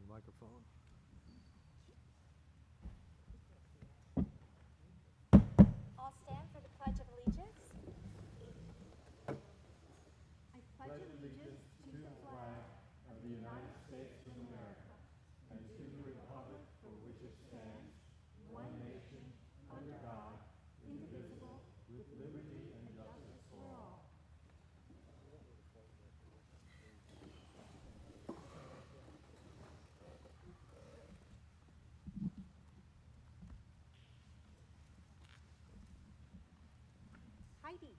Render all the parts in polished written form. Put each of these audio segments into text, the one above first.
the microphone. All stand for the Pledge of Allegiance. I pledge allegiance to the flag of the United States of America and to the republic for which it stands, one nation, under God, indivisible, with liberty and justice for all. Heidi.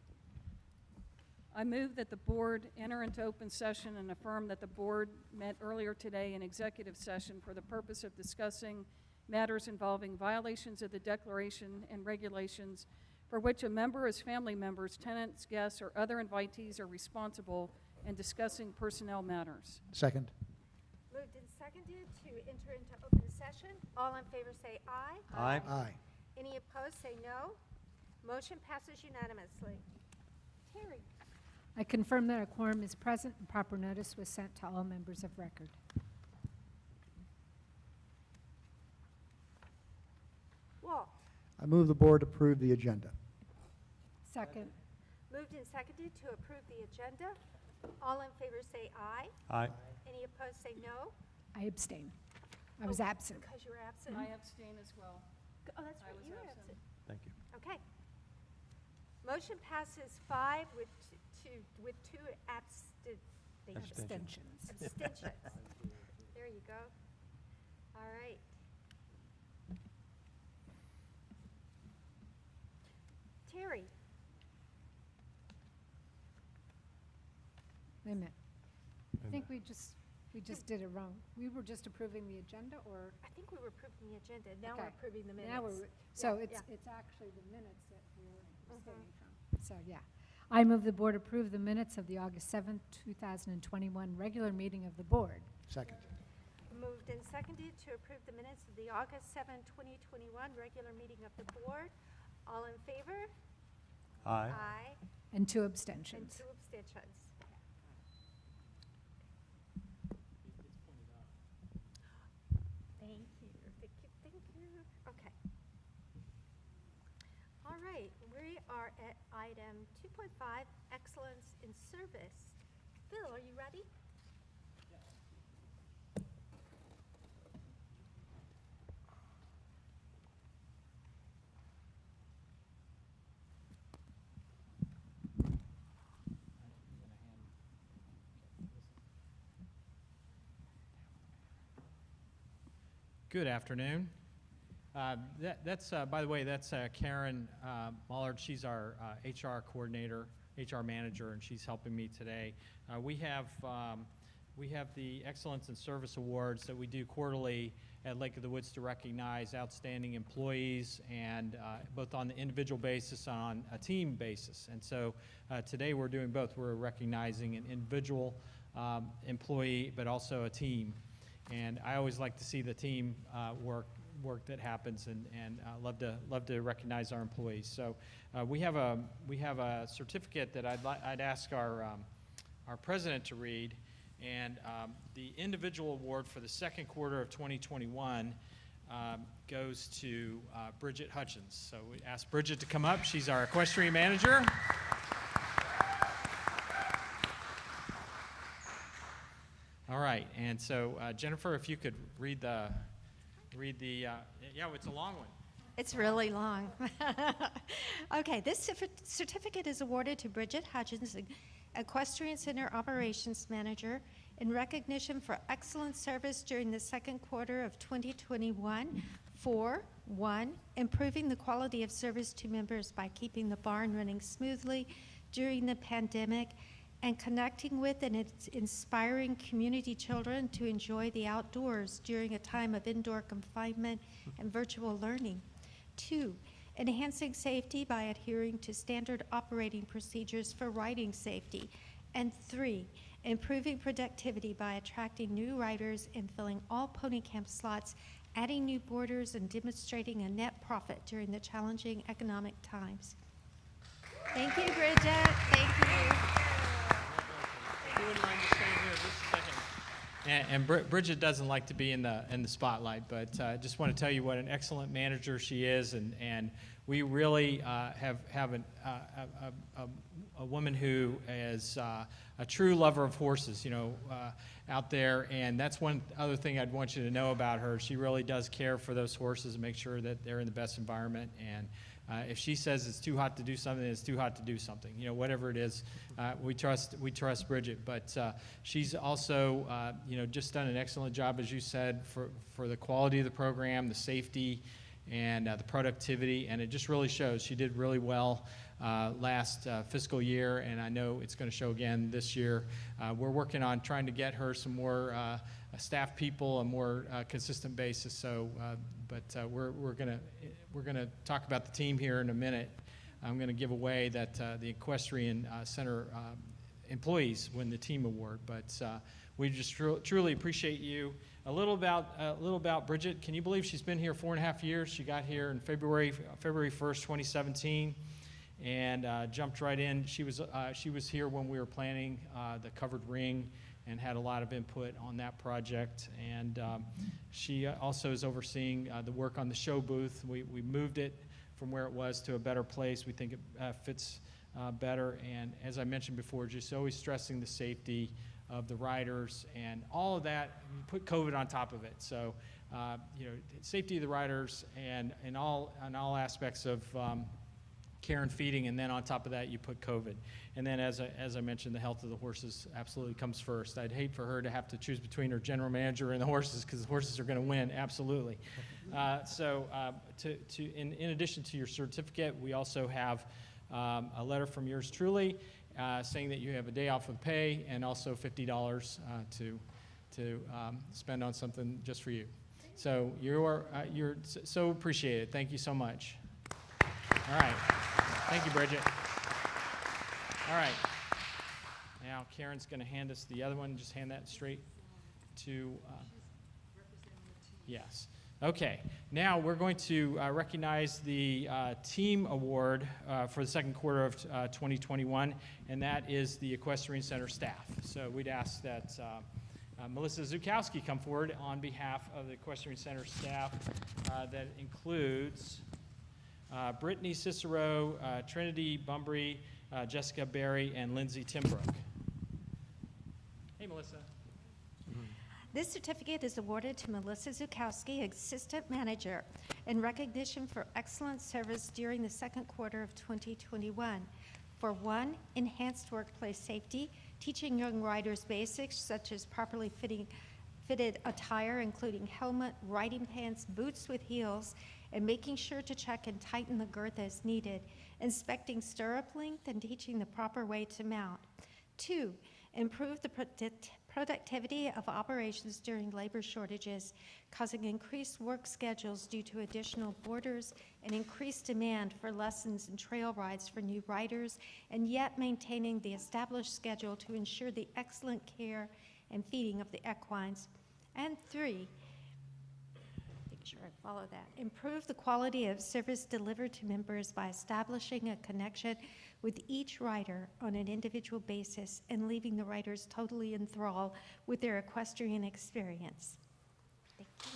I move that the board enter into open session and affirm that the board met earlier today in executive session for the purpose of discussing matters involving violations of the declaration and regulations for which a member, his family members, tenants, guests, or other invitees are responsible, and discussing personnel matters. Second. Moved and seconded to enter into open session. All in favor say aye. Aye. Aye. Any opposed say no. Motion passes unanimously. Terry. I confirm that a quorum is present and proper notice was sent to all members of record. Walt. I move the board approve the agenda. Second. Moved and seconded to approve the agenda. All in favor say aye. Aye. Any opposed say no. I abstain. I was absent. Because you were absent. I abstain as well. Oh, that's I right, was you were absent. absent. Thank you. Okay. Motion passes 5 with two Abstentions. abstentions. There you go. All right. Terry. Wait a minute. I think we just did it wrong. We were just approving the agenda, or? I think we were approving the agenda. Now we're Okay. approving the minutes. Now so Yeah, it's actually the minutes that we're abstaining from. So, yeah. I move the board approve the minutes of the August 7th, 2021 regular meeting of the board. Second. Moved and seconded to approve the minutes of the August 7, 2021 regular meeting of the board. All in favor? Aye. Aye. And 2 And abstentions. 2 abstentions. Thank you. Thank you. Okay. All right, we are at item 2.5, excellence in service. Phil, are you ready? Good afternoon. That's by the way, that's Karen Mullard. She's our HR coordinator, HR manager, and she's helping me today. We have the Excellence in Service Awards that we do quarterly at Lake of the Woods to recognize outstanding employees, and both on the individual basis and on a team basis. And so today we're doing both. We're recognizing an individual employee, but also a team. And I always like to see the team work that happens, and love to recognize our employees. So we have a certificate that I'd ask our president to read, and the individual award for the second quarter of 2021 goes to Bridget Hutchins. So we ask Bridget to come up. She's our equestrian manager. All right, and so Jennifer, if you could read the yeah, it's a long one. It's really long. Okay, this certificate is awarded to Bridget Hutchins, Equestrian Center Operations Manager, in recognition for excellent service during the second quarter of 2021 for 1, improving the quality of service to members by keeping the barn running smoothly during the pandemic, and connecting with and inspiring community children to enjoy the outdoors during a time of indoor confinement and virtual learning. 2, enhancing safety by adhering to standard operating procedures for riding safety. And 3, improving productivity by attracting new riders and filling all pony camp slots, adding new boarders, and demonstrating a net profit during the challenging economic times. Thank you, Bridget. Thank you. If you wouldn't mind just staying here just a second. And Bridget doesn't like to be in the spotlight, but I just want to tell you what an excellent manager she is, and we really have a woman who is a true lover of horses, out there, and that's one other thing I'd want you to know about her. She really does care for those horses and make sure that they're in the best environment, and if she says it's too hot to do something, it's too hot to do something. Whatever it is, we trust Bridget. But she's also, just done an excellent job, as you said, for the quality of the program, the safety, and the productivity, and it just really shows. She did really well last fiscal year, and I know it's going to show again this year. We're working on trying to get her some more staff people, a more consistent basis. So, but we're gonna talk about the team here in a minute. I'm going to give away that the Equestrian Center employees win the team award. But we just truly appreciate you. A little about Bridget. Can you believe she's been here 4.5 years? She got here in February 1st, 2017, and jumped right in. She was here when we were planning the covered ring, and had a lot of input on that project. And she also is overseeing the work on the show booth. We moved it from where it was to a better place. We think it fits better. And as I mentioned before, just always stressing the safety of the riders and all of that. You put COVID on top of it. So, safety of the riders and all aspects of care and feeding, and then on top of that you put COVID. And then as I mentioned, the health of the horses absolutely comes first. I'd hate for her to have to choose between her general manager and the horses, because the horses are going to win, absolutely. In addition to your certificate, we also have a letter from yours truly saying that you have a day off with pay, and also $50 to spend on something just for you. So you're so appreciated. Thank you so much. All right. Thank you, Bridget. All right. Now Karen's going to hand us the other one. Just hand that straight to. Yes. Okay. Now we're going to recognize the team award for the second quarter of 2021, and that is the Equestrian Center staff. So we'd ask that Melissa Zukowski come forward on behalf of the Equestrian Center staff. That includes Brittany Cicero, Trinity Bumbry, Jessica Berry, and Lindsay Timbrook. Hey, Melissa. This certificate is awarded to Melissa Zukowski, Assistant Manager, in recognition for excellent service during the second quarter of 2021. For 1, enhanced workplace safety, teaching young riders basics such as properly fitted attire, including helmet, riding pants, boots with heels, and making sure to check and tighten the girth as needed, inspecting stirrup length, and teaching the proper way to mount. 2, improve the productivity of operations during labor shortages, causing increased work schedules due to additional boarders and increased demand for lessons and trail rides for new riders, and yet maintaining the established schedule to ensure the excellent care and feeding of the equines. And 3, sure I follow that. Improve the quality of service delivered to members by establishing a connection with each rider on an individual basis and leaving the riders totally enthralled with their equestrian experience. Thank you.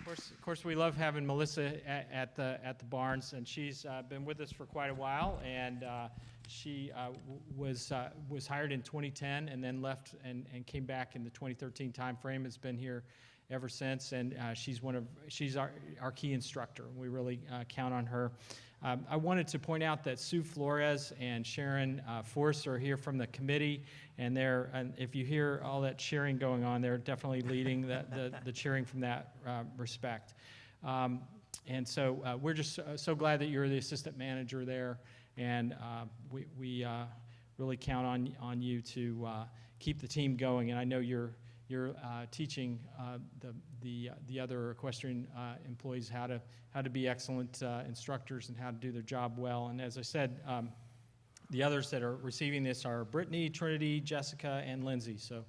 Of course, we love having Melissa at the Barns, and she's been with us for quite a while, and she was hired in 2010 and then left and came back in the 2013 timeframe. Has been here ever since, and she's our key instructor. We really count on her. I wanted to point out that Sue Flores and Sharon Force are here from the committee, and if you hear all that cheering going on, they're definitely leading the cheering from that respect. And so we're just so glad that you're the assistant manager there, and we really count on you to keep the team going. And I know you're teaching the other equestrian employees how to be excellent instructors and how to do their job well. And as I said, the others that are receiving this are Brittany, Trinity, Jessica, and Lindsay. So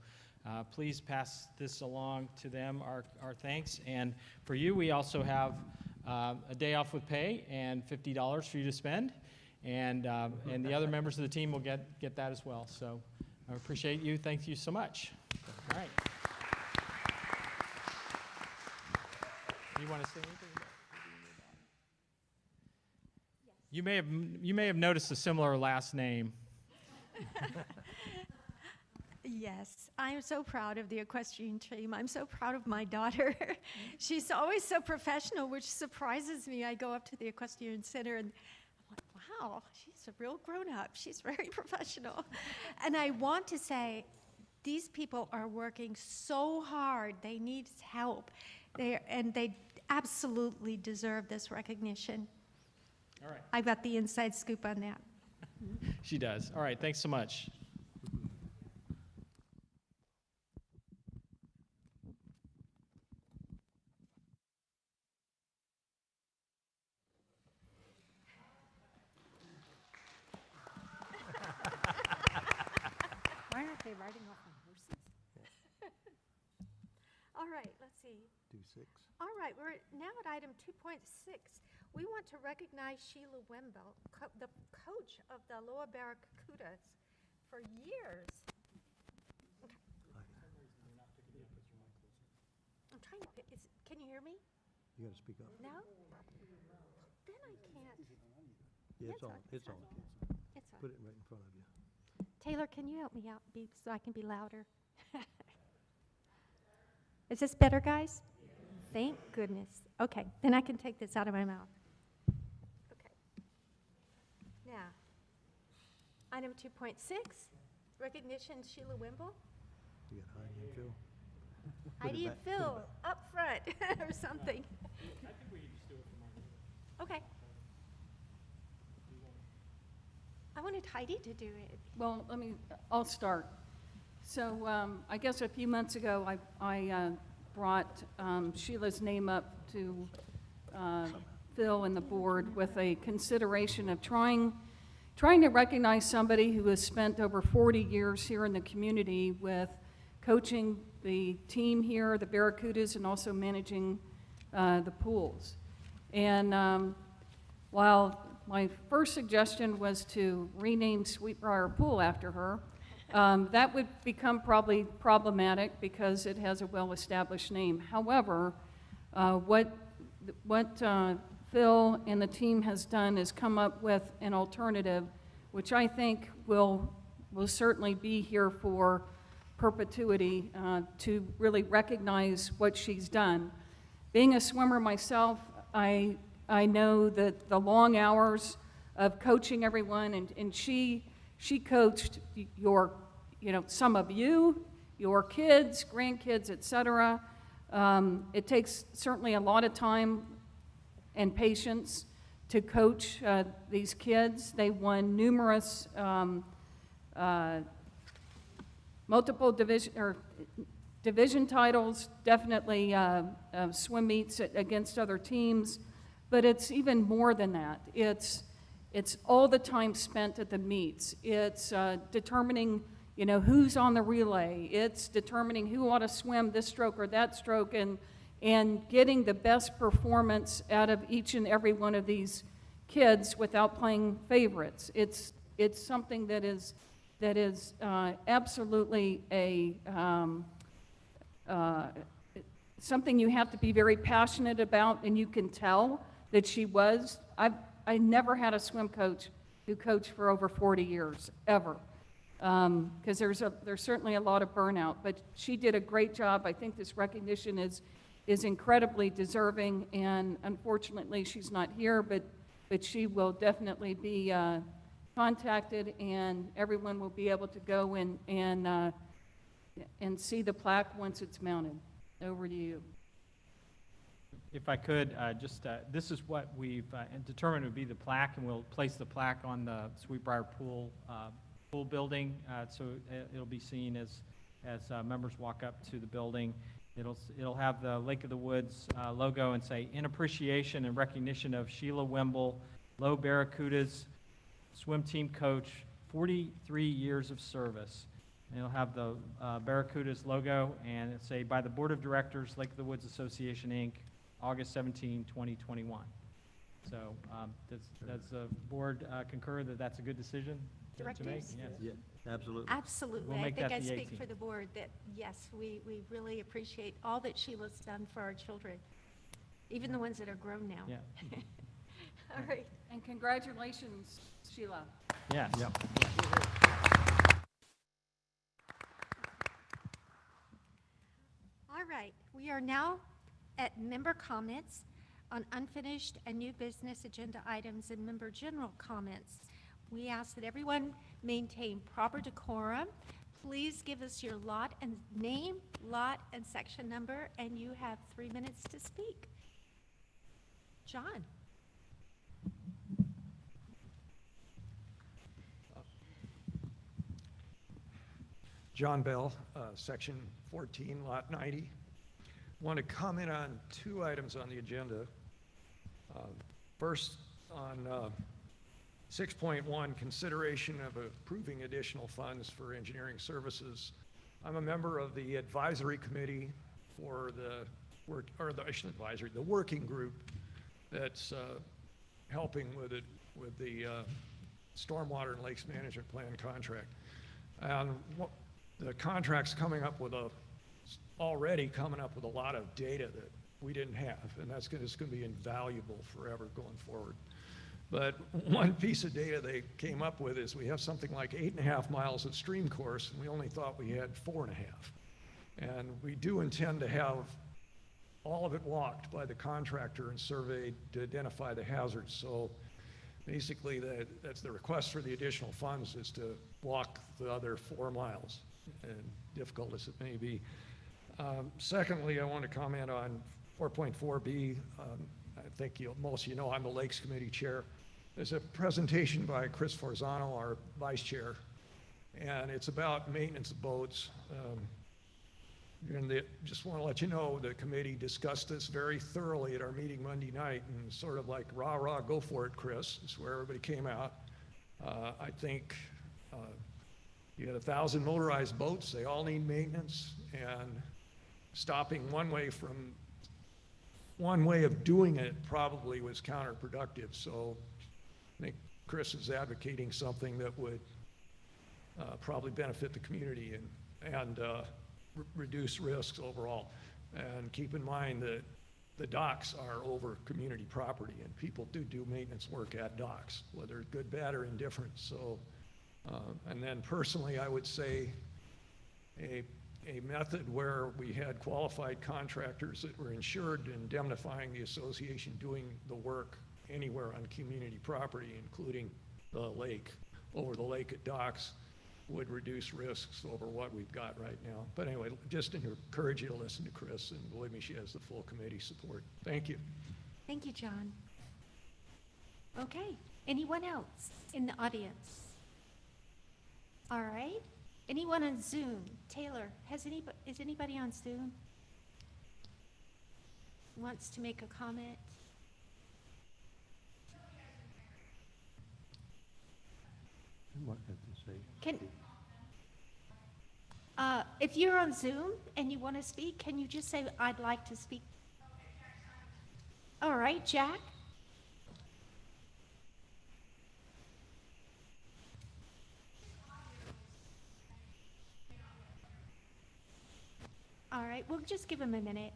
please pass this along to them, our thanks. And for you, we also have a day off with pay and $50 for you to spend. and the other members of the team will get that as well. So I appreciate you. Thank you so much. All right. You want to say anything about You may have noticed a similar last name. Yes, I'm so proud of the equestrian team. I'm so proud of my daughter. She's always so professional, which surprises me. I go up to the equestrian center and I'm like, wow, she's a real grown-up. She's very professional. And I want to say, these people are working so hard. They need help. They absolutely deserve this recognition. All right. I got the inside scoop on that. She does. All right, thanks so much. Why aren't they riding off on horses? All right, let's see. Do 6. All right, we're now at item 2.6. We want to recognize Sheila Wemble, the coach of the LOWA Barracudas for years. Okay. I'm trying to pick, can you hear me? You got to speak up. No? Then I can't. Yeah, It's on, It's on. It's on. Put it right in front of you. Taylor, can you help me out so I can be louder? Is this better, guys? Thank goodness. Okay, then I can take this out of my mouth. Okay. Now, item 2.6, recognition Sheila Wemble. You got Heidi and Phil. Heidi and back, put it Phil up front or something. I think we just do it from our Okay. I wanted Heidi to do it. Well, I'll start. So I guess a few months ago, I brought Sheila's name up to Phil and the board with a consideration of trying to recognize somebody who has spent over 40 years here in the community with coaching the team here, the Barracudas, and also managing the pools. And while my first suggestion was to rename Sweetbriar Pool after her, that would become probably problematic because it has a well-established name. However, what Phil and the team has done is come up with an alternative, which I think will certainly be here for perpetuity, to really recognize what she's done. Being a swimmer myself, I know that the long hours of coaching everyone, and she coached some of you, your kids, grandkids, etc. It takes certainly a lot of time and patience to coach these kids. They won numerous multiple division titles, definitely swim meets against other teams, but it's even more than that. It's all the time spent at the meets. It's determining, who's on the relay. It's determining who ought to swim this stroke or that stroke, and getting the best performance out of each and every one of these kids without playing favorites. It's something that is absolutely something you have to be very passionate about, and you can tell that she was. I never had a swim coach who coached for over 40 years, ever, because there's certainly a lot of burnout, but she did a great job. I think this recognition is incredibly deserving, and unfortunately she's not here, but she will definitely be contacted, and everyone will be able to go and see the plaque once it's mounted. Over to you. If I could, this is what we've determined would be the plaque, and we'll place the plaque on the Sweetbriar Pool building, so it'll be seen as members walk up to the building. It'll have the Lake of the Woods logo and say, "In appreciation and recognition of Sheila Wemble, Low Barracudas swim team coach, 43 years of service." And it'll have the Barracudas logo, and it'll say, "By the Board of Directors, Lake of the Woods Association, Inc., August 17, 2021. So does the board concur that that's a good decision to make? Directives? Yes. Yeah, absolutely. Absolutely. We'll I make think that I the speak 18th. for the board that, yes, we really appreciate all that Sheila's done for our children, even the ones that are grown now. Yeah. All right. And congratulations, Sheila. Yes. All right, we are now at member comments on unfinished and new business agenda items and member general comments. We ask that everyone maintain proper decorum. Please give us your lot and name, lot and section number, and you have 3 minutes to speak. John? John Bell, Section 14, Lot 90. Want to comment on 2 items on the agenda. First, on 6.1, consideration of approving additional funds for engineering services. I'm a member of the advisory committee for the the working group that's helping with the Stormwater and Lakes Management Plan contract. And the contract's already coming up with a lot of data that we didn't have, and it's going to be invaluable forever going forward. But one piece of data they came up with is we have something like 8.5 miles of stream course, and we only thought we had 4.5. And we do intend to have all of it walked by the contractor and surveyed to identify the hazards. So basically, that's the request for the additional funds, is to walk the other 4 miles, and difficult as it may be. Secondly, I want to comment on 4.4B. I think most of you know I'm the Lakes Committee Chair. There's a presentation by Chris Forzano, our Vice Chair, and it's about maintenance of boats. Just want to let you know the committee discussed this very thoroughly at our meeting Monday night, and sort of like, rah, rah, go for it, Chris, is where everybody came out. I think you got 1,000 motorized boats, they all need maintenance, and stopping one way of doing it probably was counterproductive. So I think Chris is advocating something that would probably benefit the community and reduce risks overall. And keep in mind that the docks are over community property, and people do maintenance work at docks, whether good, bad, or indifferent. So, and then personally, I would say a method where we had qualified contractors that were insured, indemnifying the association doing the work anywhere on community property, including the lake, over the lake at docks, would reduce risks over what we've got right now. But anyway, just encourage you to listen to Chris, and believe me, she has the full committee support. Thank you. Thank you, John. Okay, anyone else in the audience? All right, anyone on Zoom? Taylor, is anybody on Zoom wants to make a comment? What did it say? If you're on Zoom and you want to speak, can you just say, I'd like to speak? All right, Jack? All right, we'll just give him a minute.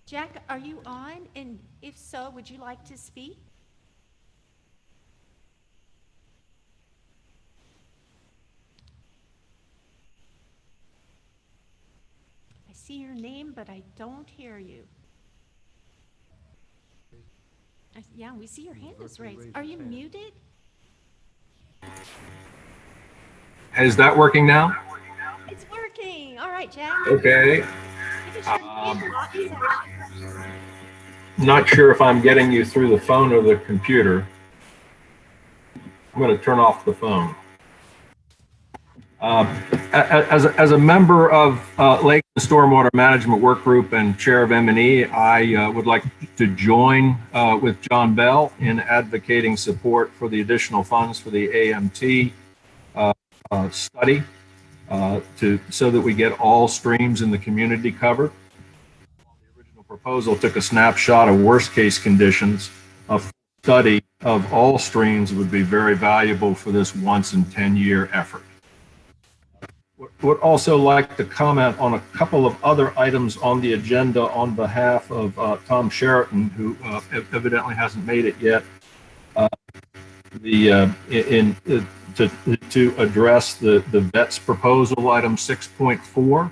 Jack, are you on? And if so, would you like to speak? I see your name, but I don't hear you. Yeah, we see your hand is raised. Are you muted? Is that working now? It's working. All right, Jack. Okay. Give us your name, lot, and section. Not sure if I'm getting you through the phone or the computer. I'm going to turn off the phone. As a member of Lake and Stormwater Management Work Group and Chair of M&E, I would like to join with John Bell in advocating support for the additional funds for the AMT study so that we get all streams in the community covered. The original proposal took a snapshot of worst case conditions study of all streams would be very valuable for this once in 10-year effort. Would also like to comment on a couple of other items on the agenda on behalf of Tom Sheraton, who evidently hasn't made it yet. To address the VETS proposal, item 6.4.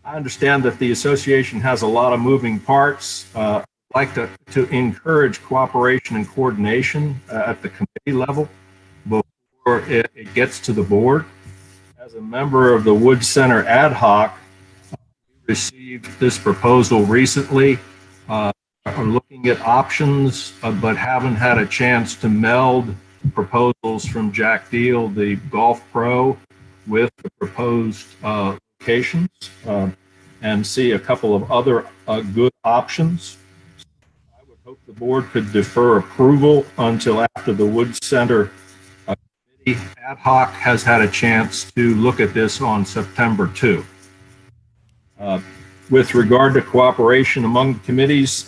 I understand that the association has a lot of moving parts. I'd like to encourage cooperation and coordination at the committee level before it gets to the board. As a member of the Wood Center Ad Hoc, we received this proposal recently. Are looking at options, but haven't had a chance to meld proposals from Jack Deal, the golf pro, with the proposed locations, and see a couple of other good options. I would hope the board could defer approval until after the Wood Center Committee Ad Hoc has had a chance to look at this on September 2. With regard to cooperation among committees,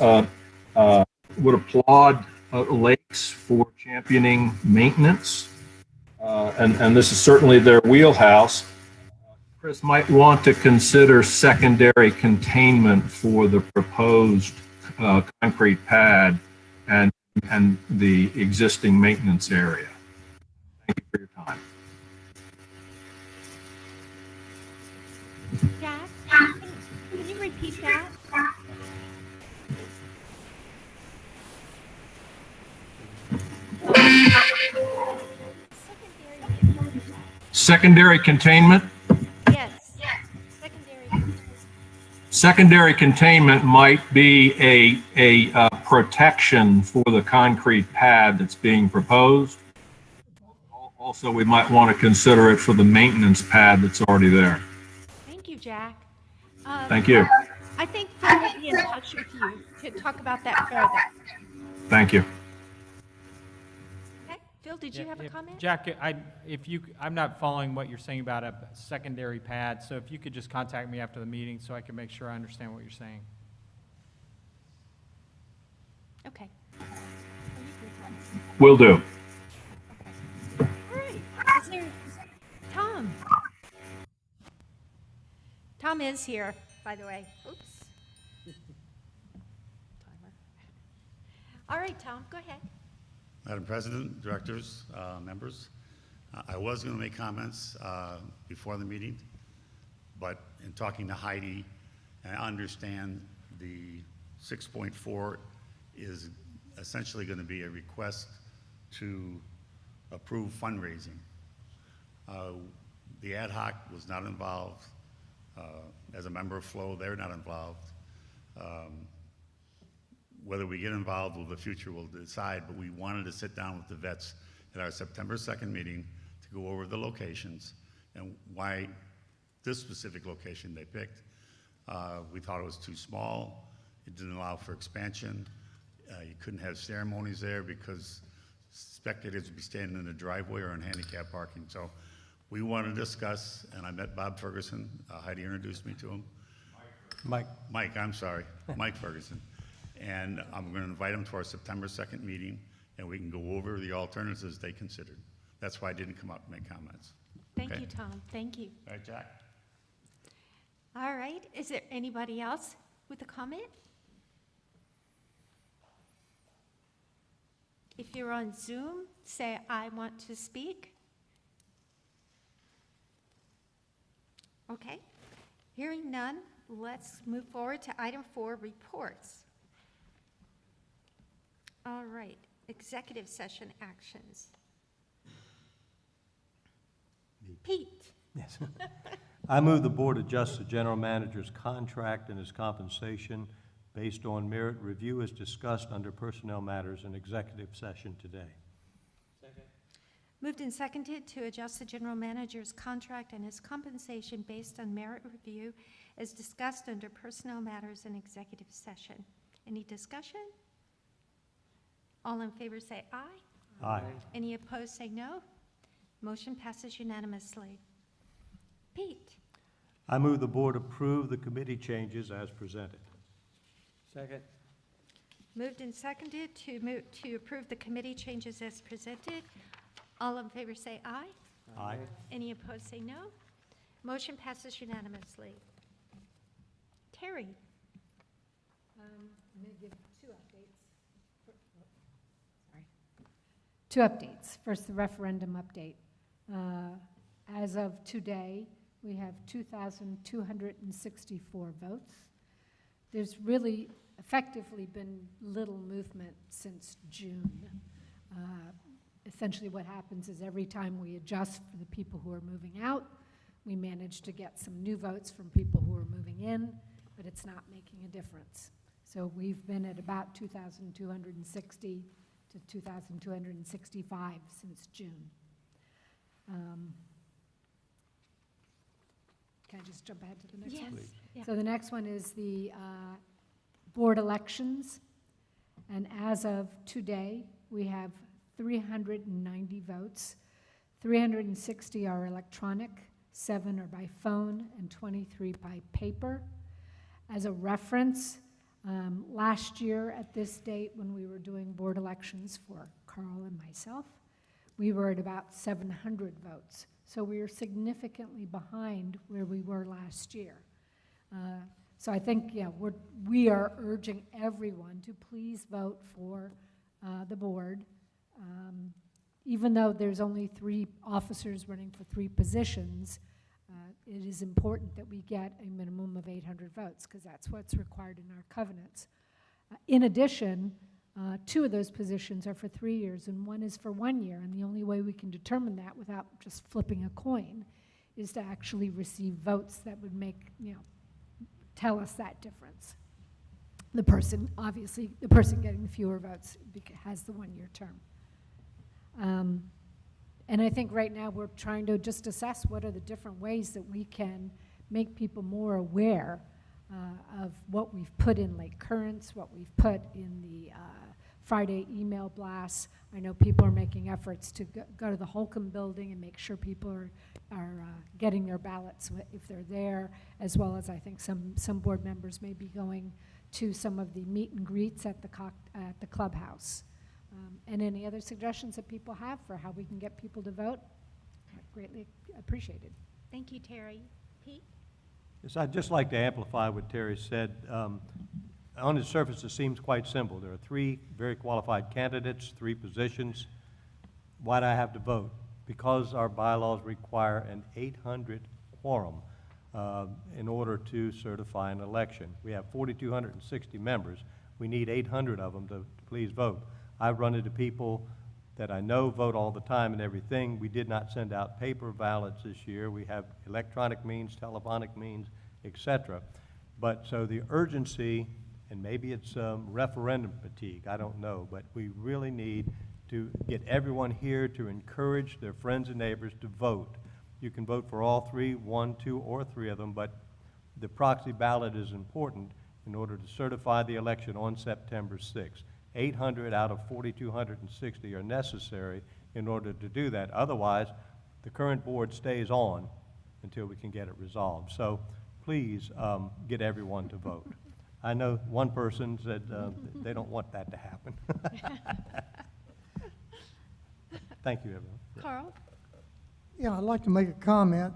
would applaud Lakes for championing maintenance, and this is certainly their wheelhouse. Chris might want to consider secondary containment for the proposed concrete pad and the existing maintenance area. Thank you for your time. Jack, can you repeat that? Secondary containment? Yes. Secondary. Secondary containment might be a protection for the concrete pad that's being proposed. Also, we might want to consider it for the maintenance pad that's already there. Thank you, Jack. Thank you. I think Phil will be in touch with you to talk about that further. Thank you. Okay, Phil, did you have a comment? Jack, I'm not following what you're saying about a secondary pad, so if you could just contact me after the meeting so I can make sure I understand what you're saying. Okay. Will do. All right. Is there, Tom? Tom is here, by the way. Oops. Timer. All right, Tom, go ahead. Madam President, directors, members, I was going to make comments before the meeting, but in talking to Heidi, I understand the 6.4 is essentially going to be a request to approve fundraising. The ad hoc was not involved. As a member of FLOW, they're not involved. Whether we get involved, the future will decide, but we wanted to sit down with the vets at our September 2nd meeting to go over the locations and why this specific location they picked. We thought it was too small. It didn't allow for expansion. You couldn't have ceremonies there because spectators would be standing in the driveway or in handicap parking. So we want to discuss, and I met Bob Ferguson. Heidi introduced me to him. Mike, I'm sorry, Mike Ferguson. And I'm going to invite him to our September 2nd meeting, and we can go over the alternatives they considered. That's why I didn't come up and make comments. Thank Okay. you, Tom. Thank you. All right, Jack? All right. Is there anybody else with a comment? If you're on Zoom, say, I want to speak. Okay. Hearing none, let's move forward to item 4, reports. All right, executive session actions. Pete. Yes. I move the board adjust the general manager's contract and his compensation based on merit review as discussed under personnel matters in executive session today. Moved and seconded to adjust the general manager's contract and his compensation based on merit review as discussed under personnel matters in executive session. Any discussion? All in favor say aye. Aye. Any opposed say no. Motion passes unanimously. Pete. I move the board approve the committee changes as presented. Second. Moved and seconded to approve the committee changes as presented. All in favor say aye. Aye. Any opposed say no. Motion passes unanimously. Terry? I'm going to give two updates. Sorry. Two updates. First, the referendum update. As of today, we have 2,264 votes. There's really effectively been little movement since June. Essentially what happens is every time we adjust for the people who are moving out, we manage to get some new votes from people who are moving in, but it's not making a difference. So we've been at about 2,260 to 2,265 since June. Can I just jump ahead to the next Yes. one? Please. Yeah. So the next one is the board elections. And as of today, we have 390 votes. 360 are electronic, 7 are by phone, and 23 by paper. As a reference, last year at this date, when we were doing board elections for Carl and myself, we were at about 700 votes. So we are significantly behind where we were last year. So I think, yeah, we are urging everyone to please vote for the board. Even though there's only 3 officers running for 3 positions, it is important that we get a minimum of 800 votes, because that's what's required in our covenants. In addition, 2 of those positions are for 3 years, and 1 is for 1 year, and the only way we can determine that without just flipping a coin is to actually receive votes that would make, tell us that difference. The person, obviously, the person getting the fewer votes has the 1-year term. And I think right now we're trying to just assess what are the different ways that we can make people more aware of what we've put in Lake Currents, what we've put in the Friday email blasts. I know people are making efforts to go to the Holcomb building and make sure people are getting their ballots if they're there, as well as I think some board members may be going to some of the meet and greets at the clubhouse. And any other suggestions that people have for how we can get people to vote, greatly appreciated. Thank you, Terry. Pete? Yes, I'd just like to amplify what Terry said. On the surface, it seems quite simple. There are 3 very qualified candidates, 3 positions. Why do I have to vote? Because our bylaws require an 800 quorum in order to certify an election. We have 4,260 members. We need 800 of them to please vote. I've run into people that I know vote all the time and everything. We did not send out paper ballots this year. We have electronic means, telephonic means, etc. But so the urgency, and maybe it's referendum fatigue, I don't know, but we really need to get everyone here to encourage their friends and neighbors to vote. You can vote for all 3, 1, 2, or 3 of them, but the proxy ballot is important in order to certify the election on September 6th. 800 out of 4,260 are necessary in order to do that. Otherwise, the current board stays on until we can get it resolved. So please get everyone to vote. I know one person said they don't want that to happen. Thank you, everyone. Carl? Yeah, I'd like to make a comment.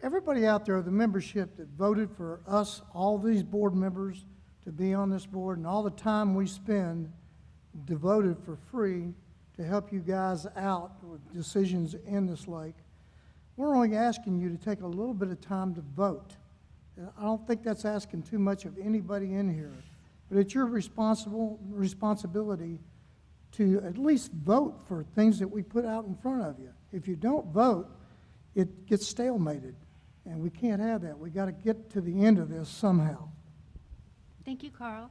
Everybody out there, the membership that voted for us, all these board members to be on this board, and all the time we spend devoted for free to help you guys out with decisions in this lake, we're only asking you to take a little bit of time to vote. I don't think that's asking too much of anybody in here, but it's your responsibility to at least vote for things that we put out in front of you. If you don't vote, it gets stalemated, and we can't have that. We got to get to the end of this somehow. Thank you, Carl.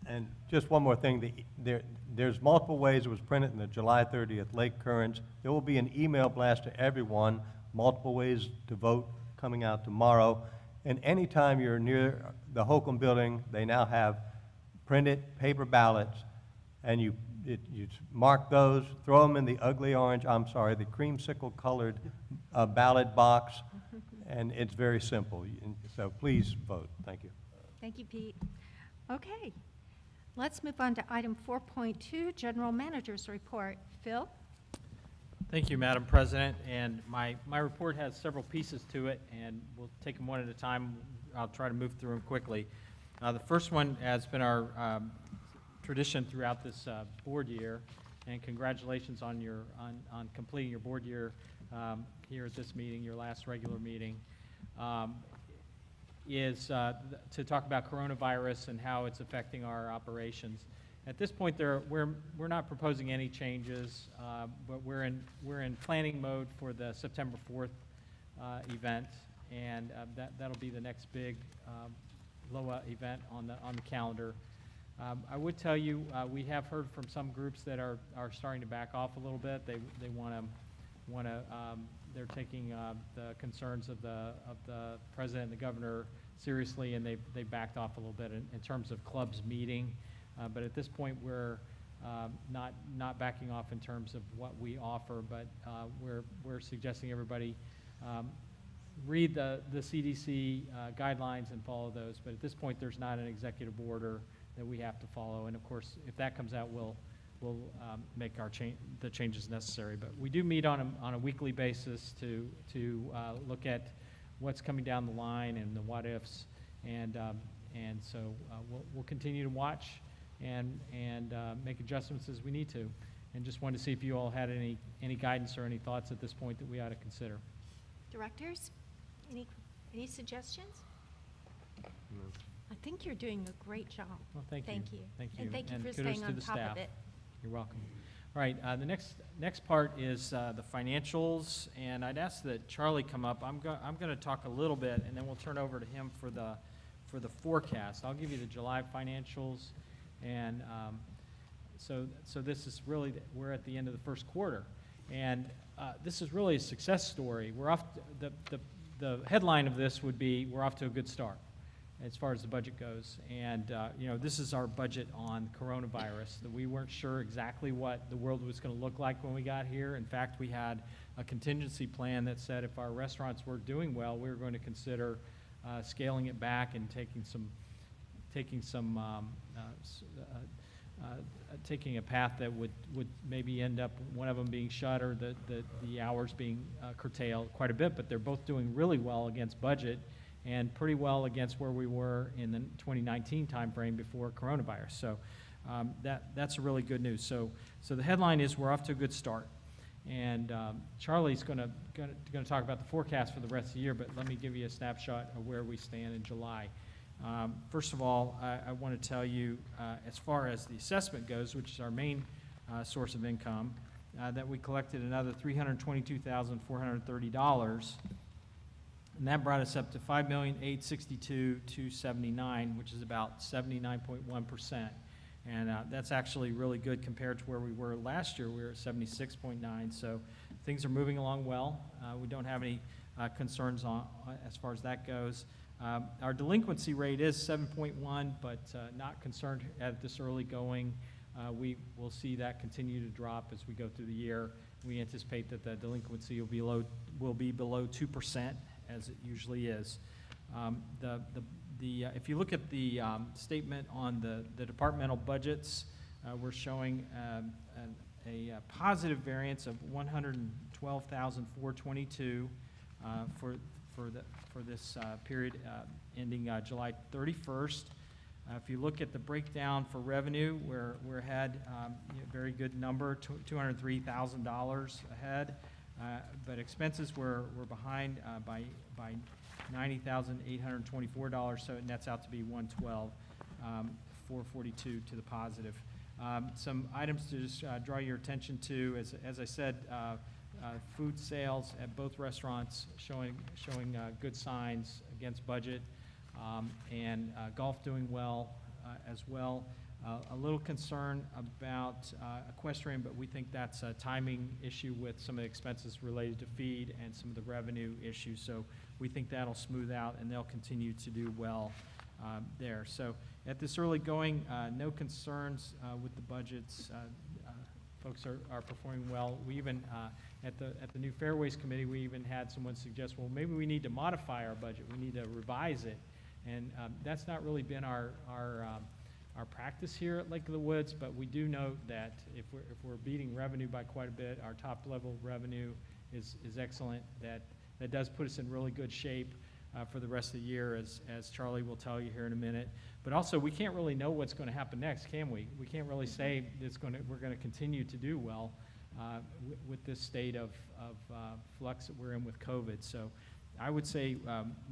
And just one more thing, there's multiple ways it was printed in the July 30th Lake Currents. There will be an email blast to everyone, multiple ways to vote coming out tomorrow. And anytime you're near the Holcomb building, they now have printed paper ballots, and you mark those, throw them in the the creamsicle colored ballot box, and it's very simple. So please vote. Thank you. Thank you, Pete. Okay. Let's move on to item 4.2, General Manager's Report. Phil? Thank you, Madam President, and my report has several pieces to it, and we'll take them one at a time. I'll try to move through them quickly. The first one has been our tradition throughout this board year, and congratulations on completing your board year here at this meeting, your last regular meeting, is to talk about coronavirus and how it's affecting our operations. At this point, we're not proposing any changes, but we're in planning mode for the September 4th event, and that'll be the next big LOWA event on the calendar. I would tell you, we have heard from some groups that are starting to back off a little bit. They they're taking the concerns of the president and the governor seriously, and they backed off a little bit in terms of clubs meeting. But at this point, we're not backing off in terms of what we offer, but we're suggesting everybody read the CDC guidelines and follow those. But at this point, there's not an executive order that we have to follow. And of course, if that comes out, we'll make the changes necessary. But we do meet on a weekly basis to look at what's coming down the line and the what ifs, and so we'll continue to watch and make adjustments as we need to. And just wanted to see if you all had any guidance or any thoughts at this point that we ought to consider. Directors, any suggestions? I think you're doing a great job. Well, thank you. Thank you. Thank you. And thank you for kudos staying to on the top staff. of it. You're welcome. All right, the next part is the financials, and I'd ask that Charlie come up. I'm going to talk a little bit, and then we'll turn over to him for the forecast. I'll give you the July financials, and so this is really, we're at the end of the first quarter, and this is really a success story. We're off, the headline of this would be, we're off to a good start as far as the budget goes. And, this is our budget on coronavirus. That we weren't sure exactly what the world was going to look like when we got here. In fact, we had a contingency plan that said if our restaurants were doing well, we were going to consider scaling it back and taking a path that would maybe end up one of them being shut or the hours being curtailed quite a bit. But they're both doing really well against budget and pretty well against where we were in the 2019 timeframe before coronavirus. So that's a really good news. So the headline is we're off to a good start. And Charlie's going to talk about the forecast for the rest of the year, but let me give you a snapshot of where we stand in July. First of all, I want to tell you, as far as the assessment goes, which is our main source of income, that we collected another $322,430. And that brought us up to $5,862,279, which is about 79.1%. And that's actually really good compared to where we were last year. We were at 76.9. So things are moving along well. We don't have any concerns as far as that goes. Our delinquency rate is 7.1, but not concerned at this early going. We will see that continue to drop as we go through the year. We anticipate that the delinquency will be below 2%. As it usually is. If you look at the statement on the departmental budgets, we're showing a positive variance of $112,422 for this period ending July 31st. If you look at the breakdown for revenue, we're ahead, very good number, $203,000 ahead. But expenses were behind by $90,824, so it nets out to be $112,442 to the positive. Some items to just draw your attention to, as I said, food sales at both restaurants showing good signs against budget, and golf doing well as well. A little concern about equestrian, but we think that's a timing issue with some of the expenses related to feed and some of the revenue issues. So we think that'll smooth out and they'll continue to do well there. So at this early going, no concerns with the budgets. Folks are performing well. We even, at the new Fairways Committee, we even had someone suggest, well, maybe we need to modify our budget. We need to revise it. And that's not really been our our practice here at Lake of the Woods, but we do note that if we're beating revenue by quite a bit, our top level revenue is excellent. That does put us in really good shape for the rest of the year, as Charlie will tell you here in a minute. But also, we can't really know what's going to happen next, can we? We can't really say we're going to continue to do well with this state of flux that we're in with COVID. So I would say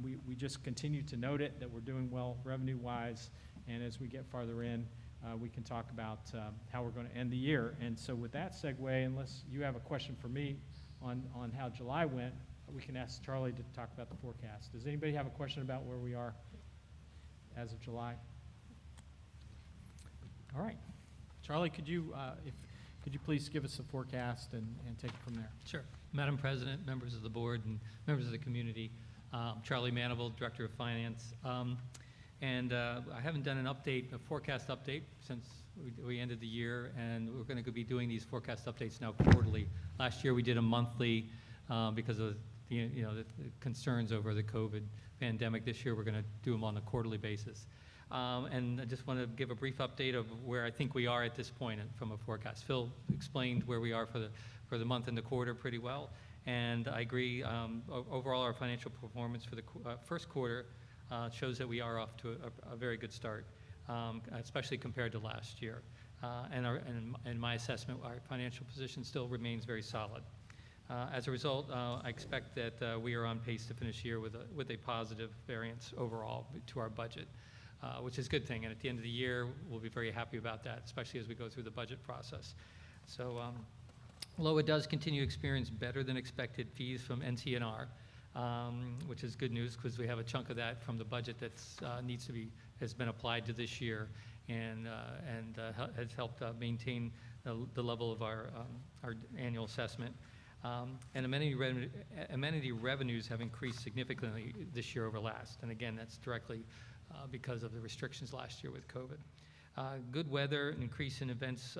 we just continue to note it, that we're doing well revenue-wise, and as we get farther in, we can talk about how we're going to end the year. And so with that segue, unless you have a question for me on how July went, we can ask Charlie to talk about the forecast. Does anybody have a question about where we are as of July? All right. Charlie, could you please give us the forecast and take it from there? Sure. Madam President, members of the board, and members of the community, Charlie Manival, Director of Finance. I haven't done a forecast update since we ended the year, and we're going to be doing these forecast updates now quarterly. Last year we did a monthly because of the concerns over the COVID pandemic. This year we're going to do them on a quarterly basis. And I just want to give a brief update of where I think we are at this point from a forecast. Phil explained where we are for the month and the quarter pretty well, and I agree. Overall, our financial performance for the first quarter shows that we are off to a very good start, especially compared to last year. And in my assessment, our financial position still remains very solid. As a result, I expect that we are on pace to finish the year with a positive variance overall to our budget, which is a good thing. And at the end of the year, we'll be very happy about that, especially as we go through the budget process. So LOWA does continue to experience better than expected fees from NCNR, which is good news because we have a chunk of that from the budget that's has been applied to this year and has helped maintain the level of our annual assessment. And amenity revenues have increased significantly this year over last. And again, that's directly because of the restrictions last year with COVID. Good weather, an increase in events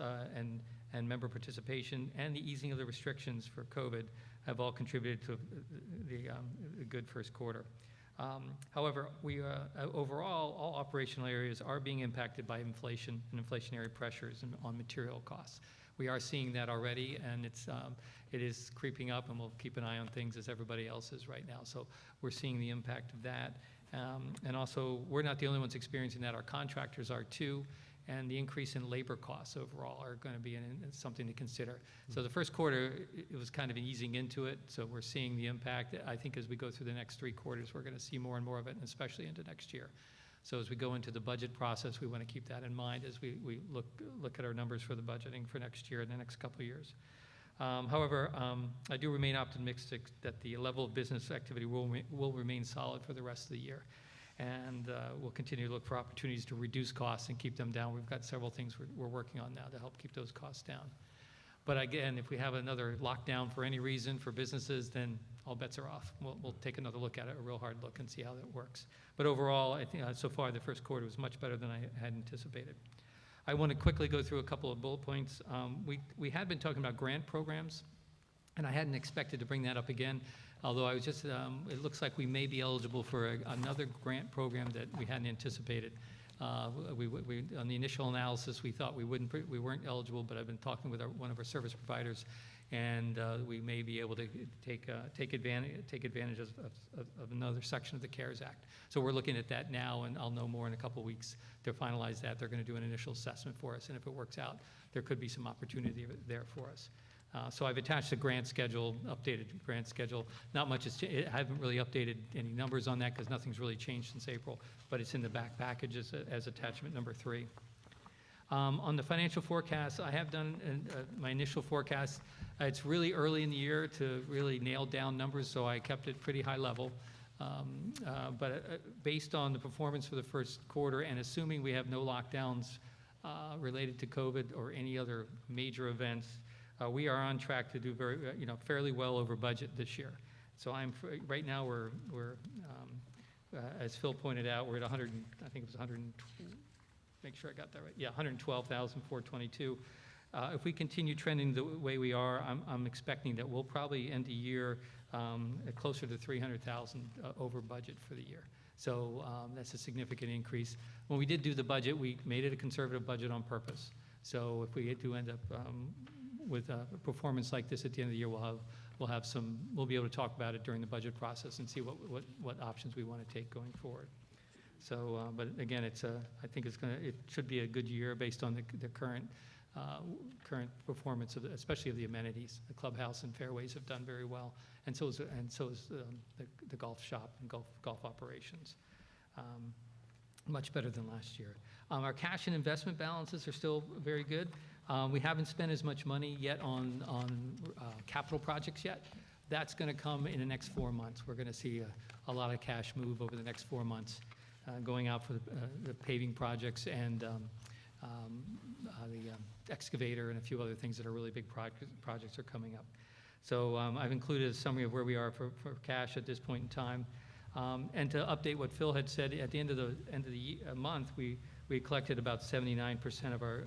and member participation, and the easing of the restrictions for COVID have all contributed to the good first quarter. However, overall, all operational areas are being impacted by inflation and inflationary pressures on material costs. We are seeing that already, and it is creeping up, and we'll keep an eye on things as everybody else is right now. So we're seeing the impact of that. And also, we're not the only ones experiencing that. Our contractors are too, and the increase in labor costs overall are going to be something to consider. So the first quarter, it was kind of easing into it, so we're seeing the impact. I think as we go through the next 3 quarters, we're going to see more and more of it, and especially into next year. So as we go into the budget process, we want to keep that in mind as we look at our numbers for the budgeting for next year and the next couple of years. However, I do remain optimistic that the level of business activity will remain solid for the rest of the year. And we'll continue to look for opportunities to reduce costs and keep them down. We've got several things we're working on now to help keep those costs down. But again, if we have another lockdown for any reason for businesses, then all bets are off. We'll take another look at it, a real hard look, and see how that works. But overall, I think so far the first quarter was much better than I had anticipated. I want to quickly go through a couple of bullet points. We had been talking about grant programs, and I hadn't expected to bring that up again, although I was just, it looks like we may be eligible for another grant program that we hadn't anticipated. On the initial analysis, we thought we weren't eligible, but I've been talking with one of our service providers, and we may be able to take advantage of another section of the CARES Act. So we're looking at that now, and I'll know more in a couple of weeks to finalize that. They're going to do an initial assessment for us, and if it works out, there could be some opportunity there for us. So I've attached a grant schedule, updated grant schedule. Not much has changed. I haven't really updated any numbers on that because nothing's really changed since April, but it's in the back package as attachment number 3. On the financial forecast, I have done my initial forecast. It's really early in the year to really nail down numbers, so I kept it pretty high level. But based on the performance for the first quarter and assuming we have no lockdowns related to COVID or any other major events, we are on track to do fairly well over budget this year. So right now we're as Phil pointed out, we're at 100. I think it was 100. Make sure I got that right. Yeah, 112,422. If we continue trending the way we are, I'm expecting that we'll probably end the year at closer to 300,000 over budget for the year. So that's a significant increase. When we did do the budget, we made it a conservative budget on purpose. So if we do end up with a performance like this at the end of the year, we'll be able to talk about it during the budget process and see what options we want to take going forward. So, but again, I think it should be a good year based on the current performance especially of the amenities. The clubhouse and fairways have done very well, and so is the golf shop and golf operations. Much better than last year. Our cash and investment balances are still very good. We haven't spent as much money yet on capital projects yet. That's going to come in the next 4 months. We're going to see a lot of cash move over the next 4 months, going out for the paving projects and the excavator and a few other things that are really big projects are coming up. So I've included a summary of where we are for cash at this point in time. And to update what Phil had said, at the end of the month, we collected about 79% of our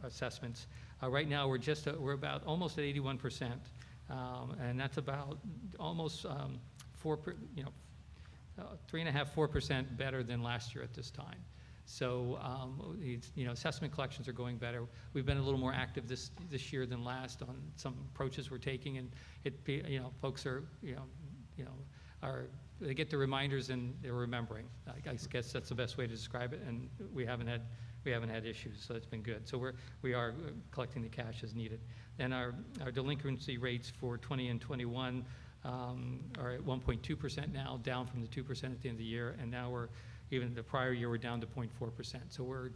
assessments. Right now, we're about almost at 81%, and that's about almost 3.5–4% better than last year at this time. So assessment collections are going better. We've been a little more active this year than last on some approaches we're taking, and folks are they get the reminders and they're remembering. I guess that's the best way to describe it, and we haven't had issues, so it's been good. So we are collecting the cash as needed. And our delinquency rates for 20 and 21 are at 1.2% now, down from the 2% at the end of the year, and now even the prior year we're down to 0.4%. So we're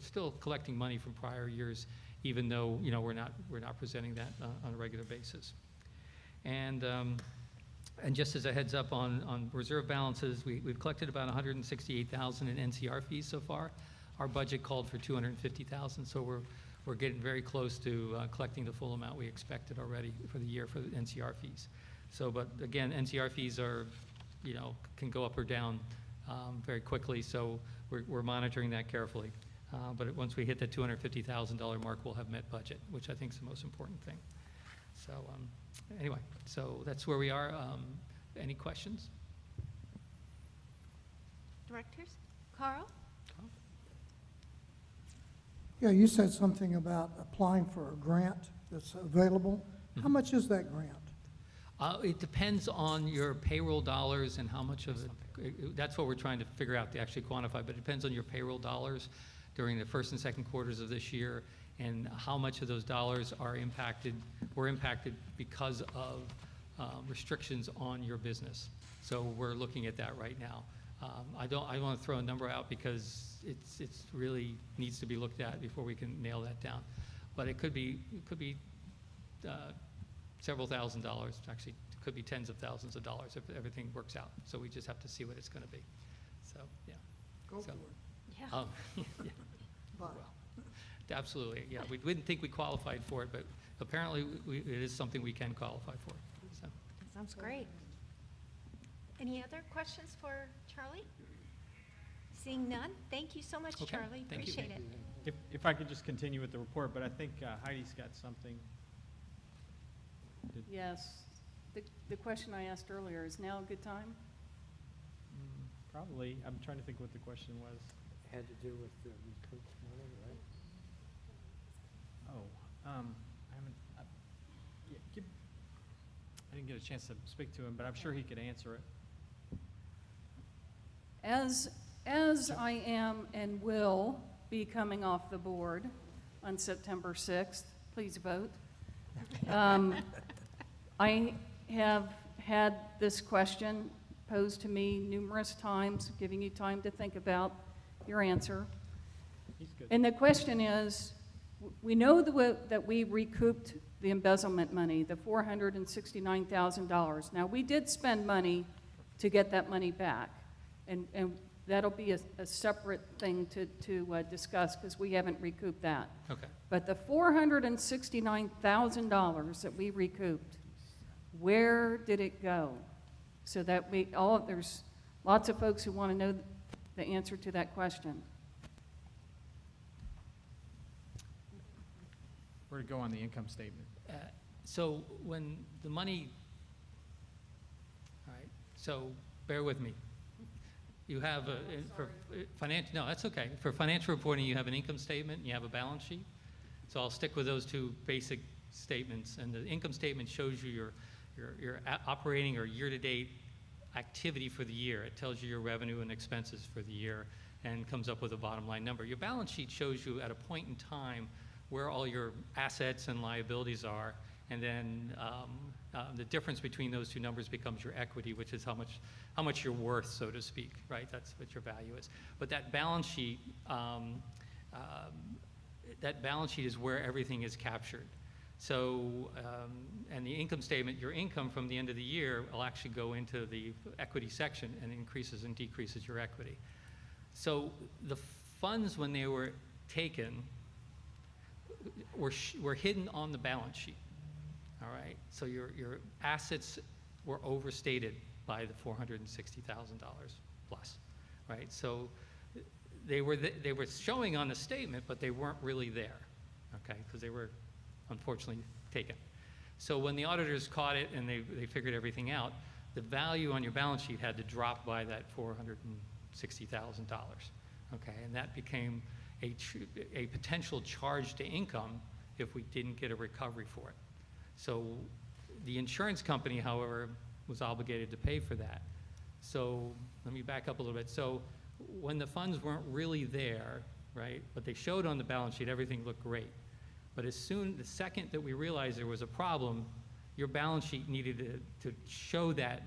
still collecting money from prior years, even though we're not presenting that on a regular basis. And just as a heads up on reserve balances, we've collected about $168,000 in NCR fees so far. Our budget called for $250,000, so we're getting very close to collecting the full amount we expected already for the year for the NCR fees. So, but again, NCR fees are, can go up or down very quickly, so we're monitoring that carefully. But once we hit the $250,000 mark, we'll have met budget, which I think is the most important thing. So anyway, so that's where we are. Any questions? Directors? Carl? Yeah, you said something about applying for a grant that's available. How much is that grant? It depends on your payroll dollars and how much of it, that's what we're trying to figure out to actually quantify, but it depends on your payroll dollars during the first and second quarters of this year, and how much of those dollars were impacted because of restrictions on your business. So we're looking at that right now. I don't want to throw a number out because it's really needs to be looked at before we can nail that down. But it could be several $1,000s. Actually, it could be tens of thousands of dollars if everything works out. So we just have to see what it's going to be. So yeah. Go for it. Yeah. Yeah. Bye. Absolutely, yeah. We didn't think we qualified for it, but apparently it is something we can qualify for. So. Sounds great. Any other questions for Charlie? Seeing none, thank you so much, Okay, Charlie. thank you. Appreciate it. If I could just continue with the report, but I think Heidi's got something. Yes. The question I asked earlier, is now a good time? Probably. I'm trying to think what the question was. Had to do with the recouped money, right? Oh, I haven't, I didn't get a chance to speak to him, but I'm sure he could answer it. As I am and will be coming off the board on September 6th, please vote. I have had this question posed to me numerous times, giving you time to think about your answer. He's good. And the question is, we know that we recouped the embezzlement money, the $469,000. Now, we did spend money to get that money back, and that'll be a separate thing to discuss because we haven't recouped that. Okay. But the $469,000 that we recouped, where did it go? So that there's lots of folks who want to know the answer to that question. Where to go on the income statement? So when the money, all right, so bear with me. You have for financial, no, that's okay. For financial reporting, you have an income statement and you have a balance sheet. So I'll stick with those two basic statements. And the income statement shows you your operating or year-to-date activity for the year. It tells you your revenue and expenses for the year and comes up with a bottom line number. Your balance sheet shows you at a point in time where all your assets and liabilities are, and then the difference between those two numbers becomes your equity, which is how much you're worth, so to speak, right? That's what your value is. But that balance sheet is where everything is captured. So, and the income statement, your income from the end of the year will actually go into the equity section and increases and decreases your equity. So the funds, when they were taken, were hidden on the balance sheet. All right, so your assets were overstated by the $460,000 plus, right? So they were showing on the statement, but they weren't really there, okay? Because they were unfortunately taken. So when the auditors caught it and they figured everything out, the value on your balance sheet had to drop by that $460,000, okay? And that became a potential charge to income if we didn't get a recovery for it. So the insurance company, however, was obligated to pay for that. So let me back up a little bit. So when the funds weren't really there, right, but they showed on the balance sheet, everything looked great. But the second that we realized there was a problem, your balance sheet needed to show that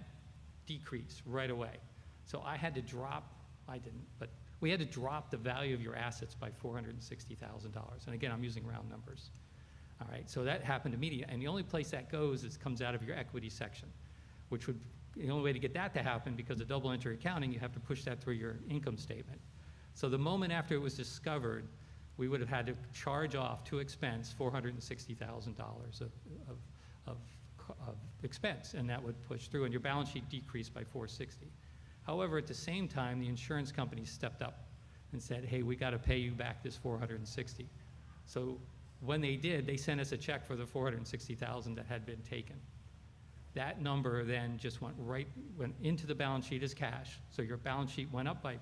decrease right away. So I had to drop, I didn't, but we had to drop the value of your assets by $460,000. And again, I'm using round numbers. All right, so that happened immediately. And the only place that goes comes out of your equity section, which would, the only way to get that to happen, because of double entry accounting, you have to push that through your income statement. So the moment after it was discovered, we would have had to charge off to expense $460,000 of expense, and that would push through, and your balance sheet decreased by $460,000. However, at the same time, the insurance company stepped up and said, hey, we got to pay you back this $460,000. So when they did, they sent us a check for the $460,000 that had been taken. That number then just went into the balance sheet as cash. So your balance sheet went up by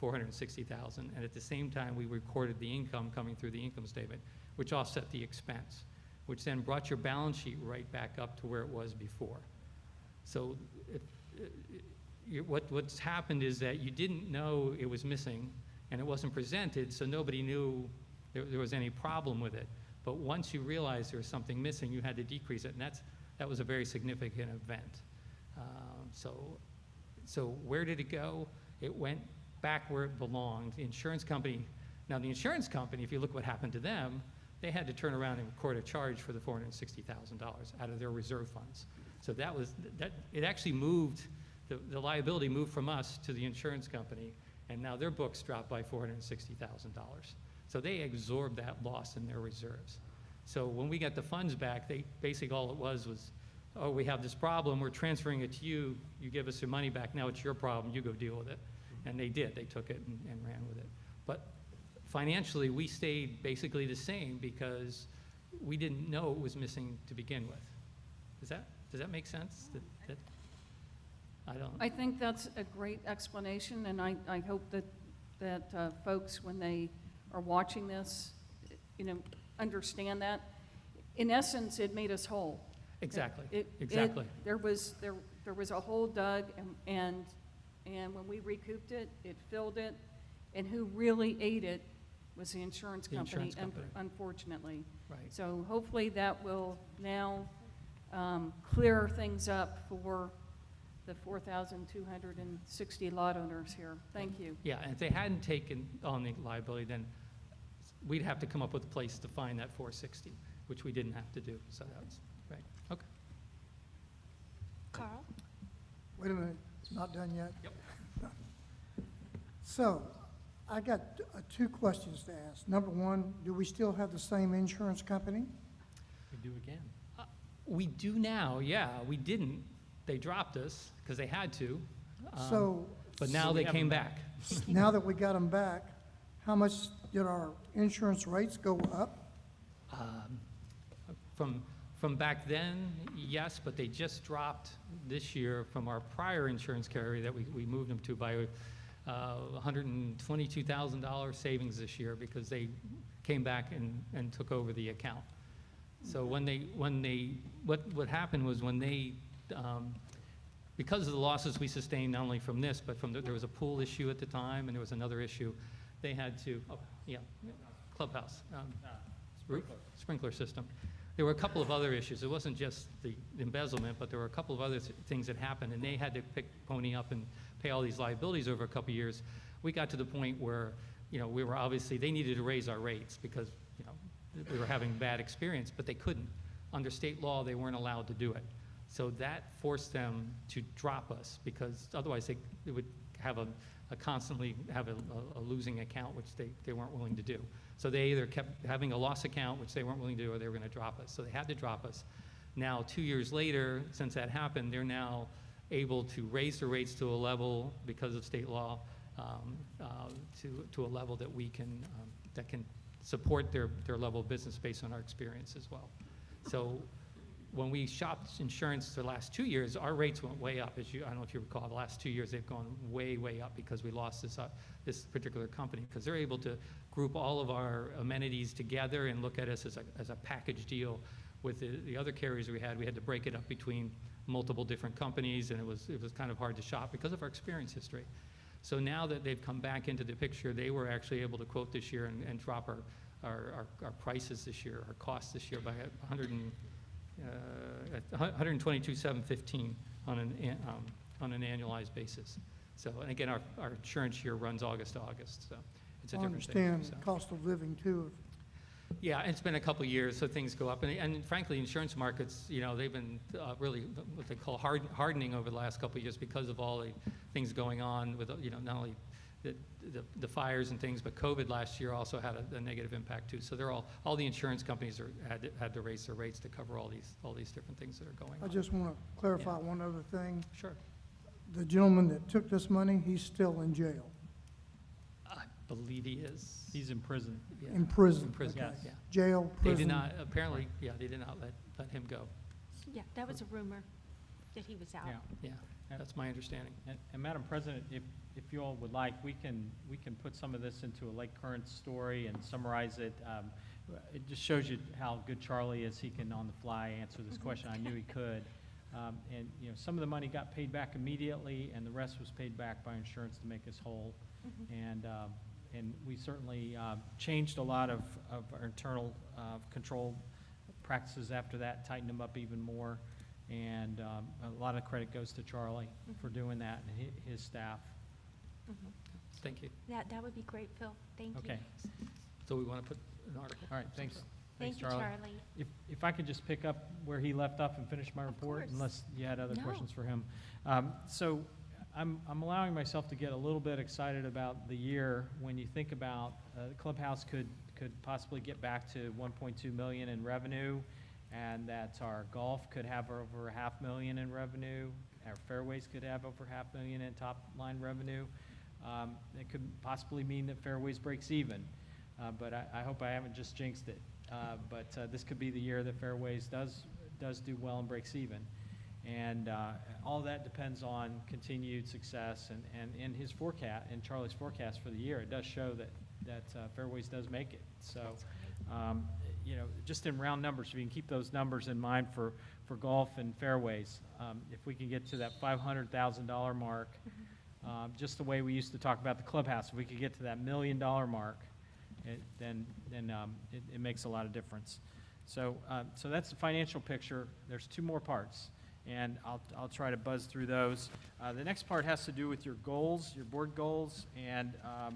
$460,000, and at the same time, we recorded the income coming through the income statement, which offset the expense, which then brought your balance sheet right back up to where it was before. So what's happened is that you didn't know it was missing, and it wasn't presented, so nobody knew there was any problem with it. But once you realized there was something missing, you had to decrease it, and that was a very significant event. So where did it go? It went back where it belonged. The insurance company, if you look what happened to them, they had to turn around and record a charge for the $460,000 out of their reserve funds. So it actually moved, the liability moved from us to the insurance company, and now their books dropped by $460,000. So they absorbed that loss in their reserves. So when we got the funds back, basically all it was, oh, we have this problem, we're transferring it to you, you give us your money back, now it's your problem, you go deal with it. And they did, they took it and ran with it. But financially, we stayed basically the same because we didn't know it was missing to begin with. Does that make sense? I don't. I think that's a great explanation, and I hope that folks, when they are watching this, understand that. In essence, it made us whole. Exactly. Exactly. There was a hole dug, and when we recouped it, it filled it, and who really ate it was the insurance company, unfortunately. Right. So hopefully that will now clear things up for the 4,260 lot owners here. Thank you. Yeah, and if they hadn't taken on the liability, then we'd have to come up with a place to find that 460, which we didn't have to do. So that's right. Okay. Carl? Wait a minute, it's not done yet? Yep. So, I got two questions to ask. Number one, do we still have the same insurance company? We do again. We do now, yeah. We didn't. They dropped us because they had to. But now they came back. Now that we got them back, how much did our insurance rates go up? From back then, yes, but they just dropped this year from our prior insurance carrier that we moved them to by $122,000 savings this year because they came back and took over the account. So what happened was when they, because of the losses we sustained not only from this, but there was a pool issue at the time, and there was another issue, they had to, clubhouse, sprinkler system. There were a couple of other issues. It wasn't just the embezzlement, but there were a couple of other things that happened, and they had to pony up and pay all these liabilities over a couple of years. We got to the point where, we were obviously, they needed to raise our rates because, we were having bad experience, but they couldn't. Under state law, they weren't allowed to do it. So that forced them to drop us because otherwise they would have constantly have a losing account, which they weren't willing to do. So they either kept having a loss account, which they weren't willing to do, or they were going to drop us. So they had to drop us. Now, 2 years later, since that happened, they're now able to raise the rates to a level because of state law to a level that we can that can support their level of business based on our experience as well. So when we shopped insurance the last 2 years, our rates went way up. I don't know if you recall, the last 2 years they've gone way, way up because we lost this particular company because they're able to group all of our amenities together and look at us as a package deal. With the other carriers we had to break it up between multiple different companies, and it was kind of hard to shop because of our experience history. So now that they've come back into the picture, they were actually able to quote this year and drop our prices this year, our costs this year by 122,715 on an annualized basis. So, and again, our insurance year runs August to August, so it's a different thing. I understand cost of living too. Yeah, it's been a couple of years, so things go up. And frankly, insurance markets, they've been really what they call hardening over the last couple of years because of all the things going on with, not only the fires and things, but COVID last year also had a negative impact too. So they're all the insurance companies had to raise their rates to cover all these different things that are going on. I just want to clarify one other thing. Sure. The gentleman that took this money, he's still in jail. I believe he is. He's in prison. Yeah. In prison. In prison, Okay. yeah. Jail, They prison. did not, apparently, they did not let him go. Yeah, that was a rumor that he was out. Yeah. Yeah, that's my understanding. And Madam President, if you all would like, we can put some of this into a Lake Current story and summarize it. It just shows you how good Charlie is. He can on the fly answer this question. I knew he could. And some of the money got paid back immediately, and the rest was paid back by insurance to make us whole. And we certainly changed a lot of our internal control practices after that, tightened them up even more. And a lot of credit goes to Charlie for doing that and his staff. Thank you. That would be great, Phil. Thank you. Okay. So we want to put an article. All right, thanks. Thank Thanks, you, Charlie. If I could just pick up where he left off and finish my report, course. unless you had other No. questions for him. So I'm allowing myself to get a little bit excited about the year when you think about the clubhouse could possibly get back to 1.2 million in revenue, and that our golf could have over $500,000 in revenue, our fairways could have over $500,000 in top line revenue. It could possibly mean that fairways breaks even, but I hope I haven't just jinxed it. But this could be the year that fairways does do well and breaks even. And all that depends on continued success and in his forecast, in Charlie's forecast for the year, it does show that fairways does make it. So, just in round numbers, if you can keep those numbers in mind for golf and fairways, if we can get to that $500,000 mark, just the way we used to talk about the clubhouse, if we could get to that $1 million mark, then it makes a lot of difference. So that's the financial picture. There's two more parts, and I'll try to buzz through those. The next part has to do with your goals, your board goals, and I'll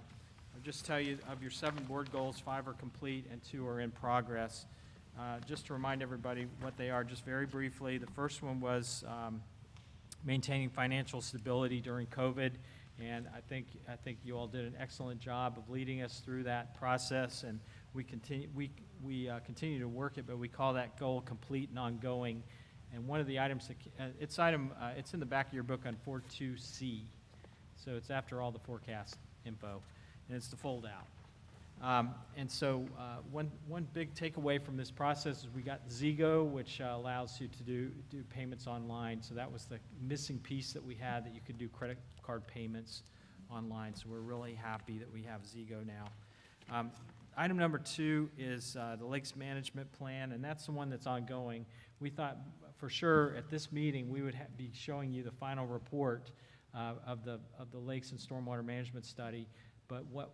just tell you of your 7 board goals, 5 are complete and 2 are in progress. Just to remind everybody what they are, just very briefly, the first one was maintaining financial stability during COVID, and I think you all did an excellent job of leading us through that process, and we continue to work it, but we call that goal complete and ongoing. And one of the items that it's in the back of your book on 4.2C, so it's after all the forecast info, and it's the fold out. And so one big takeaway from this process is we got Zego, which allows you to do payments online. So that was the missing piece that we had, that you could do credit card payments online, so we're really happy that we have Zigo now. Item number 2 is the Lakes Management Plan, and that's the one that's ongoing. We thought for sure at this meeting we would be showing you the final report of the Lakes and Stormwater Management Study, but what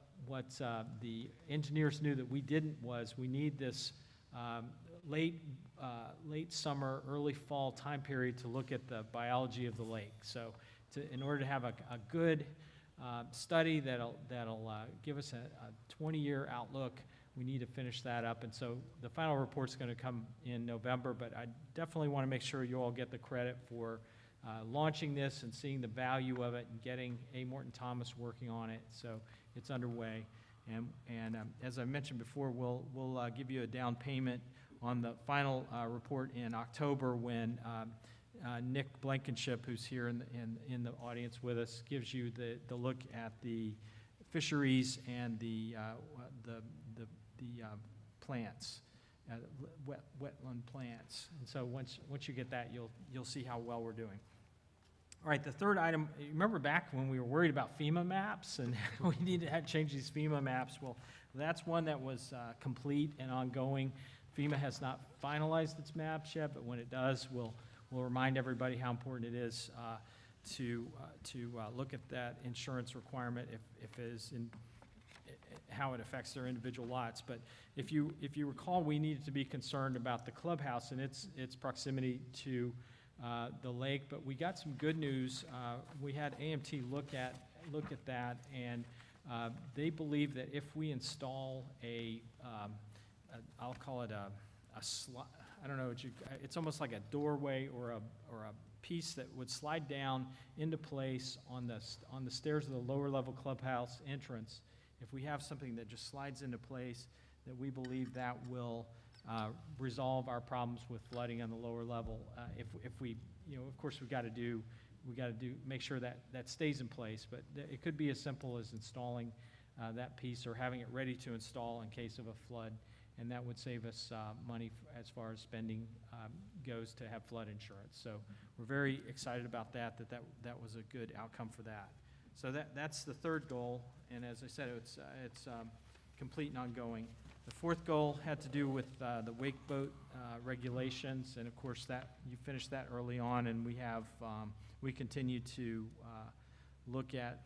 the engineers knew that we didn't was we need this late summer, early fall time period to look at the biology of the lake. So in order to have a good study that'll give us a 20-year outlook, we need to finish that up. And so the final report's going to come in November, but I definitely want to make sure you all get the credit for launching this and seeing the value of it and getting A. Morton Thomas working on it. So it's underway. And as I mentioned before, we'll give you a down payment on the final report in October when Nick Blankenship, who's here in the audience with us, gives you the look at the fisheries and the plants, wetland plants. And so once you get that, you'll see how well we're doing. All right, the third item, you remember back when we were worried about FEMA maps and we needed to change these FEMA maps? Well, that's one that was complete and ongoing. FEMA has not finalized its maps yet, but when it does, we'll remind everybody how important it is to look at that insurance requirement if it is in how it affects their individual lots. But if you recall, we needed to be concerned about the clubhouse and its proximity to the lake, but we got some good news. We had AMT look at that, and they believe that if we install I'll call it I don't know, it's almost like a doorway or a piece that would slide down into place on the stairs of the lower level clubhouse entrance. If we have something that just slides into place, that we believe that will resolve our problems with flooding on the lower level. If we, of course, we got to make sure that stays in place, but it could be as simple as installing that piece or having it ready to install in case of a flood, and that would save us money as far as spending goes to have flood insurance. So we're very excited about that was a good outcome for that. So that's the third goal, and as I said, it's complete and ongoing. The fourth goal had to do with the wake boat regulations, and of course that you finished that early on, and we continue to look at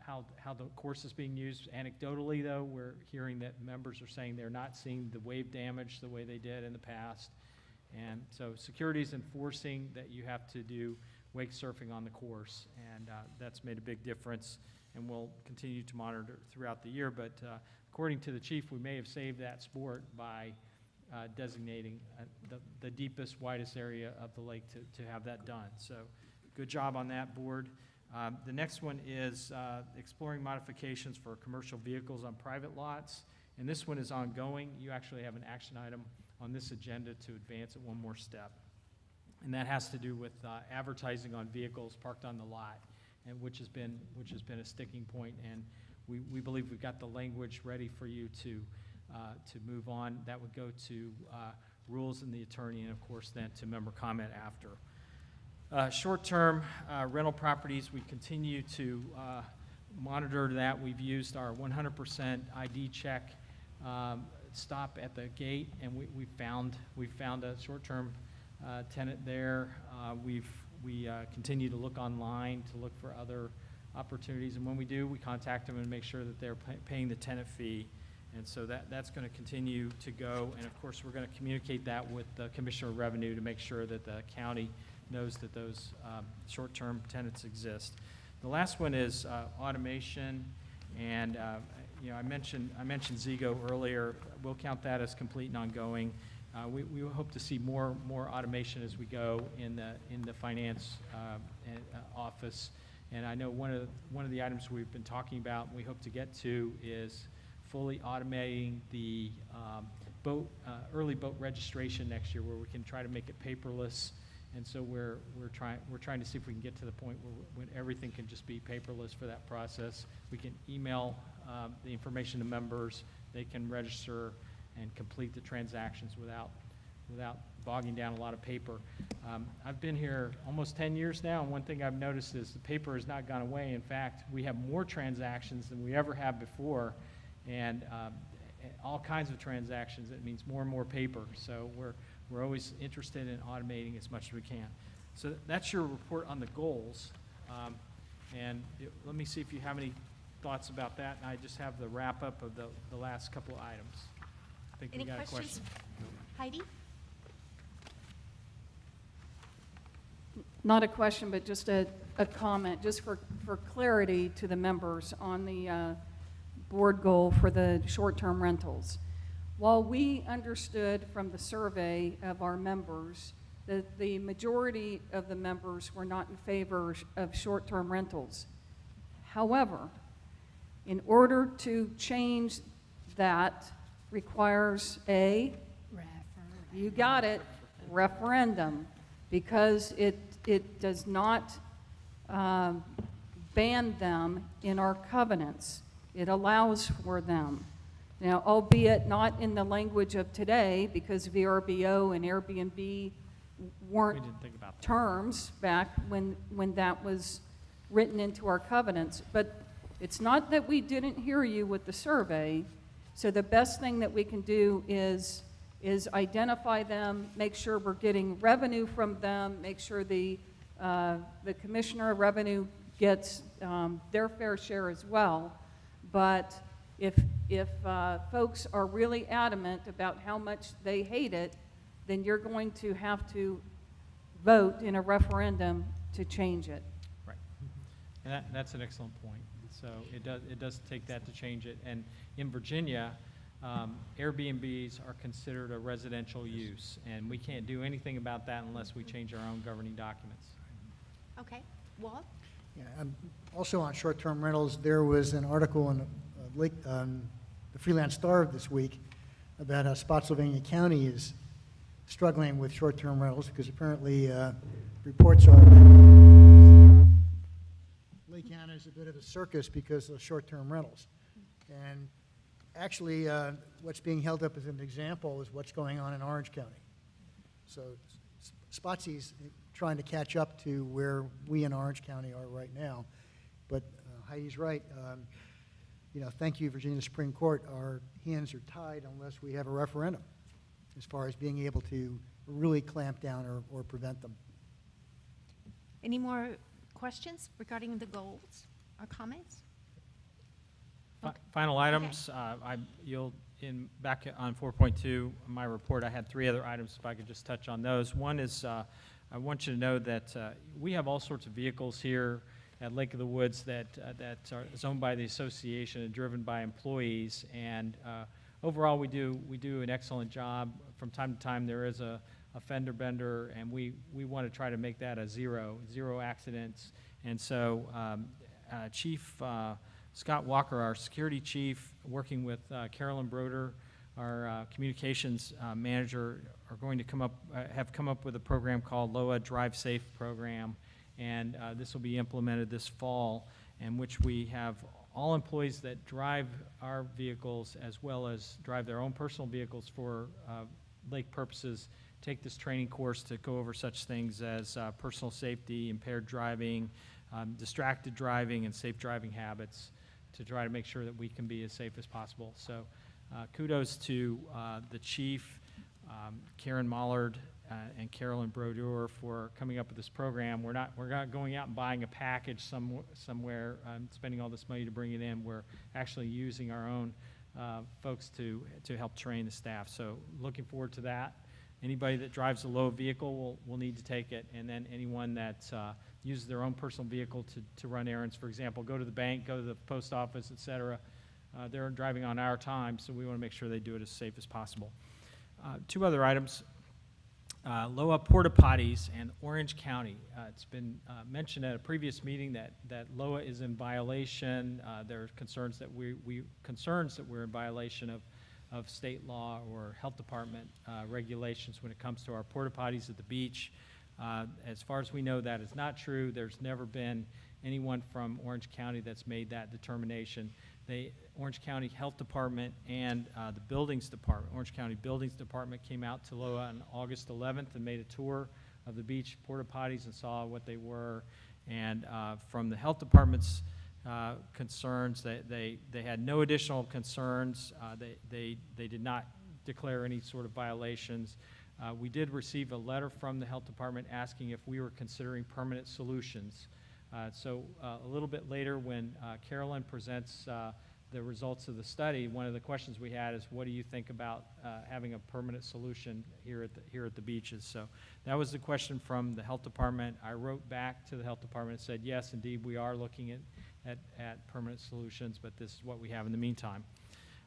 how the course is being used. Anecdotally, though, we're hearing that members are saying they're not seeing the wave damage the way they did in the past, and so security is enforcing that you have to do wake surfing on the course, and that's made a big difference, and we'll continue to monitor throughout the year. But according to the chief, we may have saved that sport by designating the deepest, widest area of the lake to have that done. So good job on that, board. The next one is exploring modifications for commercial vehicles on private lots, and this one is ongoing. You actually have an action item on this agenda to advance it one more step, and that has to do with advertising on vehicles parked on the lot, and which has been a sticking point, and we believe we've got the language ready for you to move on. That would go to rules and the attorney, and of course then to member comment after. Short-term rental properties, we continue to monitor that. We've used our 100% ID check stop at the gate, and we found a short-term tenant there. We continue to look online to look for other opportunities, and when we do, we contact them and make sure that they're paying the tenant fee, and so that's going to continue to go, and of course we're going to communicate that with the Commissioner of Revenue to make sure that the county knows that those short-term tenants exist. The last one is automation, and I mentioned Zigo earlier. We'll count that as complete and ongoing. We hope to see more automation as we go in the finance office. And I know one of the items we've been talking about and we hope to get to is fully automating the early boat registration next year, where we can try to make it paperless. And so we're trying to see if we can get to the point where everything can just be paperless for that process. We can email the information to members. They can register and complete the transactions without bogging down a lot of paper. I've been here almost 10 years now, and one thing I've noticed is the paper has not gone away. In fact, we have more transactions than we ever have before, and all kinds of transactions. It means more and more paper. So we're always interested in automating as much as we can. So that's your report on the goals. Let me see if you have any thoughts about that. And I just have the wrap up of the last couple of items. I think Any we got a questions? question. Heidi? Not a question, but just a comment, just for clarity to the members on the board goal for the short-term rentals. While we understood from the survey of our members that the majority of the members were not in favor of short-term rentals. However, in order to change that requires you got it, referendum, because it does not ban them in our covenants. It allows for them. Now, albeit not in the language of today, because VRBO and Airbnb weren't We didn't think about that. terms back when that was written into our covenants. But it's not that we didn't hear you with the survey. So the best thing that we can do is identify them, make sure we're getting revenue from them, make sure the Commissioner of Revenue gets their fair share as well. But if folks are really adamant about how much they hate it, then you're going to have to vote in a referendum to change it. Right. And that's an excellent point. So it does take that to change it. And in Virginia, Airbnbs are considered a residential use, and we can't do anything about that unless we change our own governing documents. Okay. Walt? Yeah, also on short-term rentals, there was an article in the Freelance Star this week about how Spotsylvania County is struggling with short-term rentals because apparently reports are that Lake County is a bit of a circus because of short-term rentals. And actually, what's being held up as an example is what's going on in Orange County. So Spotsy's trying to catch up to where we in Orange County are right now. But Heidi's right. Thank you, Virginia Supreme Court. Our hands are tied unless we have a referendum as far as being able to really clamp down or prevent them. Any more questions regarding the goals or comments? Final items. Back on 4.2, my report, I had 3 other items. If I could just touch on those. One is I want you to know that we have all sorts of vehicles here at Lake of the Woods that is owned by the association and driven by employees. And overall, we do an excellent job. From time to time, there is a fender bender, and we want to try to make that a zero accidents. And so Chief Scott Walker, our security chief, working with Carolyn Broder, our communications manager, are going to have come up with a program called LOWA Drive Safe program. And this will be implemented this fall, in which we have all employees that drive our vehicles as well as drive their own personal vehicles for lake purposes take this training course to go over such things as personal safety, impaired driving, distracted driving, and safe driving habits to try to make sure that we can be as safe as possible. So kudos to the chief, Karen Mollard, and Carolyn Brodeur for coming up with this program. We're not going out and buying a package somewhere, spending all this money to bring it in. We're actually using our own folks to help train the staff. So looking forward to that. Anybody that drives a LOWA vehicle will need to take it, and then anyone that uses their own personal vehicle to run errands, for example, go to the bank, go to the post office, et cetera, they're driving on our time, so we want to make sure they do it as safe as possible. 2 other items. LOWA porta potties and Orange County. It's been mentioned at a previous meeting that LOWA is in violation. There are concerns that we're in violation of state law or health department regulations when it comes to our porta potties at the beach. As far as we know, that is not true. There's never been anyone from Orange County that's made that determination. Orange County Health Department and the Buildings Department, Orange County Buildings Department came out to LOWA on August 11th and made a tour of the beach porta potties and saw what they were. And from the Health Department's concerns, they had no additional concerns. They did not declare any sort of violations. We did receive a letter from the Health Department asking if we were considering permanent solutions. So a little bit later, when Carolyn presents the results of the study, one of the questions we had is, what do you think about having a permanent solution here at the beaches? So that was the question from the Health Department. I wrote back to the Health Department and said, yes, indeed, we are looking at permanent solutions, but this is what we have in the meantime.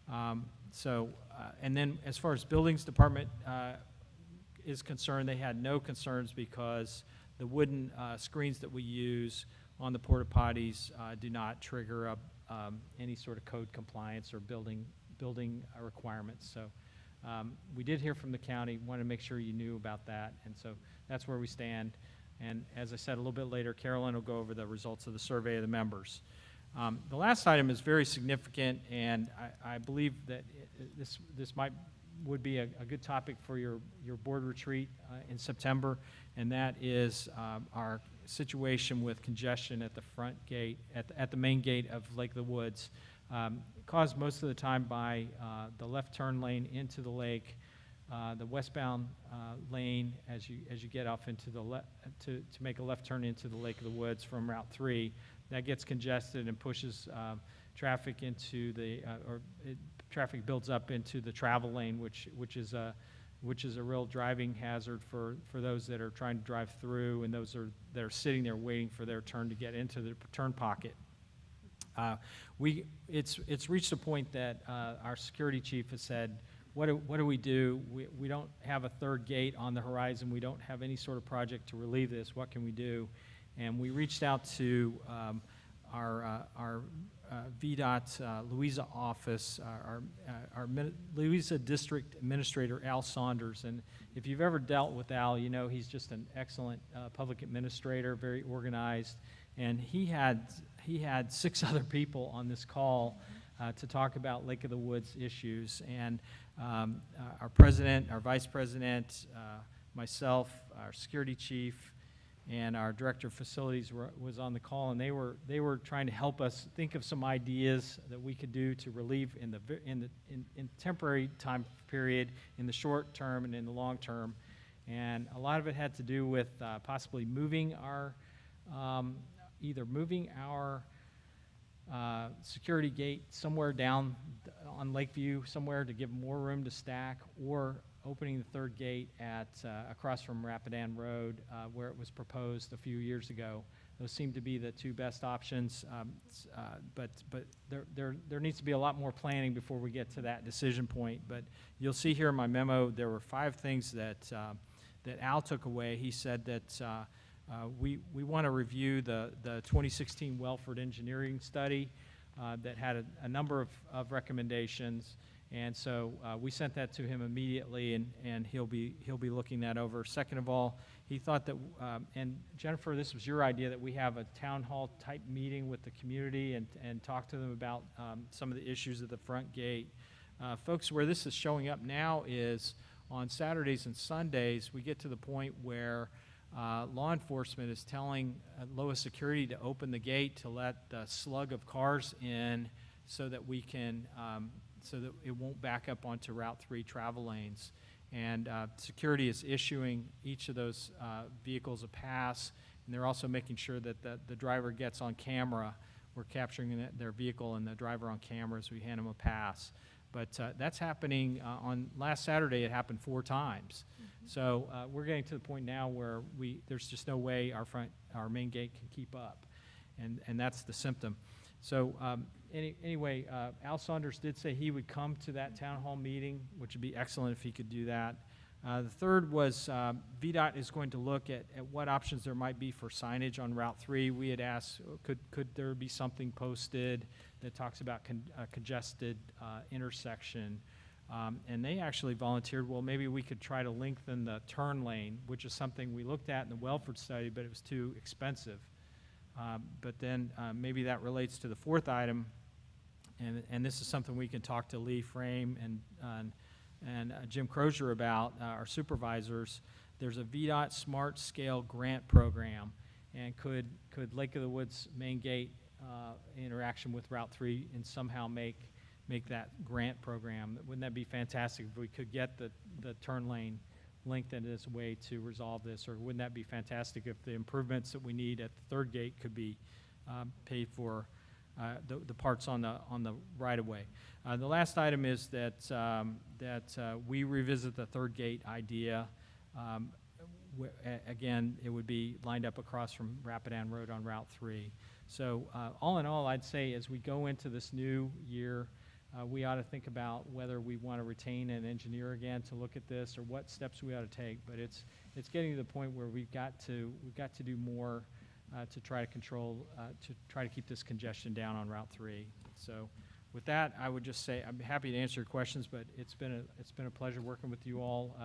And then as far as Buildings Department is concerned, they had no concerns because the wooden screens that we use on the porta potties do not trigger up any sort of code compliance or building requirements. So we did hear from the county, wanted to make sure you knew about that, and so that's where we stand. And as I said, a little bit later, Carolyn will go over the results of the survey of the members. The last item is very significant, and I believe that this would be a good topic for your board retreat in September, and that is our situation with congestion at the front gate, at the main gate of Lake of the Woods, caused most of the time by the left turn lane into the lake, the westbound lane as you get off into the to make a left turn into the Lake of the Woods from Route 3. That gets congested and pushes traffic into the traffic builds up into the travel lane, which is a real driving hazard for those that are trying to drive through and those that are sitting there waiting for their turn to get into the turn pocket. It's reached a point that our security chief has said, what do we do? We don't have a third gate on the horizon. We don't have any sort of project to relieve this. What can we do? And we reached out to our VDOT Louisa office, our Louisa District Administrator, Al Saunders. And if you've ever dealt with Al, you know he's just an excellent public administrator, very organized. And he had 6 other people on this call to talk about Lake of the Woods issues. And our president, our vice president, myself, our security chief, and our director of facilities was on the call, and they were trying to help us think of some ideas that we could do to relieve in temporary time period, in the short term and in the long term. And a lot of it had to do with possibly moving our either moving our security gate somewhere down on Lakeview somewhere to give more room to stack, or opening the third gate at across from Rapidan Road where it was proposed a few years ago. Those seem to be the 2 best options, but there needs to be a lot more planning before we get to that decision point. But you'll see here in my memo there were 5 things that Al took away. He said that we want to review the 2016 Welford Engineering Study that had a number of recommendations. And so we sent that to him immediately, and he'll be looking that over. Second of all, he thought that, and Jennifer, this was your idea, that we have a town hall type meeting with the community and talk to them about some of the issues at the front gate. Folks, where this is showing up now is on Saturdays and Sundays, we get to the point where law enforcement is telling LOWA security to open the gate to let the slug of cars in so that we can so that it won't back up onto Route 3 travel lanes. And security is issuing each of those vehicles a pass, and they're also making sure that the driver gets on camera. We're capturing their vehicle and the driver on camera as we hand them a pass. But that's happening on last Saturday. It happened 4 times. Mm-hmm. So we're getting to the point now where there's just no way our main gate can keep up, and that's the symptom. So anyway, Al Saunders did say he would come to that town hall meeting, which would be excellent if he could do that. The third was VDOT is going to look at what options there might be for signage on Route 3. We had asked, could there be something posted that talks about a congested intersection? And they actually volunteered, well, maybe we could try to lengthen the turn lane, which is something we looked at in the Welford study, but it was too expensive. But then maybe that relates to the 4th item, and this is something we can talk to Lee Frame and Jim Crozier about, our supervisors. There's a VDOT Smart Scale grant program, and could Lake of the Woods main gate interaction with Route 3 and somehow make that grant program? Wouldn't that be fantastic if we could get the turn lane lengthened as a way to resolve this? Or wouldn't that be fantastic if the improvements that we need at the third gate could be paid for, the parts on the right-of-way? The last item is that we revisit the third gate idea. Again, it would be lined up across from Rapidan Road on Route 3. So all in all, I'd say as we go into this new year, we ought to think about whether we want to retain an engineer again to look at this, or what steps we ought to take. But it's getting to the point where we've got to do more to try to control, to try to keep this congestion down on Route 3. So with that, I would just say I'm happy to answer your questions, but it's been a pleasure working with you all.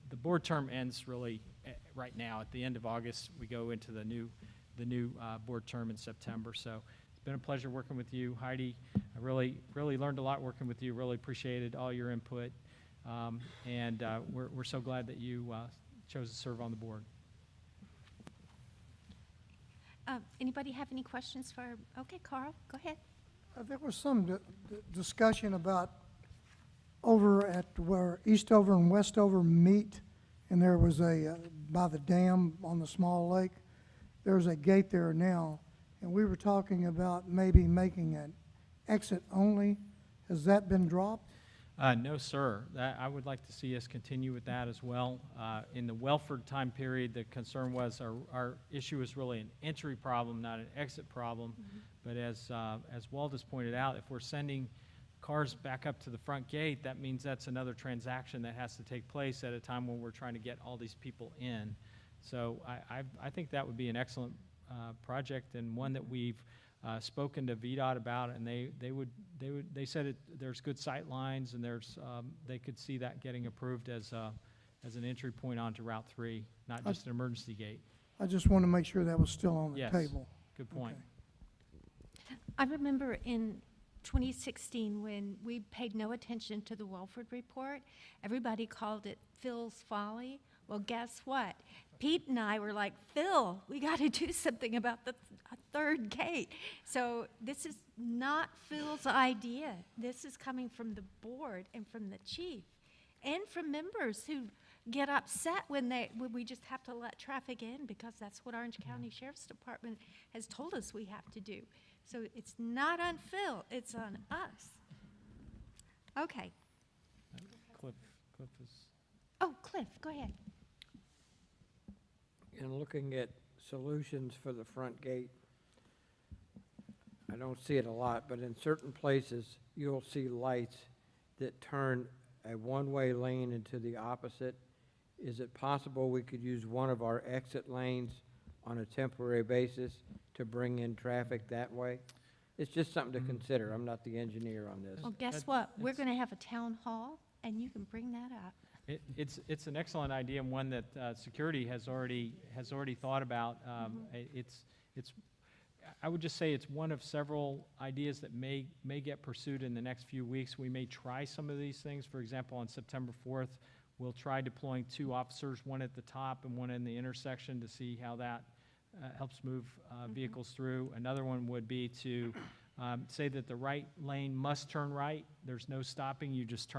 The board term ends really right now at the end of August. We go into the new board term in September. So it's been a pleasure working with you, Heidi. I really learned a lot working with you. Really appreciated all your input, and we're so glad that you chose to serve on the board. Anybody have any questions for, okay, Carl, go ahead. There was some discussion about over at where Eastover and Westover meet, and there was by the dam on the small lake, there's a gate there now, and we were talking about maybe making an exit only. Has that been dropped? No, sir. I would like to see us continue with that as well. In the Welford time period, the concern was our issue is really an entry problem, not an exit problem. Mm-hmm. But as Waldis pointed out, if we're sending cars back up to the front gate, that means that's another transaction that has to take place at a time when we're trying to get all these people in. So I think that would be an excellent project, and one that we've spoken to VDOT about, and they said there's good sight lines, and they could see that getting approved as an entry point onto Route 3, not just an emergency gate. I just want to make sure that was still on the table. Good point. Okay. I remember in 2016 when we paid no attention to the Welford report, everybody called it Phil's Folly. Well, guess what? Pete and I were like, Phil, we got to do something about the third gate. So this is not Phil's idea. This is coming from the board and from the chief and from members who get upset when we just have to let traffic in, because that's what Orange County Sheriff's Department has told us we have to do. So it's not on Phil, it's on us. Okay. Cliff is... Oh, Cliff, go ahead. In looking at solutions for the front gate, I don't see it a lot, but in certain places, you'll see lights that turn a one-way lane into the opposite. Is it possible we could use one of our exit lanes on a temporary basis to bring in traffic that way? It's just something to consider. I'm not the engineer on this. Well, guess what? We're going to have a town hall, and you can bring that up. It's an excellent idea, and one that security has already thought about. I would just say it's one of several ideas that may get pursued in the next few weeks. We may try some of these things. For example, on September 4th, we'll try deploying 2 officers, one at the top and one in the intersection, to see how that helps move vehicles through. Another one would be to say that the right lane must turn right. There's no stopping. You just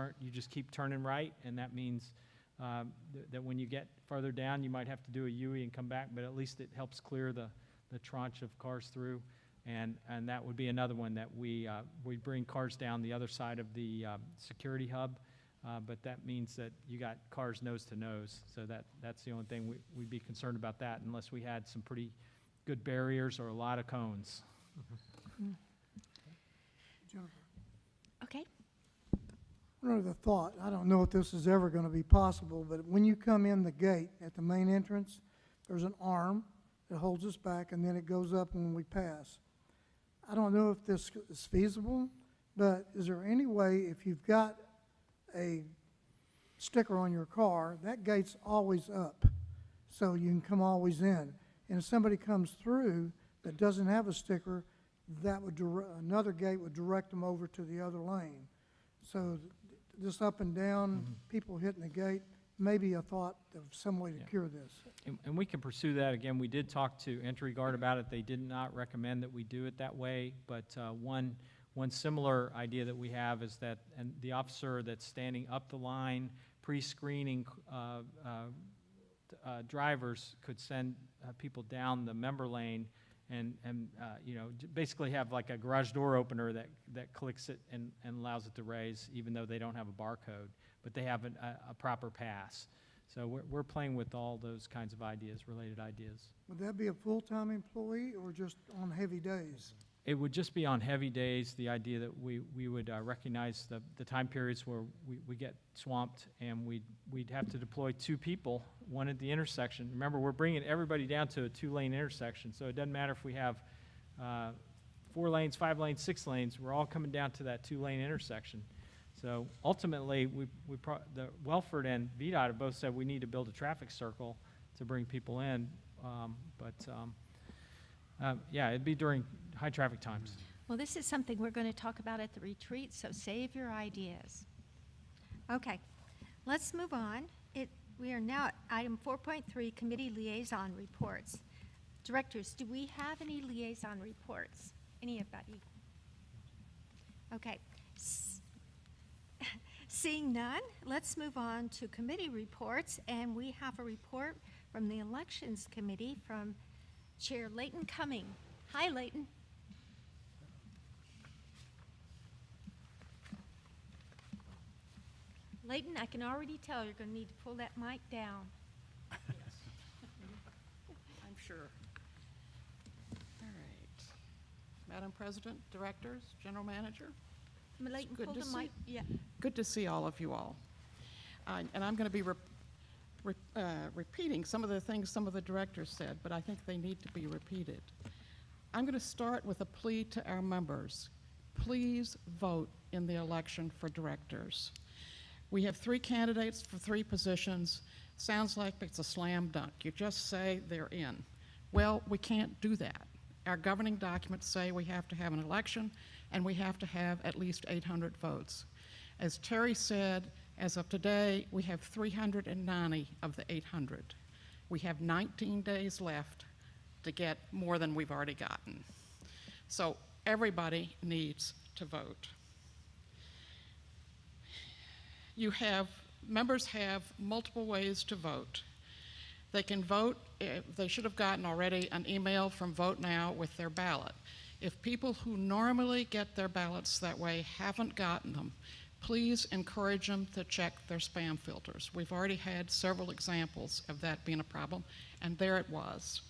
keep turning right, and that means that when you get farther down, you might have to do a U-turn and come back, but at least it helps clear the tranche of cars through. And that would be another one that we bring cars down the other side of the security hub, but that means that you got cars nose to nose. So that's the only thing we'd be concerned about that, unless we had some pretty good barriers or a lot of cones. Okay. One other thought, I don't know if this is ever going to be possible, but when you come in the gate at the main entrance, there's an arm that holds us back, and then it goes up when we pass. I don't know if this is feasible, but is there any way, if you've got a sticker on your car, that gate's always up, so you can come always in. And if somebody comes through that doesn't have a sticker, that would another gate would direct them over to the other lane. So this up and down, people hitting the gate, maybe a thought of some way to cure this. And we can pursue that. Again, we did talk to Entry Guard about it. They did not recommend that we do it that way, but one similar idea that we have is that the officer that's standing up the line, pre-screening drivers could send people down the member lane and you know, basically have like a garage door opener that clicks it and allows it to raise, even though they don't have a barcode, but they have a proper pass. So we're playing with all those kinds of ideas, related ideas. Would that be a full-time employee or just on heavy days? It would just be on heavy days, the idea that we would recognize the time periods where we get swamped, and we'd have to deploy 2 people, one at the intersection. Remember, we're bringing everybody down to a 2-lane intersection, so it doesn't matter if we have 4 lanes, 5 lanes, 6 lanes, we're all coming down to that 2-lane intersection. So ultimately, the Welford and VDOT have both said we need to build a traffic circle to bring people in, yeah, it'd be during high traffic times. Well, this is something we're going to talk about at the retreat, so save your ideas. Okay, let's move on. We are now at item 4.3, committee liaison reports. Directors, do we have any liaison reports? Anybody? Okay. Seeing none, let's move on to committee reports, and we have a report from the Elections Committee from Chair Leighton Cumming. Hi, Leighton. Leighton, I can already tell you're going to need to pull that mic down. Yes. I'm sure. All right. Madam President, directors, general manager. Leighton, Good pull to the see- mic. Yeah. Good to see all of you all. And I'm going to be repeating some of the things some of the directors said, but I think they need to be repeated. I'm going to start with a plea to our members. Please vote in the election for directors. We have 3 candidates for 3 positions. Sounds like it's a slam dunk. You just say they're in. Well, we can't do that. Our governing documents say we have to have an election and we have to have at least 800 votes. As Terry said, as of today, we have 390 of the 800. We have 19 days left to get more than we've already gotten. So everybody needs to vote. Members have multiple ways to vote. They can vote, they should have gotten already an email from Vote Now with their ballot. If people who normally get their ballots that way haven't gotten them, please encourage them to check their spam filters. We've already had several examples of that being a problem, and there it was.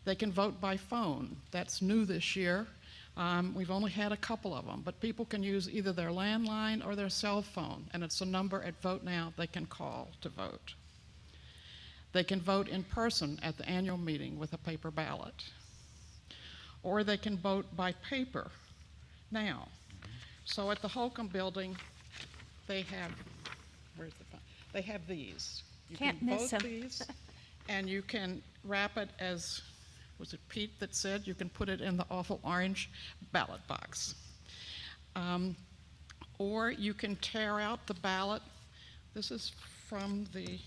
They can vote by phone. That's new this year. We've only had a couple of them, but people can use either their landline or their cell phone, and it's a number at Vote Now they can call to vote. They can vote in person at the annual meeting with a paper ballot. Or they can vote by paper now. So at the Holcomb building, they have, where's the phone? They have these. You Can't can miss vote 'em. these, and you can wrap it as, was it Pete that said, you can put it in the awful orange ballot box. Or you can tear out the ballot. This is from the,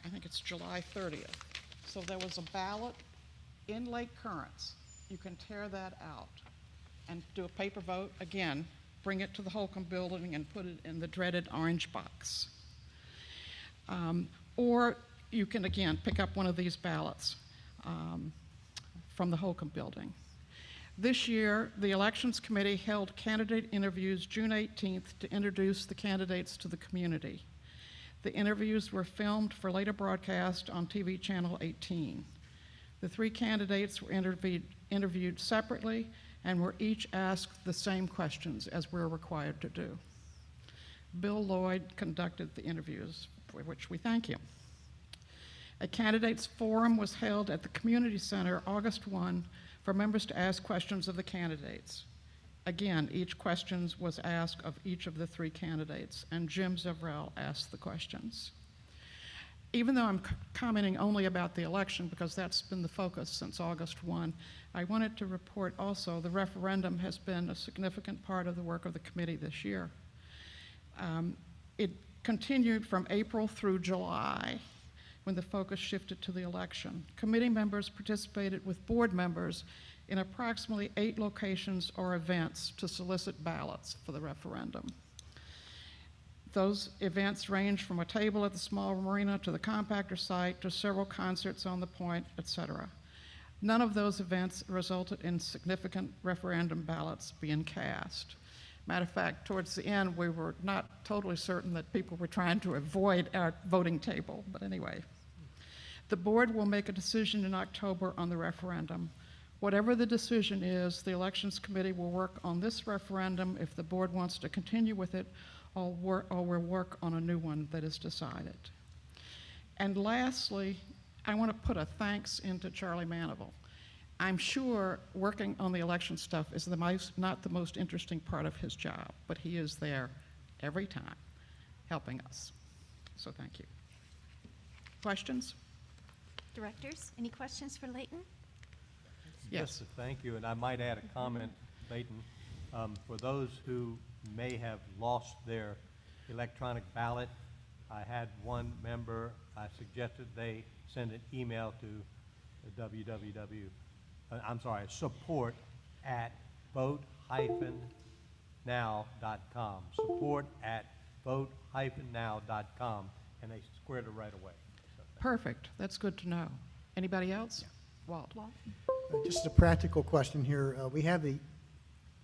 I think it's July 30th. So there was a ballot in Lake Currents. You can tear that out and do a paper vote. Again, bring it to the Holcomb building and put it in the dreaded orange box. Or you can, again, pick up one of these ballots from the Holcomb building. This year, the Elections Committee held candidate interviews June 18th to introduce the candidates to the community. The interviews were filmed for later broadcast on TV Channel 18. The 3 candidates were interviewed separately and were each asked the same questions as we're required to do. Bill Lloyd conducted the interviews, for which we thank him. A candidates forum was held at the Community Center August 1 for members to ask questions of the candidates. Again, each question was asked of each of the 3 candidates, and Jim Zevrel asked the questions. even though I'm commenting only about the election because that's been the focus since August 1, I wanted to report also the referendum has been a significant part of the work of the committee this year. It continued from April through July when the focus shifted to the election. Committee members participated with board members in approximately 8 locations or events to solicit ballots for the referendum. Those events range from a table at the small marina to the compactor site to several concerts on the point, etc. None of those events resulted in significant referendum ballots being cast. Matter of fact, towards the end, we were not totally certain that people were trying to avoid our voting table, but anyway. The board will make a decision in October on the referendum. Whatever the decision is, the Elections Committee will work on this referendum if the board wants to continue with it, or we'll work on a new one that is decided. And lastly, I want to put a thanks into Charlie Manival. I'm sure working on the election stuff is not the most interesting part of his job, but he is there every time helping us. So thank you. Questions? Directors, any questions for Leighton? Yes. Thank you, and I might add a comment, Leighton. For those who may have lost their electronic ballot, I had one member, I suggested they send an email to support@vote-now.com, support@vote-now.com, and they squared it right away. So, Perfect. That's good to know. Anybody else? Walt. Just a practical question here. We have the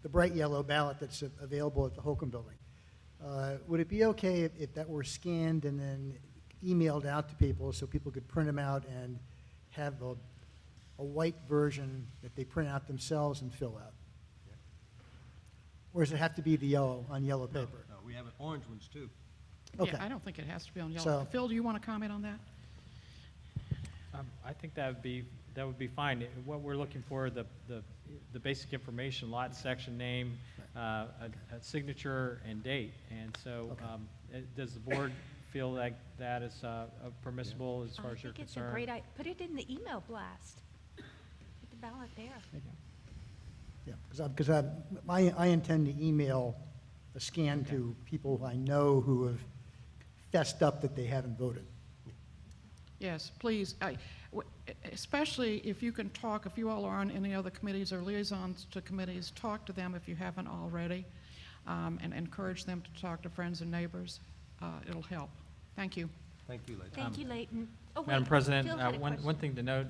bright yellow ballot that's available at the Holcomb Building. Would it be okay if that were scanned and then emailed out to people so people could print them out and have a white version that they print out themselves and fill out? Or does it have to be the yellow, on yellow paper? No, we have orange ones too. Okay. Yeah, I don't think it has to be on yellow. So- Phil, do you want to comment on that? I think that would be fine. What we're looking for, the basic information, lot, section, name, a signature, and date. And so, does the board feel like that is permissible as far as you're I think it's concerned? a great idea. Put it in the email blast. Put the ballot there. Yeah, because I intend to email a scan to people who I know who have fessed up that they haven't voted. Yes, please. Especially if you can talk, if you all are on any other committees or liaisons to committees, talk to them if you haven't already, and encourage them to talk to friends and neighbors. It'll help. Thank you. Thank you, Leighton. Thank you, Leighton. Oh, wait, Madam President, Phil had a one question. thing to note,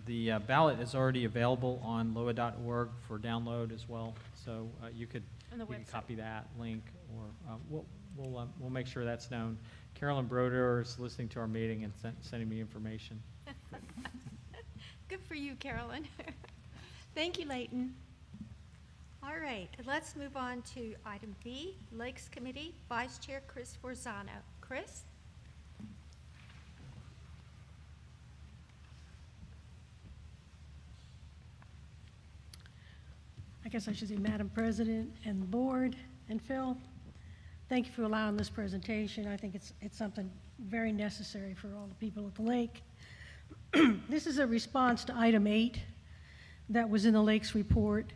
the ballot is already available on LOWA.org for download as well, so you could On the you can website. copy that link, or we'll make sure that's known. Carolyn Broder is listening to our meeting and sending me information. Good for you, Carolyn. Thank you, Leighton. All right, let's move on to item B, Lakes Committee, Vice Chair Chris Forzano. Chris? I guess I should say Madam President and the board and Phil, thank you for allowing this presentation. I think it's something very necessary for all the people at the lake. This is a response to item 8 that was in the Lakes report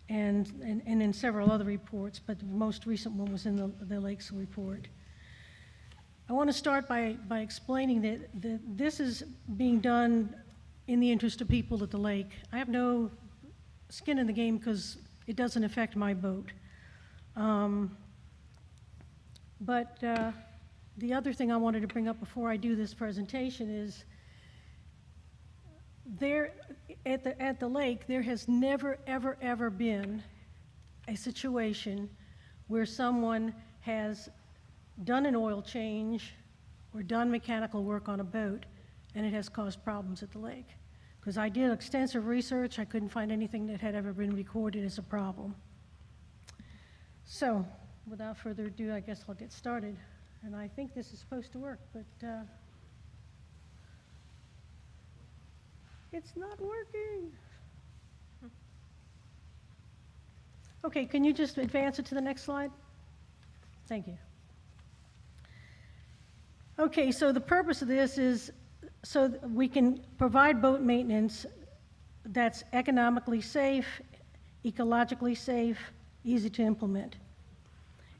and in several other reports, but the most recent one was in the Lakes report. I want to start by explaining that this is being done in the interest of people at the lake. I have no skin in the game because it doesn't affect my vote. But the other thing I wanted to bring up before I do this presentation is there at the lake, there has never, ever, ever been a situation where someone has done an oil change or done mechanical work on a boat and it has caused problems at the lake. Because I did extensive research, I couldn't find anything that had ever been recorded as a problem. So, without further ado, I guess I'll get started. And I think this is supposed to work, but it's not working. Okay, can you just advance it to the next slide? Thank you. Okay, so the purpose of this is so that we can provide boat maintenance that's economically safe, ecologically safe, easy to implement,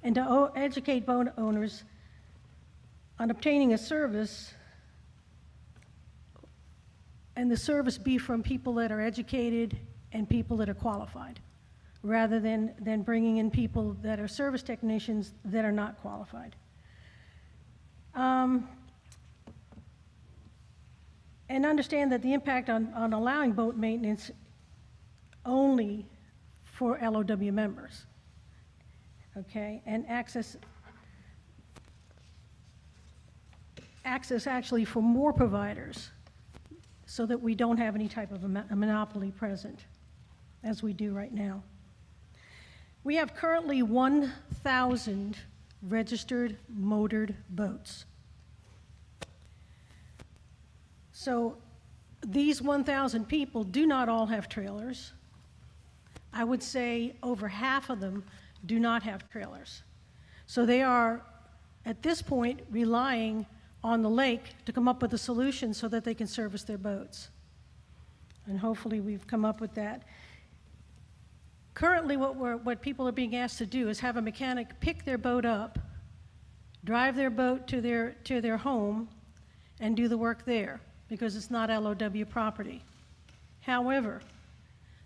and to educate boat owners on obtaining a service, and the service be from people that are educated and people that are qualified, rather than bringing in people that are service technicians that are not qualified. And understand that the impact on allowing boat maintenance only for LOW members, okay? And access actually for more providers so that we don't have any type of a monopoly present as we do right now. We have currently 1,000 registered motored boats. So these 1,000 people do not all have trailers. I would say over half of them do not have trailers. So they are, at this point, relying on the lake to come up with a solution so that they can service their boats. And hopefully we've come up with that. Currently, what people are being asked to do is have a mechanic pick their boat up, drive their boat to their home, and do the work there, because it's not LOW property. However,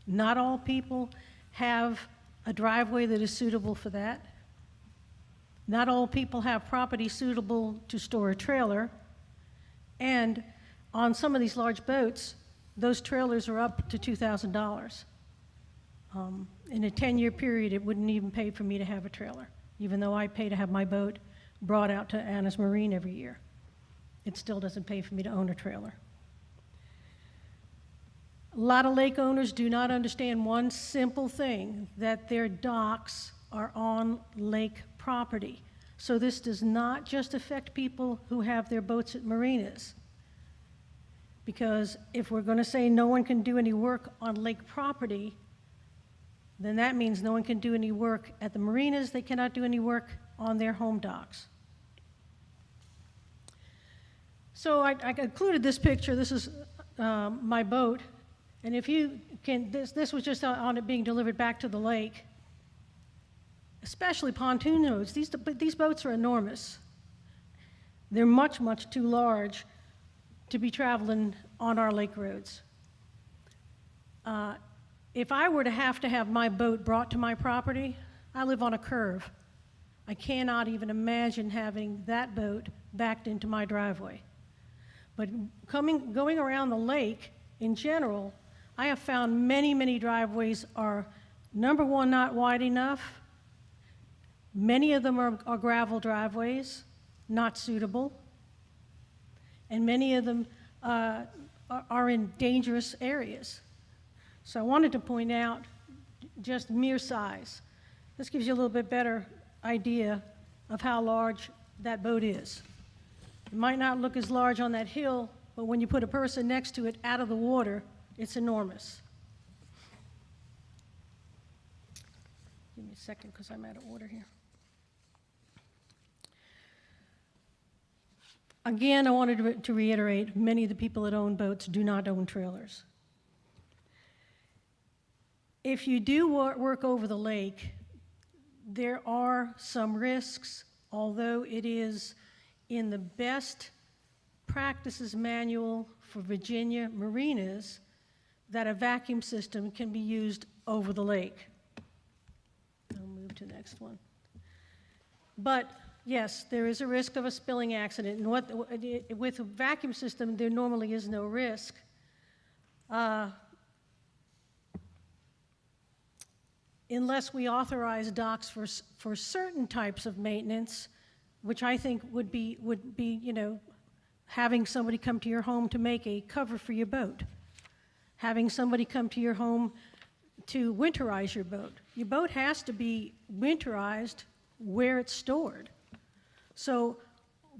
not all people have a driveway that is suitable for that. Not all people have property suitable to store a trailer. And on some of these large boats, those trailers are up to $2,000. In a 10-year period, it wouldn't even pay for me to have a trailer, even though I pay to have my boat brought out to Anna's Marine every year. It still doesn't pay for me to own a trailer. A lot of lake owners do not understand one simple thing, that their docks are on lake property. So this does not just affect people who have their boats at marinas. Because if we're going to say no one can do any work on lake property, then that means no one can do any work at the marinas. They cannot do any work on their home docks. So I included this picture. This is my boat. And if you can, this was just on it being delivered back to the lake. Especially pontoon boats. These boats are enormous. They're much, much too large to be traveling on our lake roads. If I were to have my boat brought to my property, I live on a curve. I cannot even imagine having that boat backed into my driveway. But going around the lake in general, I have found many, many driveways are, number one, not wide enough. Many of them are gravel driveways, not suitable. And many of them are in dangerous areas. So I wanted to point out just mere size. This gives you a little bit better idea of how large that boat is. It might not look as large on that hill, but when you put a person next to it out of the water, it's enormous. Give me a second because I'm out of order here. Again, I wanted to reiterate, many of the people that own boats do not own trailers. If you do work over the lake, there are some risks, although it is in the best practices manual for Virginia marinas that a vacuum system can be used over the lake. I'll move to the next one. But yes, there is a risk of a spilling accident, and with a vacuum system, there normally is no risk. Unless we authorize docks for certain types of maintenance, which I think would be, having somebody come to your home to make a cover for your boat, having somebody come to your home to winterize your boat. Your boat has to be winterized where it's stored. So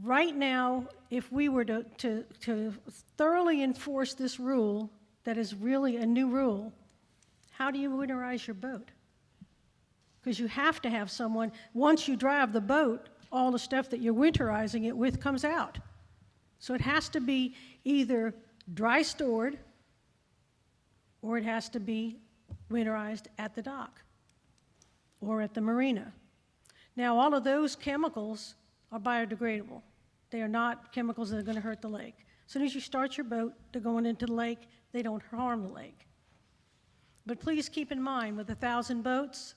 right now, if we were to thoroughly enforce this rule, that is really a new rule, how do you winterize your boat? Because you have to have someone, once you drive the boat all the stuff that you're winterizing it with comes out. So it has to be either dry stored or it has to be winterized at the dock or at the marina. Now, all of those chemicals are biodegradable. They are not chemicals that are going to hurt the lake. As soon as you start your boat, they're going into the lake, they don't harm the lake. But please keep in mind, with 1,000 boats,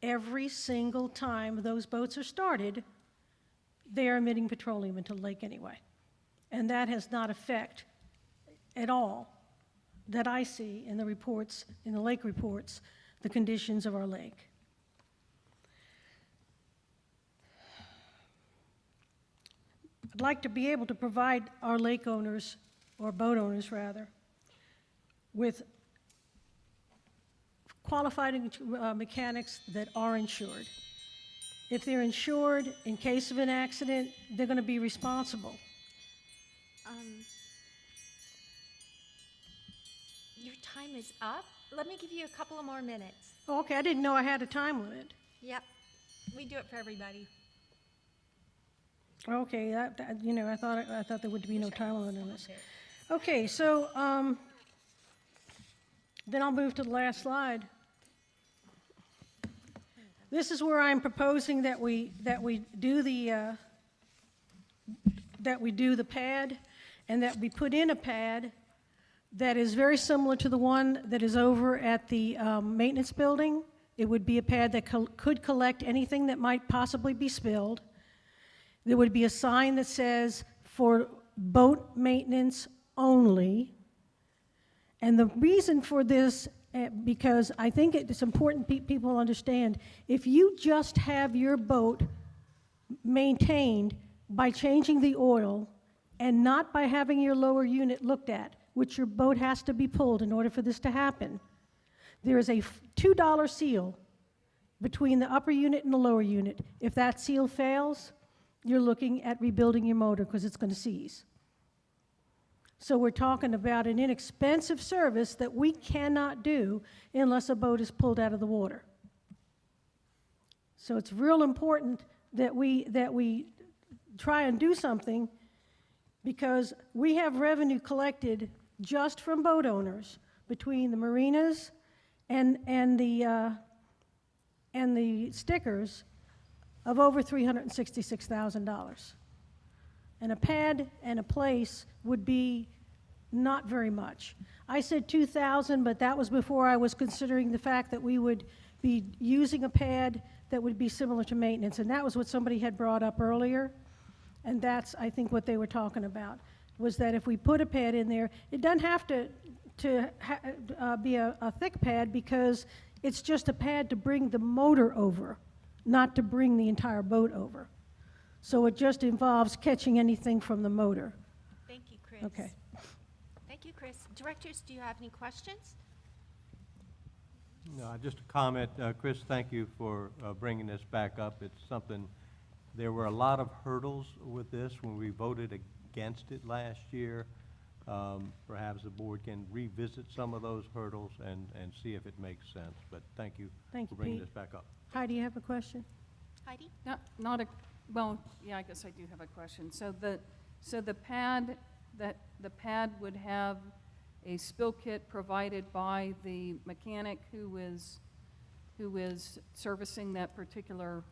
every single time those boats are started, they are emitting petroleum into the lake anyway. And that has not effect at all that I see in the reports, in the lake reports, the conditions of our lake. I'd like to be able to provide our lake owners, or boat owners rather, with qualified mechanics that are insured. If they're insured, in case of an accident, they're going to be responsible. Your time is up. Let me give you a couple of more minutes. Oh, okay, I didn't know I had a time limit. Yep, we do it for everybody. Okay, you know, I thought there would be no time limit on this. Okay, so then I'll move to the last slide. This is where I'm proposing that we do the pad, and that we put in a pad that is very similar to the one that is over at the maintenance building. It would be a pad that could collect anything that might possibly be spilled. There would be a sign that says, "For boat maintenance only." And the reason for this, because I think it's important people understand, if you just have your boat maintained by changing the oil and not by having your lower unit looked at, which your boat has to be pulled in order for this to happen, there is a $2 seal between the upper unit and the lower unit. If that seal fails, you're looking at rebuilding your motor because it's going to seize. So we're talking about an inexpensive service that we cannot do unless a boat is pulled out of the water. So it's real important that we try and do something, because we have revenue collected just from boat owners between the marinas and the stickers of over $366,000. And a pad and a place would be not very much. I said 2,000, but that was before I was considering the fact that we would be using a pad that would be similar to maintenance. And that was what somebody had brought up earlier. And that's, I think, what they were talking about, was that if we put a pad in there, it doesn't have to be a thick pad, because it's just a pad to bring the motor over, not to bring the entire boat over. So it just involves catching anything from the motor. Thank you, Chris. Okay. Thank you, Chris. Directors, do you have any questions? No, just a comment. Chris, thank you for bringing this back up. It's something, there were a lot of hurdles with this when we voted against it last year. Perhaps the board can revisit some of those hurdles and see if it makes sense. But thank you for bringing this back up. Heidi, you have a question? Heidi? Well, yeah, I guess I do have a question. So the pad would have a spill kit provided by the mechanic who is servicing that particular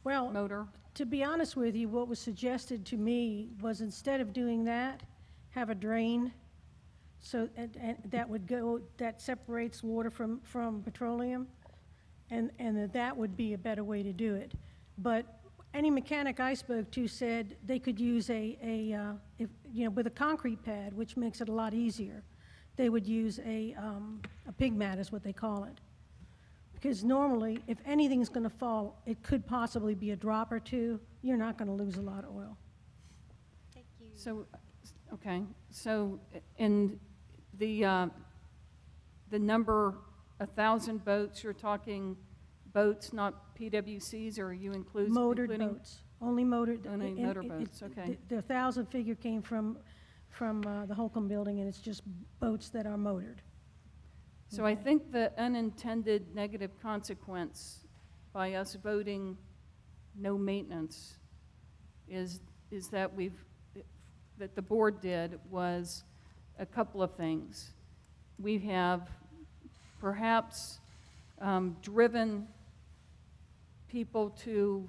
motor? To be honest with you, what was suggested to me was, instead of doing that, have a drain, so and that separates water from petroleum, and that would be a better way to do it. But any mechanic I spoke to said they could use with a concrete pad, which makes it a lot easier. They would use a pig mat, is what they call it. Because normally, if anything's going to fall, it could possibly be a drop or two. You're not going to lose a lot of oil. Thank you. So, okay. So, in the number 1,000 boats, you're talking boats, not PWCs, or are you including Motored boats, only motored. Only motor boats. Okay. The 1,000 figure came from the Holcomb building, and it's just boats that are motored. So I think the unintended negative consequence by us voting no maintenance is that that the board did was a couple of things. We have perhaps driven people to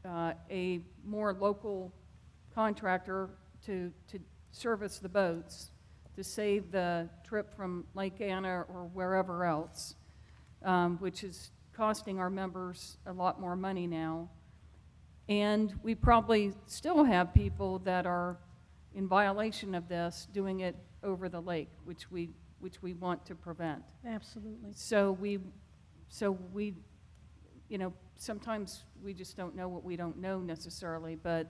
a more local contractor to service the boats, to save the trip from Lake Anna or wherever else, which is costing our members a lot more money now. And we probably still have people that are in violation of this doing it over the lake, which we want to prevent. Absolutely. So we, you know, sometimes we just don't know what we don't know necessarily, but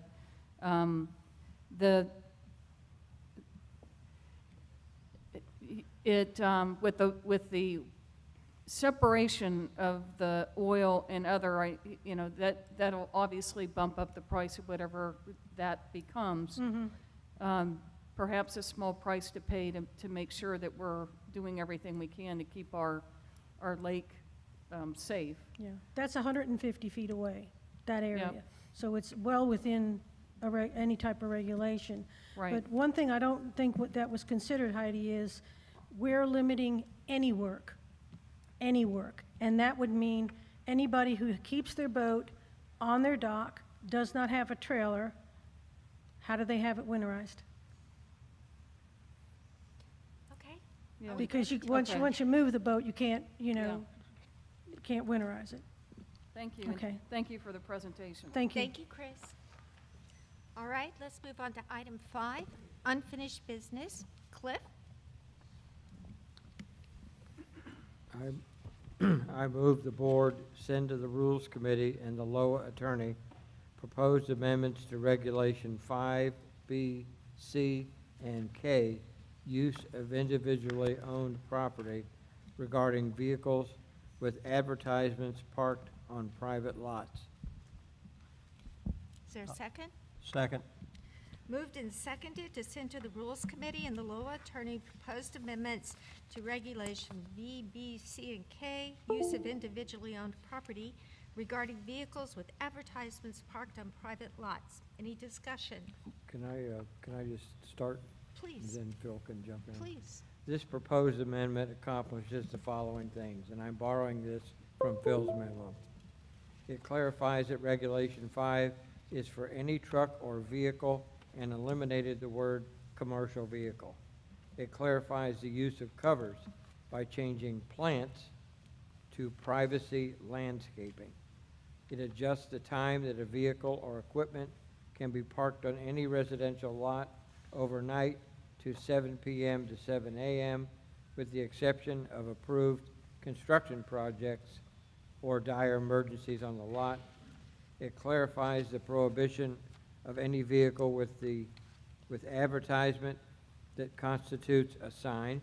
with the separation of the oil and other, you know, that'll obviously bump up the price of whatever that becomes. Perhaps a small price to pay to make sure that we're doing everything we can to keep our lake safe. Yeah, that's 150 feet away, that area. Yep. So it's well within any type of regulation. Right. But one thing I don't think that was considered, Heidi, is we're limiting any work. And that would mean anybody who keeps their boat on their dock, does not have a trailer, how do they have it winterized? Okay. Yeah. Because Okay. once you move the boat, you can't, you know, you can't winterize it. Thank you. Okay. Thank you for the presentation. Thank you. Thank you, Chris. All right, let's move on to item 5, unfinished business. Cliff? I move the board send to the Rules Committee and the LOWA attorney proposed amendments to Regulation 5B, C, and K, use of individually owned property regarding vehicles with advertisements parked on private lots. Is there a second? Second. Moved and seconded to send to the Rules Committee and the LOWA attorney proposed amendments to Regulation V, B, C, and K, use of individually owned property regarding vehicles with advertisements parked on private lots. Any discussion? Can I just start? Please. And then Phil can jump in. Please. This proposed amendment accomplishes the following things, and I'm borrowing this from Phil's memo. It clarifies that Regulation 5 is for any truck or vehicle and eliminated the word commercial vehicle. It clarifies the use of covers by changing plants to privacy landscaping. It adjusts the time that a vehicle or equipment can be parked on any residential lot overnight to 7 p.m. to 7 a.m., with the exception of approved construction projects or dire emergencies on the lot. It clarifies the prohibition of any vehicle with advertisement that constitutes a sign.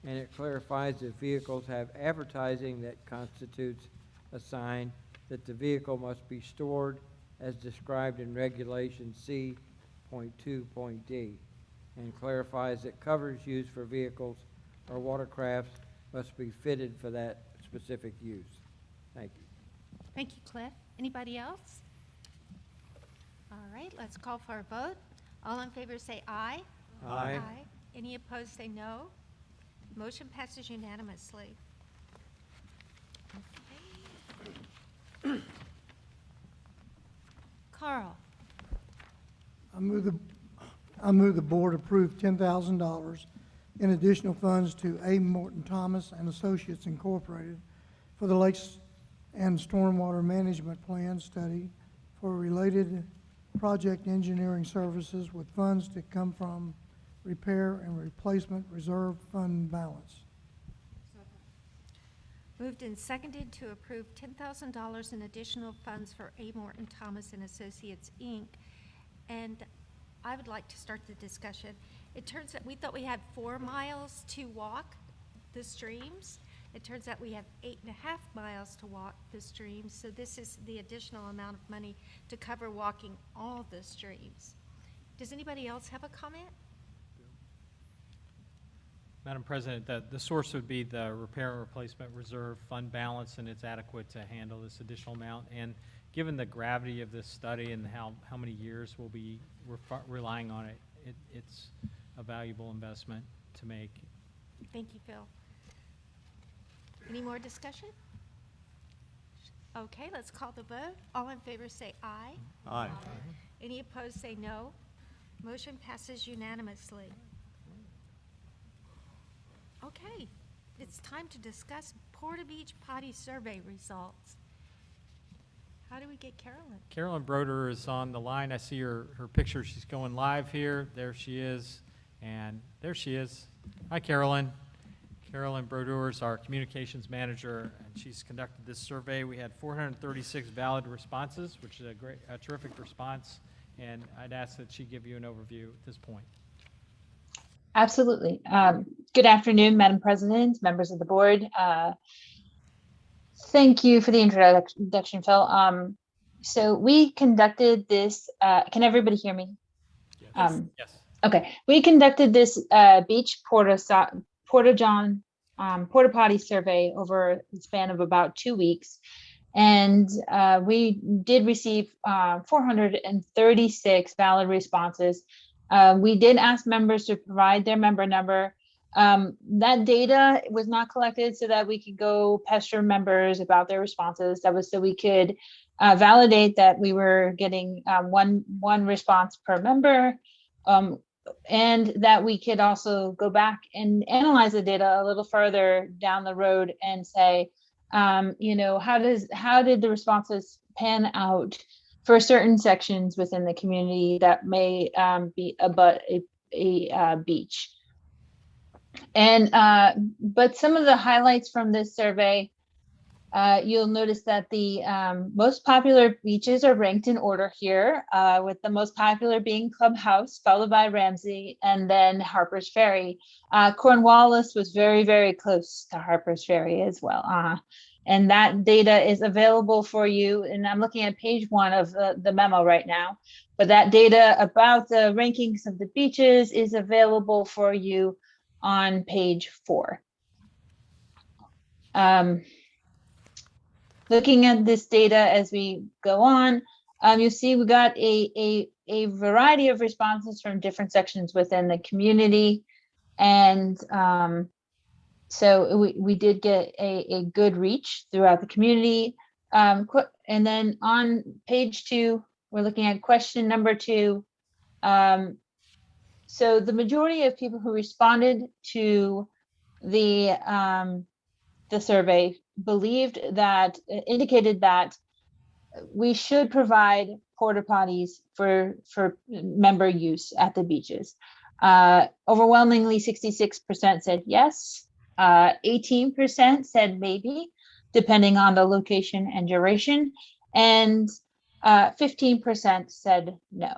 And it clarifies that vehicles have advertising that constitutes a sign, that the vehicle must be stored as described in Regulation C.2.d, and clarifies that covers used for vehicles or watercrafts must be fitted for that specific use. Thank you. Thank you, Cliff. Anybody else? All right, let's call for a vote. All in favor say aye. Aye. Any opposed say no. Motion passes unanimously. Okay. Carl? I move the board approve $10,000 in additional funds to A. Morton Thomas and Associates Incorporated for the Lakes and Stormwater Management Plan study for related project engineering services with funds to come from repair and replacement reserve fund balance. Moved and seconded to approve $10,000 in additional funds for A. Morton Thomas and Associates, Inc. And I would like to start the discussion. It turns out we thought we had 4 miles to walk the streams. It turns out we have 8.5 miles to walk the streams. So this is the additional amount of money to cover walking all the streams. Does anybody else have a comment? Madam President, the source would be the repair and replacement reserve fund balance, and it's adequate to handle this additional amount. And given the gravity of this study and how many years we'll be relying on it, it's a valuable investment to make. Thank you, Phil. Any more discussion? Okay, let's call the vote. All in favor say aye. Aye. Any opposed say no. Motion passes unanimously. Okay, it's time to discuss Porter Beach Potty Survey results. How do we get Carolyn? Carolyn Broder is on the line. I see her picture. She's going live here. There she is. And there she is. Hi, Carolyn. Carolyn Broder is our communications manager, and she's conducted this survey. We had 436 valid responses, which is a terrific response. And I'd ask that she give you an overview at this point. Absolutely. Good afternoon, Madam President, members of the board. Thank you for the introduction, Phil. So we conducted this, can everybody hear me? Yes. Yes. Okay, we conducted this beach porta potty survey over the span of about 2 weeks. And we did receive 436 valid responses. We did ask members to provide their member number. That data was not collected so that we could go pester members about their responses. That was so we could validate that we were getting one response per member, and that we could also go back and analyze the data a little further down the road and say, you know, how did the responses pan out for certain sections within the community that may be abut a beach. And but some of the highlights from this survey, you'll notice that the most popular beaches are ranked in order here, with the most popular being Clubhouse, followed by Ramsey, and then Harper's Ferry. Cornwallis was very, very close to Harper's Ferry as well. And that data is available for you. And I'm looking at page 1 of the memo right now. But that data about the rankings of the beaches is available for you on page 4. Looking at this data as we go on, you'll see we got a variety of responses from different sections within the community. And so we did get a good reach throughout the community. And then on page 2, we're looking at question number 2. So the majority of people who responded to the survey indicated that we should provide porta potties for member use at the beaches. Overwhelmingly, 66% said yes. 18% said maybe, depending on the location and duration, and 15% said no.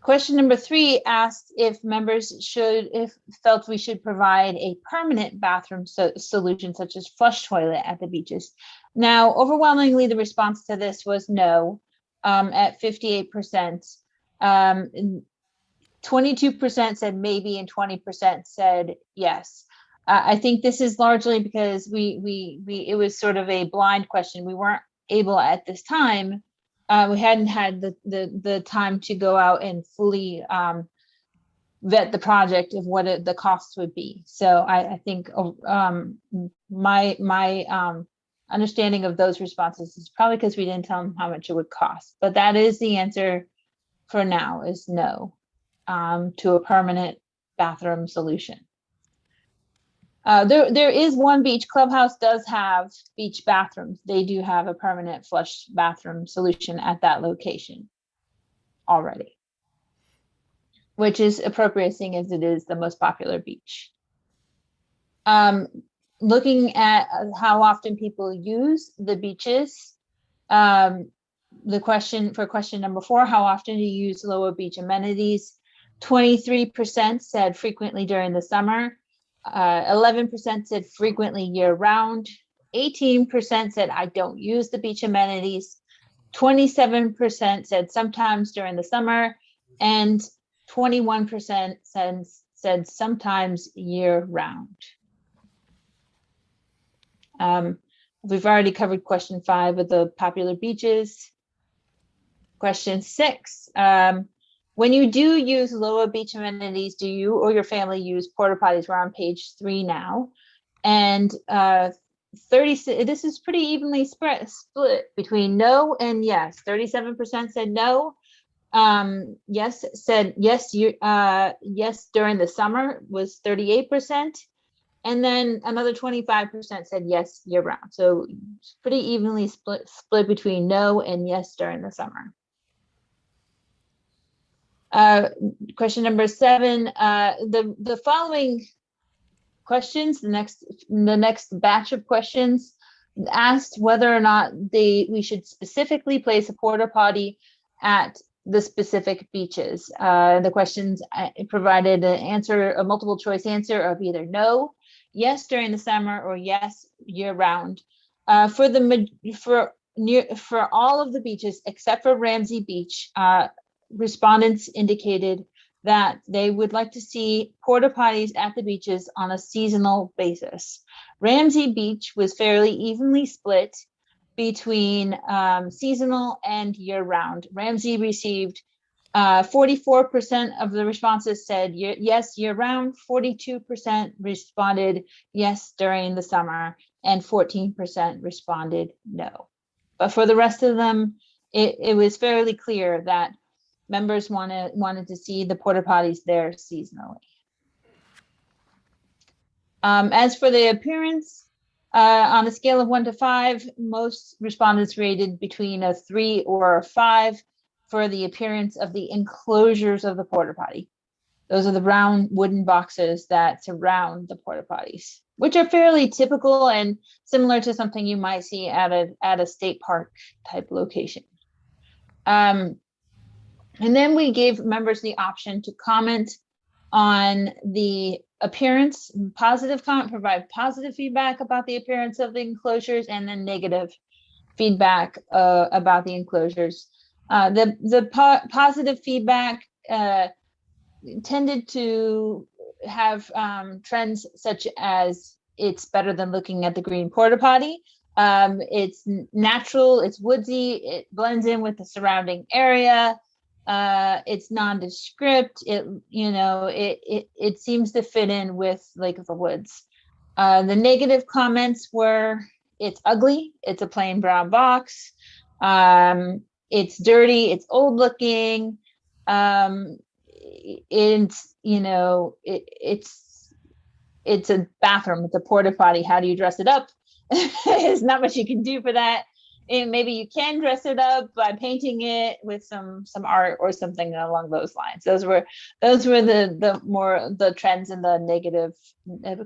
Question number 3 asked if members felt we should provide a permanent bathroom solution, such as flush toilet at the beaches. Now, overwhelmingly, the response to this was no, at 58%. 22% said maybe, and 20% said yes. I think this is largely because it was sort of a blind question. We weren't able at this time. We hadn't had the time to go out and fully vet the project of what the costs would be. So I think my understanding of those responses is probably because we didn't tell them how much it would cost. But that is the answer for now, is no, to a permanent bathroom solution. There is one beach. Clubhouse does have beach bathrooms. They do have a permanent flush bathroom solution at that location already, which is appropriate seeing as it is the most popular beach. Looking at how often people use the beaches, the question number 4, how often do you use LOWA beach amenities? 23% said frequently during the summer. 11% said frequently year-round. 18% said I don't use the beach amenities. 27% said sometimes during the summer, and 21% said sometimes year-round. We've already covered question 5 with the popular beaches. Question 6, when you do use LOWA beach amenities, do you or your family use porta potties? We're on page 3 now. And 36, this is pretty evenly split between no and yes. 37% said no. Yes said yes, yes during the summer was 38%. And then another 25% said yes year round. So it's pretty evenly split between no and yes during the summer. Question number 7, the following questions, the next batch of questions asked whether or not we should specifically place a porta potty at the specific beaches. The questions provided a multiple choice answer of either no, yes during the summer, or yes year round. For all of the beaches except for Ramsey Beach, respondents indicated that they would like to see porta potties at the beaches on a seasonal basis. Ramsey Beach was fairly evenly split between seasonal and year-round. Ramsey received 44% of the responses said yes year-round, 42% responded yes during the summer, and 14% responded no. But for the rest of them, it was fairly clear that members wanted to see the porta potties there seasonally. As for the appearance, on a scale of 1 to 5, most respondents rated between a 3 or a 5 for the appearance of the enclosures of the porta potty. Those are the round wooden boxes that surround the porta potties, which are fairly typical and similar to something you might see at a state park type location. And then we gave members the option to comment on the appearance, positive comment, provide positive feedback about the appearance of the enclosures, and then negative feedback about the enclosures. The positive feedback tended to have trends such as it's better than looking at the green porta potty. It's natural, it's woodsy, it blends in with the surrounding area. It's nondescript. It seems to fit in with Lake of the Woods. The negative comments were, it's ugly. It's a plain brown box. It's dirty. It's old looking. It's a bathroom. It's a porta potty. How do you dress it up? There's not much you can do for that. And maybe you can dress it up by painting it with some art or something along those lines. Those were the trends and the negative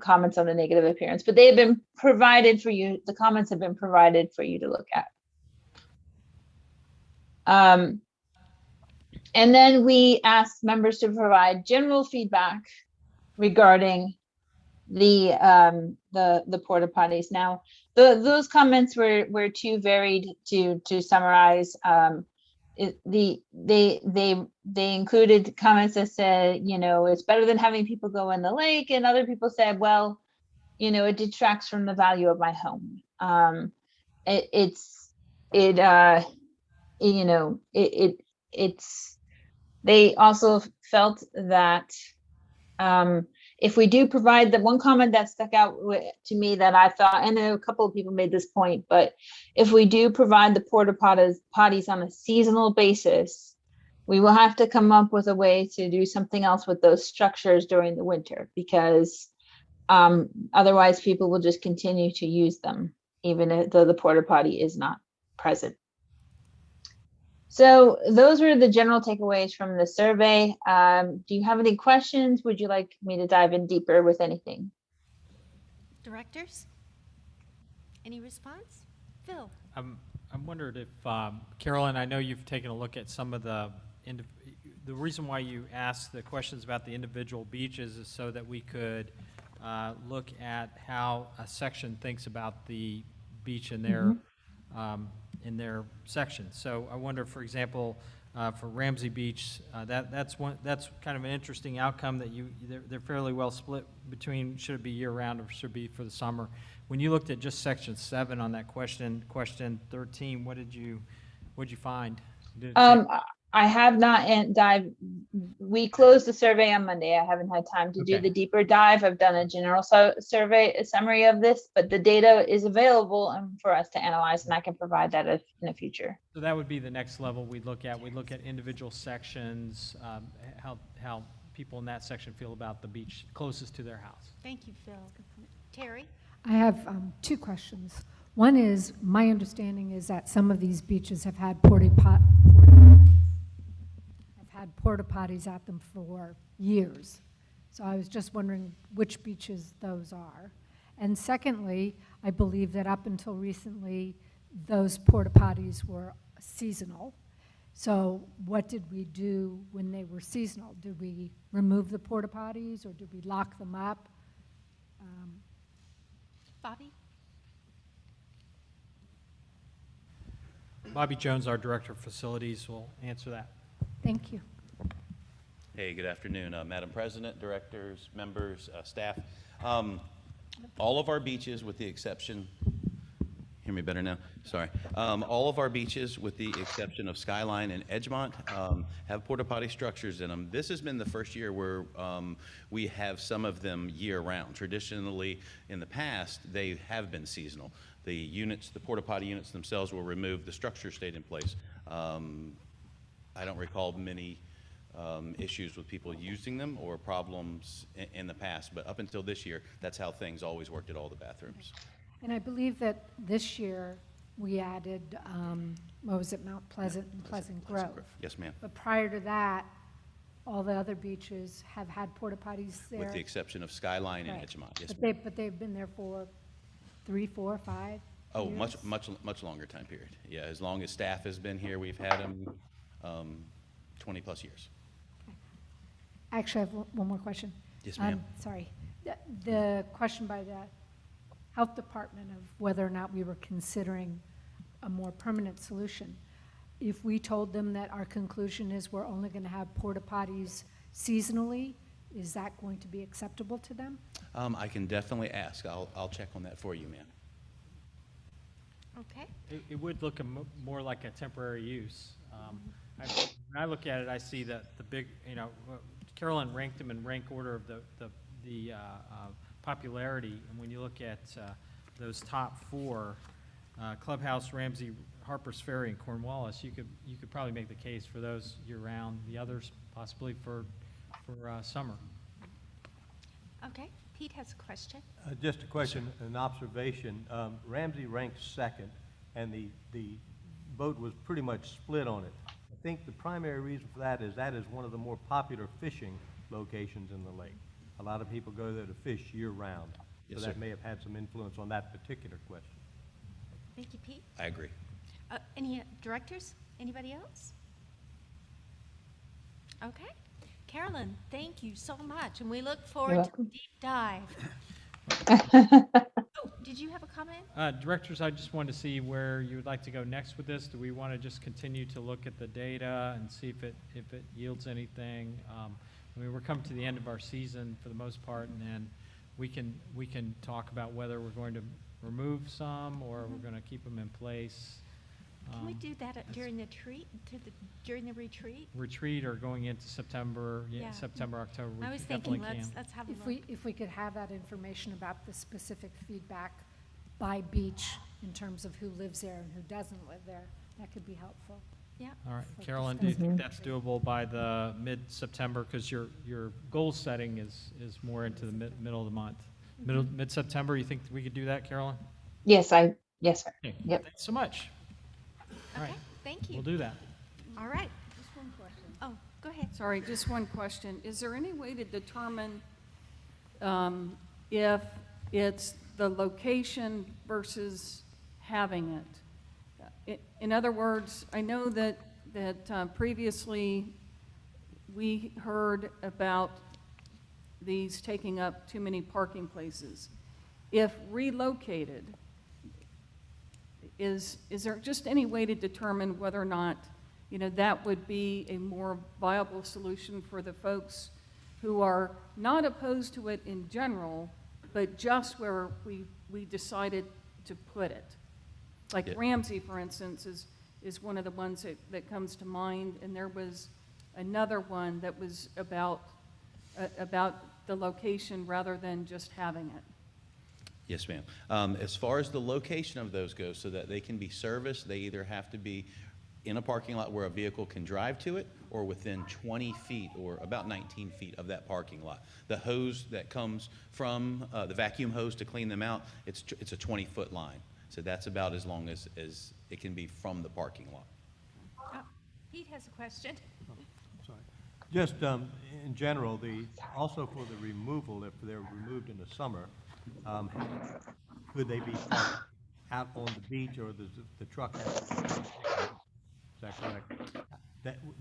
comments on the negative appearance. But they have been provided for you. The comments have been provided for you to look at. And then we asked members to provide general feedback regarding the porta potties. Now, those comments were too varied to summarize. They included comments that said, it's better than having people go in the lake, and other people said, well, it detracts from the value of my home. They also felt that if we do provide, the one comment that stuck out to me that I thought, and a couple of people made this point, but if we do provide the porta potties on a seasonal basis, we will have to come up with a way to do something else with those structures during the winter, because otherwise people will just continue to use them, even though the porta potty is not present. So those were the general takeaways from the survey. Do you have any questions? Would you like me to dive in deeper with anything? Directors? Any response? Phil? I wondered if, Carolyn, I know you've taken a look at some of the reason why you asked the questions about the individual beaches is so that we could look at how a section thinks about the beach in their section. So I wonder, for example, for Ramsey Beach. That's kind of an interesting outcome that they're fairly well split between should it be year-round or should it be for the summer. When you looked at just section 7 on that question 13, what did you find? I have not dived. We closed the survey on Monday. I haven't had time to do the deeper dive. I've done a general survey, a summary of this, but the data is available and for us to analyze, and I can provide that in the future. So that would be the next level we'd look at. We'd look at individual sections, how people in that section feel about the beach closest to their house. Thank you, Phil. Terry? I have 2 questions. One is, my understanding is that some of these beaches have had porta potties at them for years. So I was just wondering which beaches those are. And secondly, I believe that up until recently, those porta potties were seasonal. So what did we do when they were seasonal? Did we remove the porta potties or did we lock them up? Bobby? Bobby Jones, our Director of Facilities, will answer that. Thank you. Hey, good afternoon, Madam President, directors, members, staff. All of our beaches, with the exception, hear me better now? Sorry. All of our beaches, with the exception of Skyline and Edgemont, have porta potty structures in them. This has been the first year where we have some of them year-round. Traditionally, in the past, they have been seasonal. The units, the porta potty units themselves were removed. The structure stayed in place. I don't recall many issues with people using them or problems in the past, but up until this year, that's how things always worked at all the bathrooms. And I believe that this year we added, what was it, Mount Pleasant and Pleasant Grove. Yes, ma'am. But prior to that, all the other beaches have had porta potties there. With the exception of Skyline and Right. Edgemont. Yes, But they've been there for 3, 4, 5 Oh, years? much longer time period. Yeah, as long as staff has been here, we've had them 20 plus years. Actually, I have one more question. Yes, ma'am. Sorry. The question by the Health Department of whether or not we were considering a more permanent solution. If we told them that our conclusion is we're only going to have porta potties seasonally, is that going to be acceptable to them? I can definitely ask. I'll check on that for you, ma'am. Okay. It would look more like a temporary use. When I look at it, I see that the big, Carolyn ranked them in rank order of the popularity, and when you look at those top 4, Clubhouse, Ramsey, Harper's Ferry, and Cornwallis, you could probably make the case for those year-round. The others possibly for summer. Okay. Pete has a question. Just a question, an observation. Ramsey ranked 2nd, and the vote was pretty much split on it. I think the primary reason for that is one of the more popular fishing locations in the lake. A lot of people go there to fish year-round. Yes, So that sir. may have had some influence on that particular question. Thank you, Pete. I agree. Any directors? Anybody else? Okay. Carolyn, thank you so much, and we look forward to the deep dive. Oh, did you have a comment? Directors, I just wanted to see where you would like to go next with this. Do we want to just continue to look at the data and see if it yields anything? We're coming to the end of our season for the most part, and then we can talk about whether we're going to remove some or we're going to keep them in place. Can we do that during the retreat? Retreat or going into September, Yeah. September, October. I was definitely thinking can. let's have a look. If we could have that information about the specific feedback by beach in terms of who lives there and who doesn't live there, that could be helpful. Yeah. All right, For Carolyn, do you think discussion. that's doable by the mid-September? Because your goal setting is more into the middle of the month. Mid-September, you think we could do that, Carolyn? Yes, sir. Okay, Yep. Thanks so much. All Okay, right, thank you. we'll do that. All right. Just one question. Oh, go ahead. Sorry, just one question. Is there any way to determine if it's the location versus having it? In other words, I know that previously we heard about these taking up too many parking places. If relocated, is there just any way to determine whether or not, that would be a more viable solution for the folks who are not opposed to it in general, but just where we decided to put it. Like Yeah. Ramsey, for instance, is one of the ones that comes to mind, and there was another one that was about the location rather than just having it. Yes, ma'am. As far as the location of those goes, so that they can be serviced, they either have to be in a parking lot where a vehicle can drive to it, or within 20 feet or about 19 feet of that parking lot. The hose that comes from the vacuum hose to clean them out, it's a 20-foot line. So that's about as long as it can be from the parking lot. Pete has a question. Sorry. Just in general, also for the removal, if they're removed in the summer, could they be parked out on the beach, or does the truck have to be taken? Is that correct?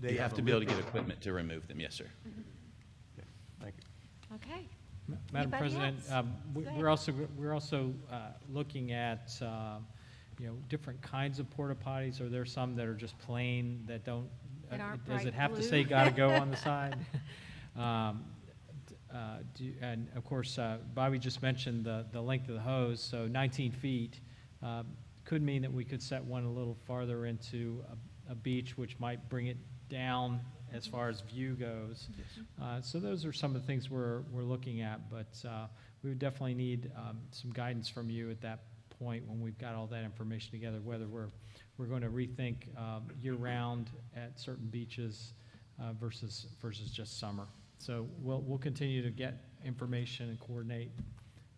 You have to be able to get equipment to remove them, yes, sir. Okay, thank you. Okay. Madam Anybody President, else? Go ahead. we're also looking at, different kinds of porta potties. Are there some that are just plain that don't, That aren't does it bright have to blue? say gotta go on the side? And of course, Bobby just mentioned the length of the hose, so 19 feet could mean that we could set one a little farther into a beach, which might bring it down as far as view goes. So those are some of the things we're looking at, but we would definitely need some guidance from you at that point when we've got all that information together, whether we're going to rethink year-round at certain beaches versus just summer. So we'll continue to get information and coordinate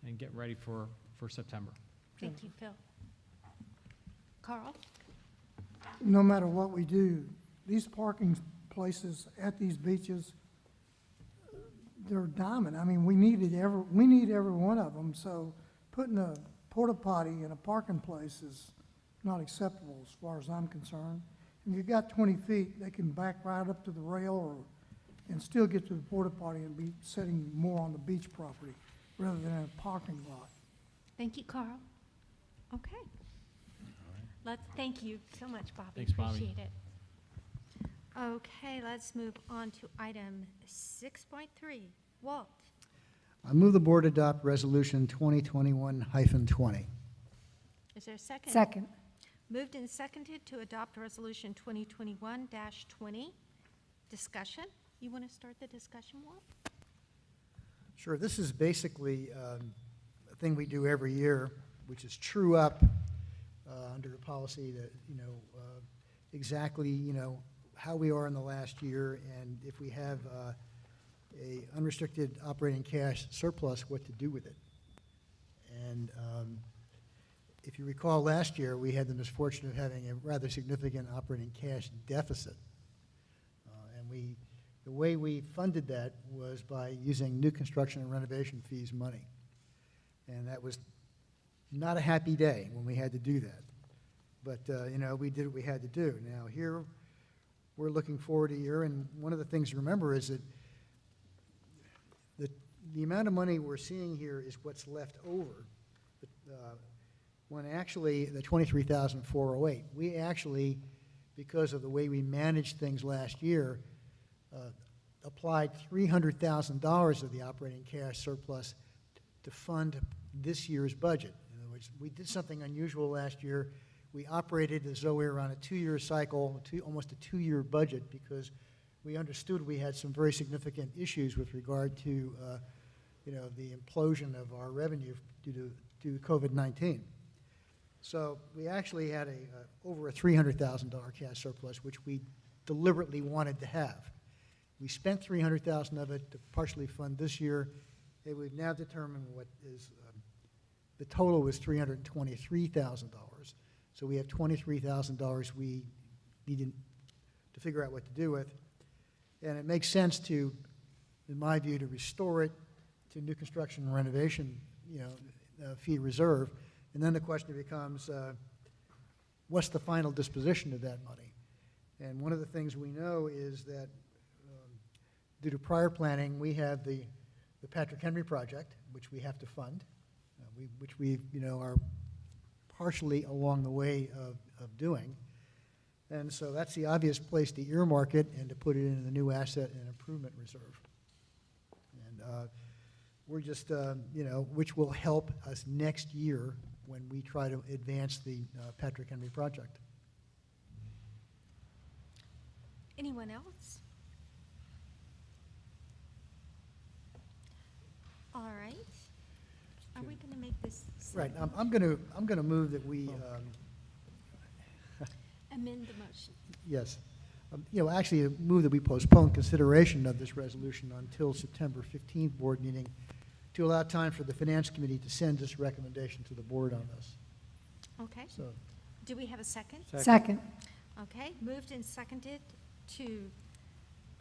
and get ready for September. Thank you, Phil. Carl? No matter what we do, these parking places at these beaches, they're diamond. I mean, we need every one of them, so putting a porta potty in a parking place is not acceptable as far as I'm concerned. If you've got 20 feet, they can back right up to the rail and still get to the porta potty and be sitting more on the beach property rather than in a parking lot. Thank you, Carl. Okay. Thank you so much, Bobby. Thanks, Bobby. Appreciate it. Okay, let's move on to item 6.3. Walt? I move the board adopt resolution 2021-20. Is there a second? Second. Moved and seconded to adopt resolution 2021-20. Discussion? You want to start the discussion, Walt? Sure, this is basically a thing we do every year, which is true up under a policy that, exactly, how we are in the last year, and if we have a unrestricted operating cash surplus, what to do with it. And if you recall, last year, we had the misfortune of having a rather significant operating cash deficit. And the way we funded that was by using new construction and renovation fees money. And that was not a happy day when we had to do that. But, we did what we had to do. Now, here, we're looking forward a year, and one of the things to remember is that the amount of money we're seeing here is what's left over. When actually, the $23,408, we actually, because of the way we managed things last year, applied $300,000 of the operating cash surplus to fund this year's budget. In other words, we did something unusual last year. We operated as though we were on a two-year cycle, almost a two-year budget, because we understood we had some very significant issues with regard to, the implosion of our revenue due to COVID-19. So we actually had over a $300,000 cash surplus, which we deliberately wanted to have. We spent $300,000 of it to partially fund this year, and we've now determined what is, the total was $323,000. So we have $23,000 we needed to figure out what to do with. And it makes sense to, in my view, to restore it to new construction and renovation, fee reserve. And then the question becomes, what's the final disposition of that money? And one of the things we know is that due to prior planning, we have the Patrick Henry project, which we have to fund, which we are partially along the way of doing. And so that's the obvious place to earmark it and to put it in the new asset and improvement reserve. And we're just, which will help us next year when we try to advance the Patrick Henry project. Anyone else? All right. Are we going to make this? Right. I'm going to move that we. Amend the motion. Yes. Actually, move that we postpone consideration of this resolution until September 15th board meeting to allow time for the Finance Committee to send this recommendation to the board on this. Okay. So, Do we have a second? Second. Okay, moved and seconded to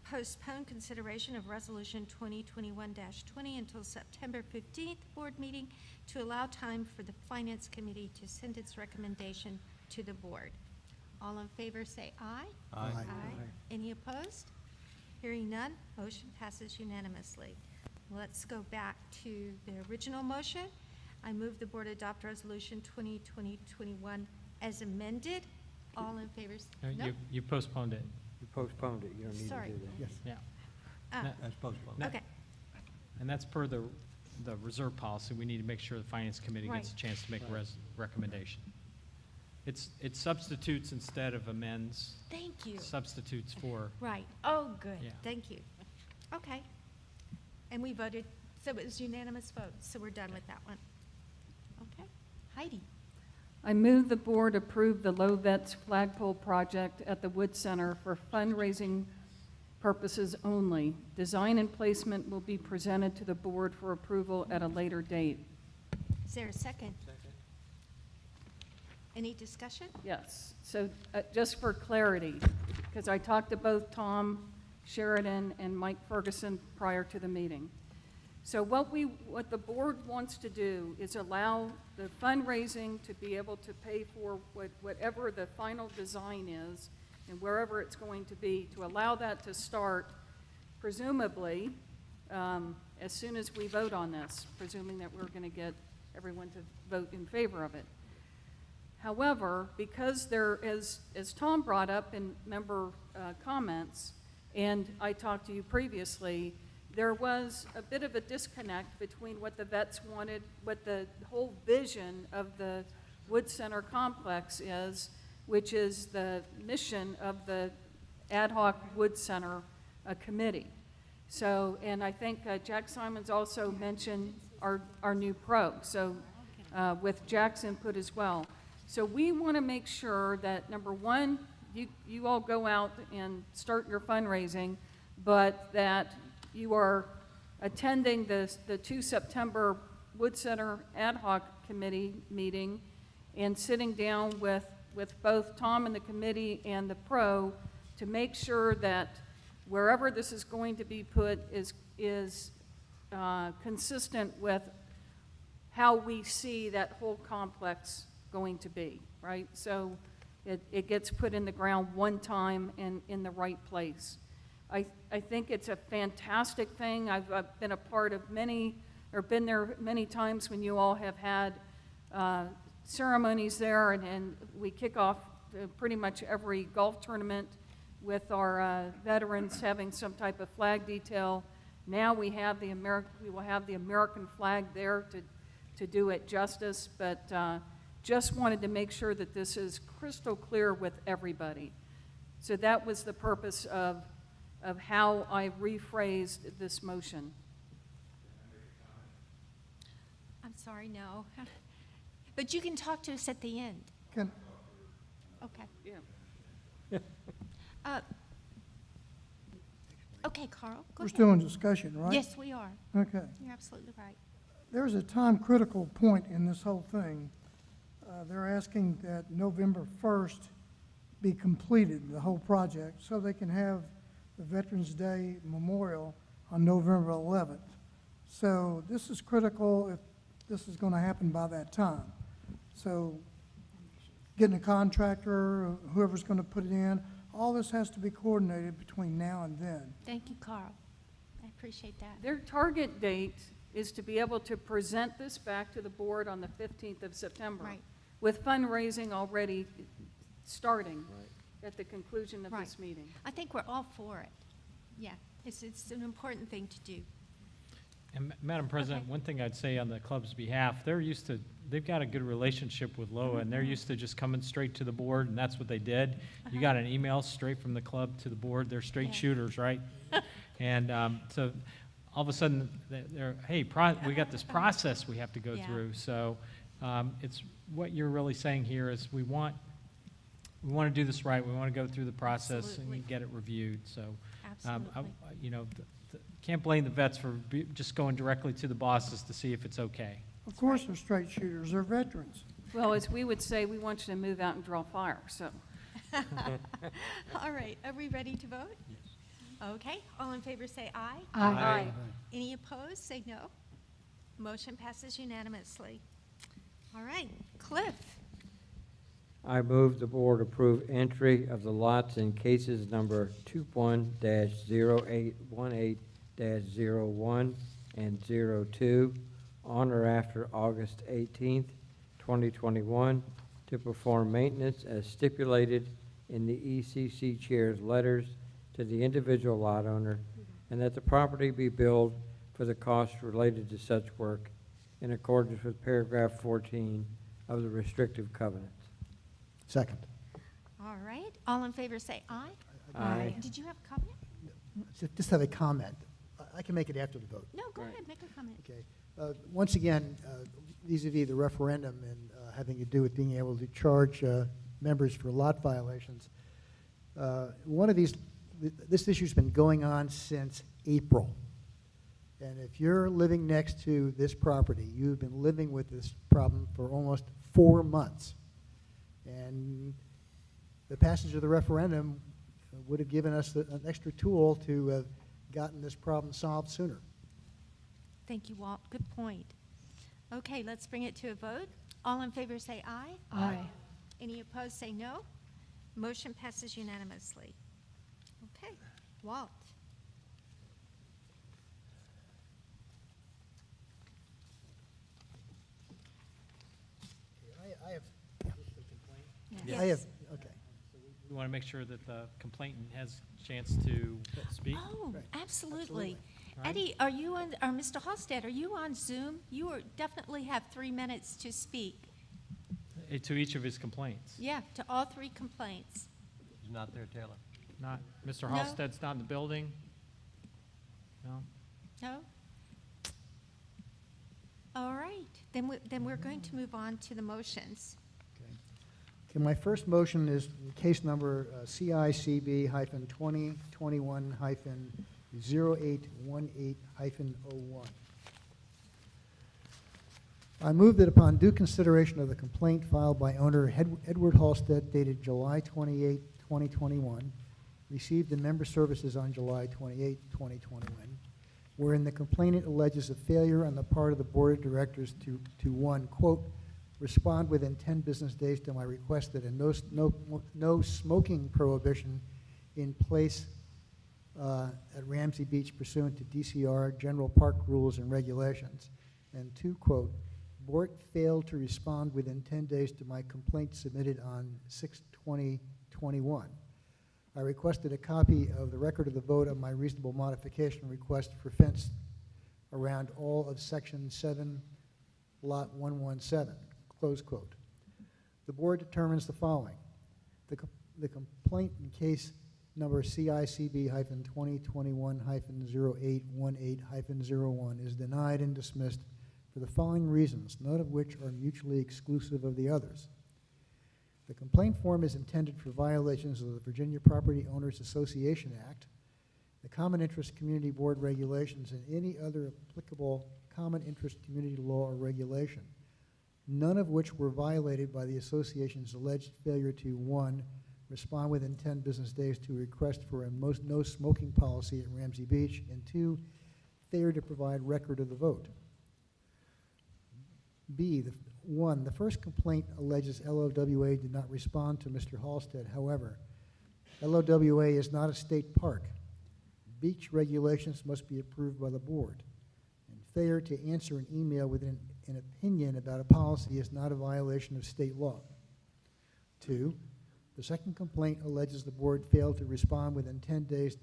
postpone consideration of Resolution 2021-20 until September 15th board meeting to allow time for the Finance Committee to send its recommendation to the board. All in favor say aye. Aye. Any opposed? Hearing none, motion passes unanimously. Let's go back to the original motion. I move the board adopt Resolution 2020-21 as amended. All in favor? No? You postponed it. You postponed it, you don't need to Sorry. do that. yes. Yeah. That's postponed. Okay, And that's per the reserve policy. We need to make sure the Finance Committee gets a Right. chance to make a recommendation. It substitutes instead of amends, thank you. substitutes for, Right, oh, good, Yeah. thank you. Okay. And we voted, so it was unanimous vote, so we're done with that one. Okay, Heidi. I move the board approve the Low Vets flagpole project at the Wood Center for fundraising purposes only. Design and placement will be presented to the board for approval at a later date. Is there a second? Any discussion? Yes, so just for clarity, because I talked to both Tom Sheridan and Mike Ferguson prior to the meeting. So what the board wants to do is allow the fundraising to be able to pay for whatever the final design is and wherever it's going to be, to allow that to start presumably as soon as we vote on this, presuming that we're going to get everyone to vote in favor of it. However, because there is, as Tom brought up in member comments, and I talked to you previously, there was a bit of a disconnect between what the vets wanted, what the whole vision of the Wood Center complex is, which is the mission of the ad hoc Wood Center committee. So, and I think Jack Simons also mentioned our new pro, so with Jack's input as well. So we want to make sure that, number one, you all go out and start your fundraising, but that you are attending the 2 September Wood Center Ad Hoc Committee meeting and sitting down with both Tom and the committee and the pro to make sure that wherever this is going to be put is consistent with how we see that whole complex going to be, right? So it gets put in the ground one time and in the right place. I think it's a fantastic thing. I've been a part of many, or been there many times when you all have had ceremonies there, and we kick off pretty much every golf tournament with our veterans having some type of flag detail. Now we have we will have the American flag there to do it justice, but just wanted to make sure that this is crystal clear with everybody. So that was the purpose of how I rephrased this motion. I'm sorry, no. But you can talk to us at the end. Can, Okay. Yeah. Okay, Carl, go we're ahead. still in discussion, right? Yes, we are. Okay. You're absolutely right. There's a time critical point in this whole thing. They're asking that November 1st be completed, the whole project, so they can have the Veterans Day Memorial on November 11th. So this is critical if this is going to happen by that time. So getting a contractor, whoever's going to put it in, all this has to be coordinated between now and then. Thank you, Carl. I appreciate that. Their target date is to be able to present this back to the board on the 15th of September. Right. With fundraising already starting. at the conclusion of Right. this meeting. I think we're all for it. Yeah, it's an important thing to do. And Madam President, Okay. one thing I'd say on the club's behalf, they've got a good relationship with LOWA, and they're used to just coming straight to the board, and that's what they did. You got an email straight from the club to the board. They're straight Yeah. shooters, right? And so all of a sudden, they're, hey, we got this process we have to go Yeah. through. So it's what you're really saying here is we want to do this right. We want to go through the process Absolutely. and get it reviewed. So, Absolutely. you know, can't blame the vets for just going directly to the bosses to see if it's okay. Of course, they're straight shooters, they're veterans. Well, as we would say, we want you to move out and draw fire, so. All right, are we ready to vote? Yes. Okay, all in favor say aye. Aye. Any opposed, say no. Motion passes unanimously. All right, Cliff. I move the board approve entry of the lots in cases number 21-0818-01 and 02 on or after August 18th, 2021, to perform maintenance as stipulated in the ECC Chair's letters to the individual lot owner, and that the property be billed for the costs related to such work in accordance with paragraph 14 of the restrictive covenants. Second. All right, all in favor say aye. Aye. Did you have a comment? Just have a comment. I can make it after the vote. No, go ahead, make a comment. Okay. Once again, vis-à-vis the referendum and having to do with being able to charge members for lot violations, one of these, this issue's been going on since April. And if you're living next to this property, you've been living with this problem for almost 4 months. And the passage of the referendum would have given us an extra tool to have gotten this problem solved sooner. Thank you, Walt, good point. Okay, let's bring it to a vote. All in favor say aye. Aye. Any opposed say no. Motion passes unanimously. Okay, Walt. I have, Yes. I have, okay. We want to make sure that the complainant has a chance to speak. Oh, Right. absolutely. Right. Eddie, are you on, or Mr. Halstead, are you on Zoom? You definitely have 3 minutes to speak. To each of his complaints. Yeah, to all 3 complaints. He's not there, Taylor. Not, Mr. No. Halstead's not in the building? No? No? All right, then we're going to move on to the motions. Okay, my first motion is case number CICB-2021-0818-01. I move that upon due consideration of the complaint filed by owner Edward Halstead dated July 28, 2021, received in member services on July 28, 2021, wherein the complainant alleges a failure on the part of the board of directors to one, quote, respond within 10 business days to my request that a no smoking prohibition in place at Ramsey Beach pursuant to DCR general park rules and regulations. And two, quote, board failed to respond within 10 days to my complaint submitted on 6/20/21. I requested a copy of the record of the vote on my reasonable modification request for fence around all of section 7, lot 117, close quote. The board determines the following. The complaint in case number CICB-2021-0818-01 is denied and dismissed for the following reasons, none of which are mutually exclusive of the others. The complaint form is intended for violations of the Virginia Property Owners Association Act, the Common Interest Community Board regulations, and any other applicable common interest community law or regulation, none of which were violated by the association's alleged failure to, one, respond within 10 business days to a request for a no smoking policy at Ramsey Beach, and two, failure to provide record of the vote. B, the first complaint alleges LOWA did not respond to Mr. Halstead. However, LOWA is not a state park. Beach regulations must be approved by the board. And failure to answer an email with an opinion about a policy is not a violation of state law. Two, The second complaint alleges the board failed to respond within 10 days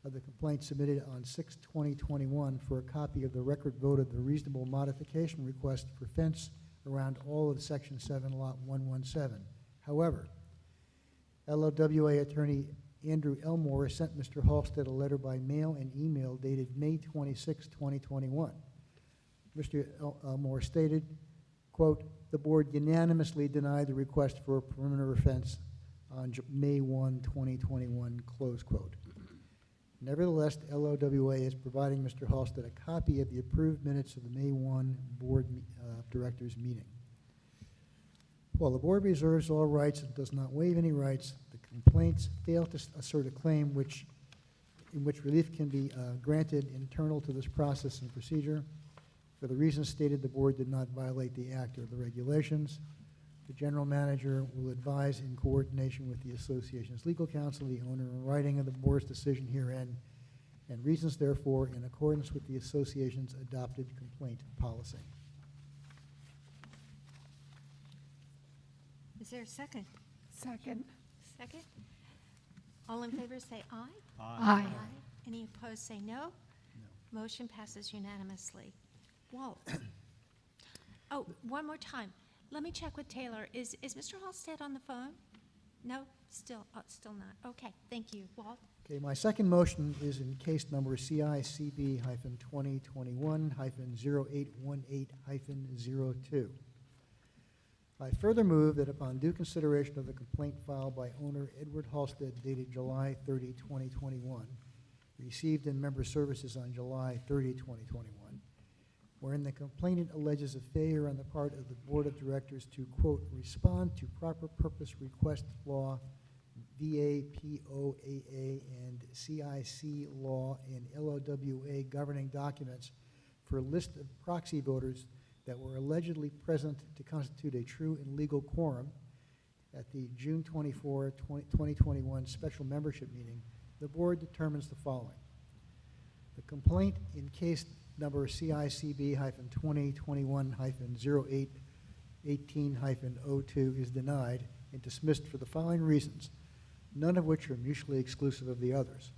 of the complaint submitted on 6/20/21 for a copy of the record vote of the reasonable modification request for fence around all of Section 7, Lot 117. However, LOWA attorney Andrew Elmore sent Mr. Halstead a letter by mail and email dated May 26, 2021. Mr. Elmore stated, quote, "The board unanimously denied the request for a perimeter fence on May 1, 2021, close quote. Nevertheless, the LOWA is providing Mr. Halstead a copy of the approved minutes of the May 1 Board Directors meeting. While the board reserves all rights and does not waive any rights, the complaints fail to assert a claim in which relief can be granted internal to this process and procedure. For the reasons stated, the board did not violate the act or the regulations. The general manager will advise in coordination with the association's legal counsel, the owner in writing of the board's decision herein, and reasons therefore in accordance with the association's adopted complaint policy." Is there a second? Second. Second? All in favor say aye. Aye. Any opposed say no. Motion passes unanimously. Walt. Oh, one more time. Let me check with Taylor. Is Mr. Halstead on the phone? No? Still not. Okay, thank you. Walt? Okay, my second motion is in case number CICB-2021-0818-02. I further move that upon due consideration of the complaint filed by owner Edward Halstead dated July 30, 2021, received in member services on July 30, 2021, wherein the complainant alleges a failure on the part of the board of directors to, quote, respond to proper purpose request law, VAPOAA, and CIC law and LOWA governing documents for a list of proxy voters that were allegedly present to constitute a true and legal quorum at the June 24, 2021 special membership meeting, the board determines the following. The complaint in case number CICB-2021-0818-02 is denied and dismissed for the following reasons, none of which are mutually exclusive of the others.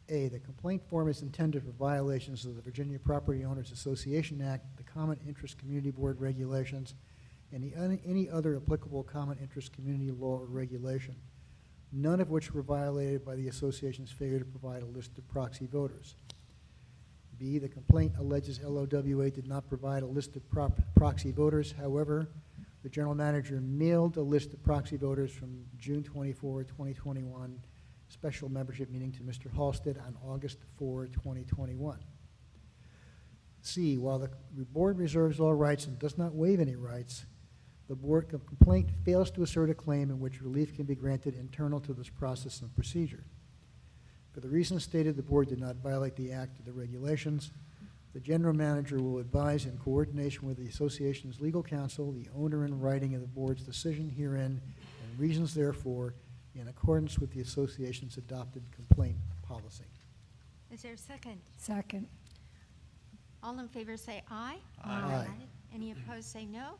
A, the complaint form is intended for violations of the Virginia Property Owners Association Act, the Common Interest Community Board regulations, and any other applicable common interest community law or regulation, none of which were violated by the association's failure to provide a list of proxy voters. B, the complaint alleges LOWA did not provide a list of proxy voters. However, the general manager mailed a list of proxy voters from June 24, 2021 special membership meeting to Mr. Halstead on August 4, 2021. C, while the board reserves all rights and does not waive any rights, the board complaint fails to assert a claim in which relief can be granted internal to this process and procedure. For the reasons stated, the board did not violate the act or the regulations. The general manager will advise in coordination with the association's legal counsel, the owner in writing of the board's decision herein, and reasons therefore, in accordance with the association's adopted complaint policy. Is there a second? Second. All in favor say aye. Aye. Any opposed say no.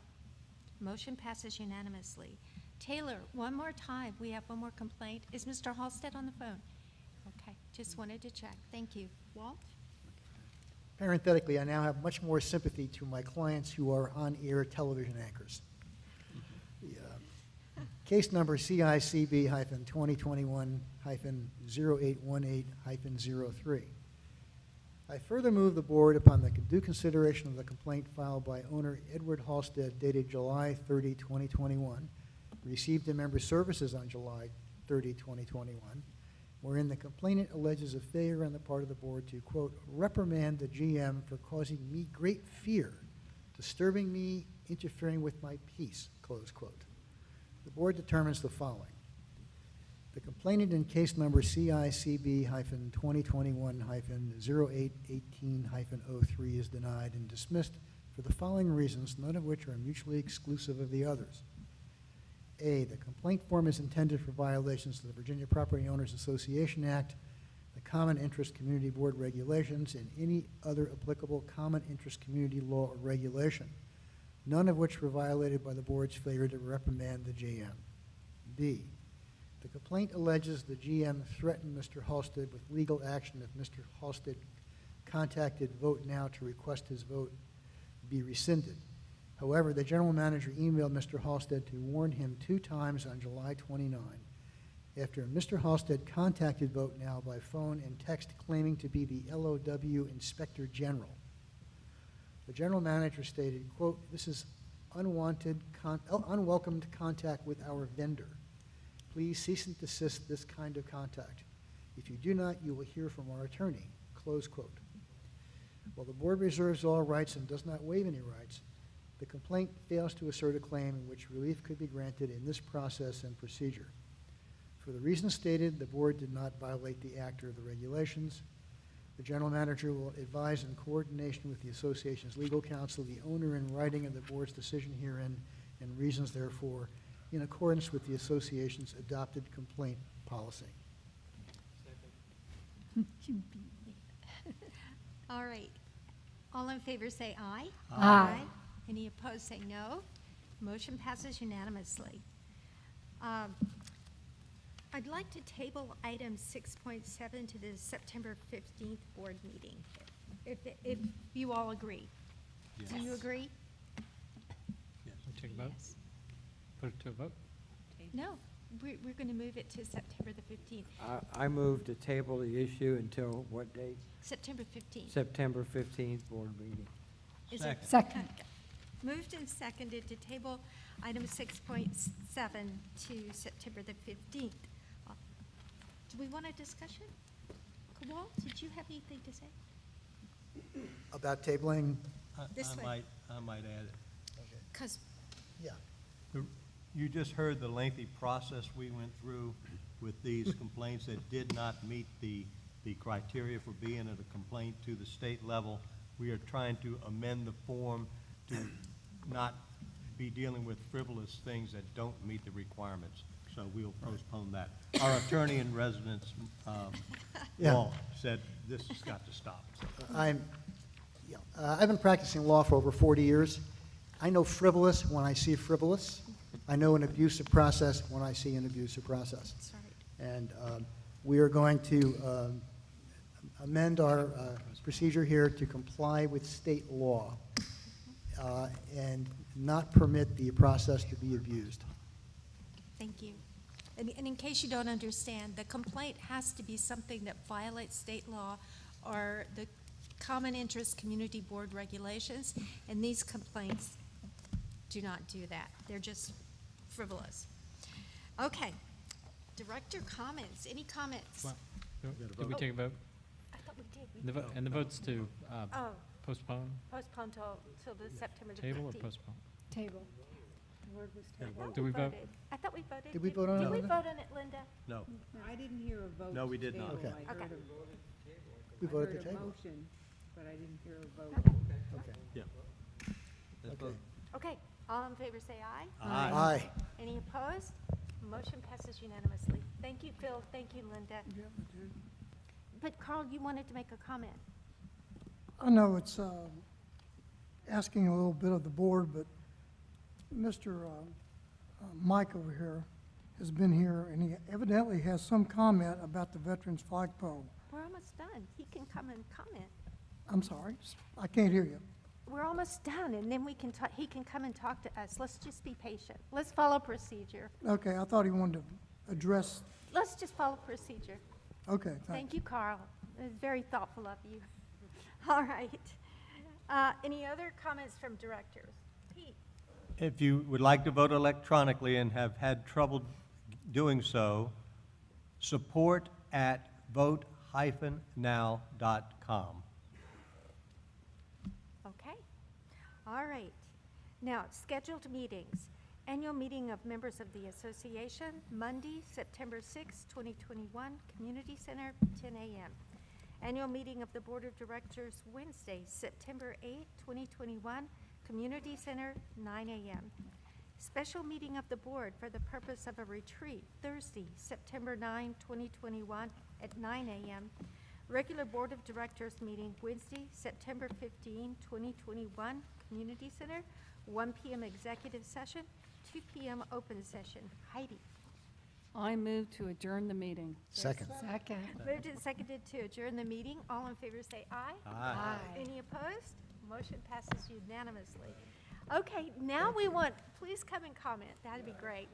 Motion passes unanimously. Taylor, one more time. We have one more complaint. Is Mr. Halstead on the phone? Okay, just wanted to check. Thank you. Walt? Parenthetically, I now have much more sympathy to my clients who are on-air television anchors. Case number CICB-2021-0818-03. I further move the board upon the due consideration of the complaint filed by owner Edward Halstead dated July 30, 2021, received in member services on July 30, 2021, wherein the complainant alleges a failure on the part of the board to, quote, reprimand the GM for causing me great fear, disturbing me, interfering with my peace, close quote. The board determines the following. The complainant in case number CICB-2021-0818-03 is denied and dismissed for the following reasons, none of which are mutually exclusive of the others. A, the complaint form is intended for violations of the Virginia Property Owners Association Act, the Common Interest Community Board regulations, and any other applicable common interest community law or regulation, none of which were violated by the board's failure to reprimand the GM. D, the complaint alleges the GM threatened Mr. Halstead with legal action if Mr. Halstead contacted Vote Now to request his vote be rescinded. However, the general manager emailed Mr. Halstead to warn him 2 times on July 29. After Mr. Halstead contacted Vote Now by phone and text claiming to be the LOW Inspector General, the general manager stated, quote, "This is unwelcomed contact with our vendor. Please cease and desist this kind of contact. If you do not, you will hear from our attorney," close quote. While the board reserves all rights and does not waive any rights, the complaint fails to assert a claim in which relief could be granted in this process and procedure. For the reasons stated, the board did not violate the act or the regulations. The general manager will advise in coordination with the association's legal counsel the owner in writing of the board's decision herein and reasons therefore in accordance with the association's adopted complaint policy. You beat me. All right. All in favor say aye. Aye. Any opposed say no. Motion passes unanimously. I'd like to table item 6.7 to the September 15th board meeting, if you all agree. Do you agree? Yes. We take a vote? Yes. Put it to a vote? No, we're going to move it to September the 15th. I move to table the issue until what date? September 15th. September 15th board meeting. Is there- Second. Moved and seconded to table item 6.7 to September the 15th. Do we want a discussion? Kowal, did you have anything to say? About tabling, This way. I might add it. Because, yeah. You just heard the lengthy process we went through with these complaints that did not meet the criteria for being at a complaint to the state level. We are trying to amend the form to not be dealing with frivolous things that don't meet the requirements. So we'll postpone that. Our attorney in residence, Yeah. Walt, said this has got to stop. I've been practicing law for over 40 years. I know frivolous when I see frivolous. I know an abusive process when I see an abusive process. that's right. And we are going to amend our procedure here to comply with state law and not permit the process to be abused. Thank you. And in case you don't understand, the complaint has to be something that violates state law or the common interest community board regulations, and these complaints do not do that. They're just frivolous. Okay. Director comments. Any comments? Well, did we take a vote? I thought we did. And the vote's to postpone, Postpone till the September the 15th. table or postpone? Table. Do we vote? I thought we voted. Did we vote on it, Did we Linda? vote on it, Linda? No. I didn't hear a vote. No, we to did not. table. Okay. I heard Okay. We I voted heard to a table. motion, but I didn't hear a vote. Okay. Yeah. Okay. Okay. All in favor say aye. Aye. Any opposed? Motion passes unanimously. Thank you, Phil. Thank you, Linda. But Carl, you wanted to make a comment. I know it's asking a little bit of the board, but Mr. Mike over here has been here, and he evidently has some comment about the Veterans Flagpole. We're almost done. He can come and comment. I'm sorry, I can't hear you. We're almost done, and then we can talk, he can come and talk to us. Let's just be patient. Let's follow procedure. Okay, I thought he wanted to address, Let's just follow procedure. okay, thanks. Thank you, Carl. It was very thoughtful of you. All right. Any other comments from directors? Pete? If you would like to vote electronically and have had trouble doing so, support@vote-now.com. Okay. All right. Now, scheduled meetings. Annual meeting of members of the association, Monday, September 6, 2021, Community Center, 10 a.m. Annual meeting of the Board of Directors, Wednesday, September 8, 2021, Community Center, 9 a.m. Special meeting of the board for the purpose of a retreat, Thursday, September 9, 2021, at 9 a.m. Regular Board of Directors meeting, Wednesday, September 15, 2021, Community Center, 1 p.m. executive session, 2 p.m. open session. Heidi? I move to adjourn the meeting. Second. Second. Moved and seconded to adjourn the meeting. All in favor say aye. Aye. Any opposed? Motion passes unanimously. Okay, now we want, please come and comment. That'd be great.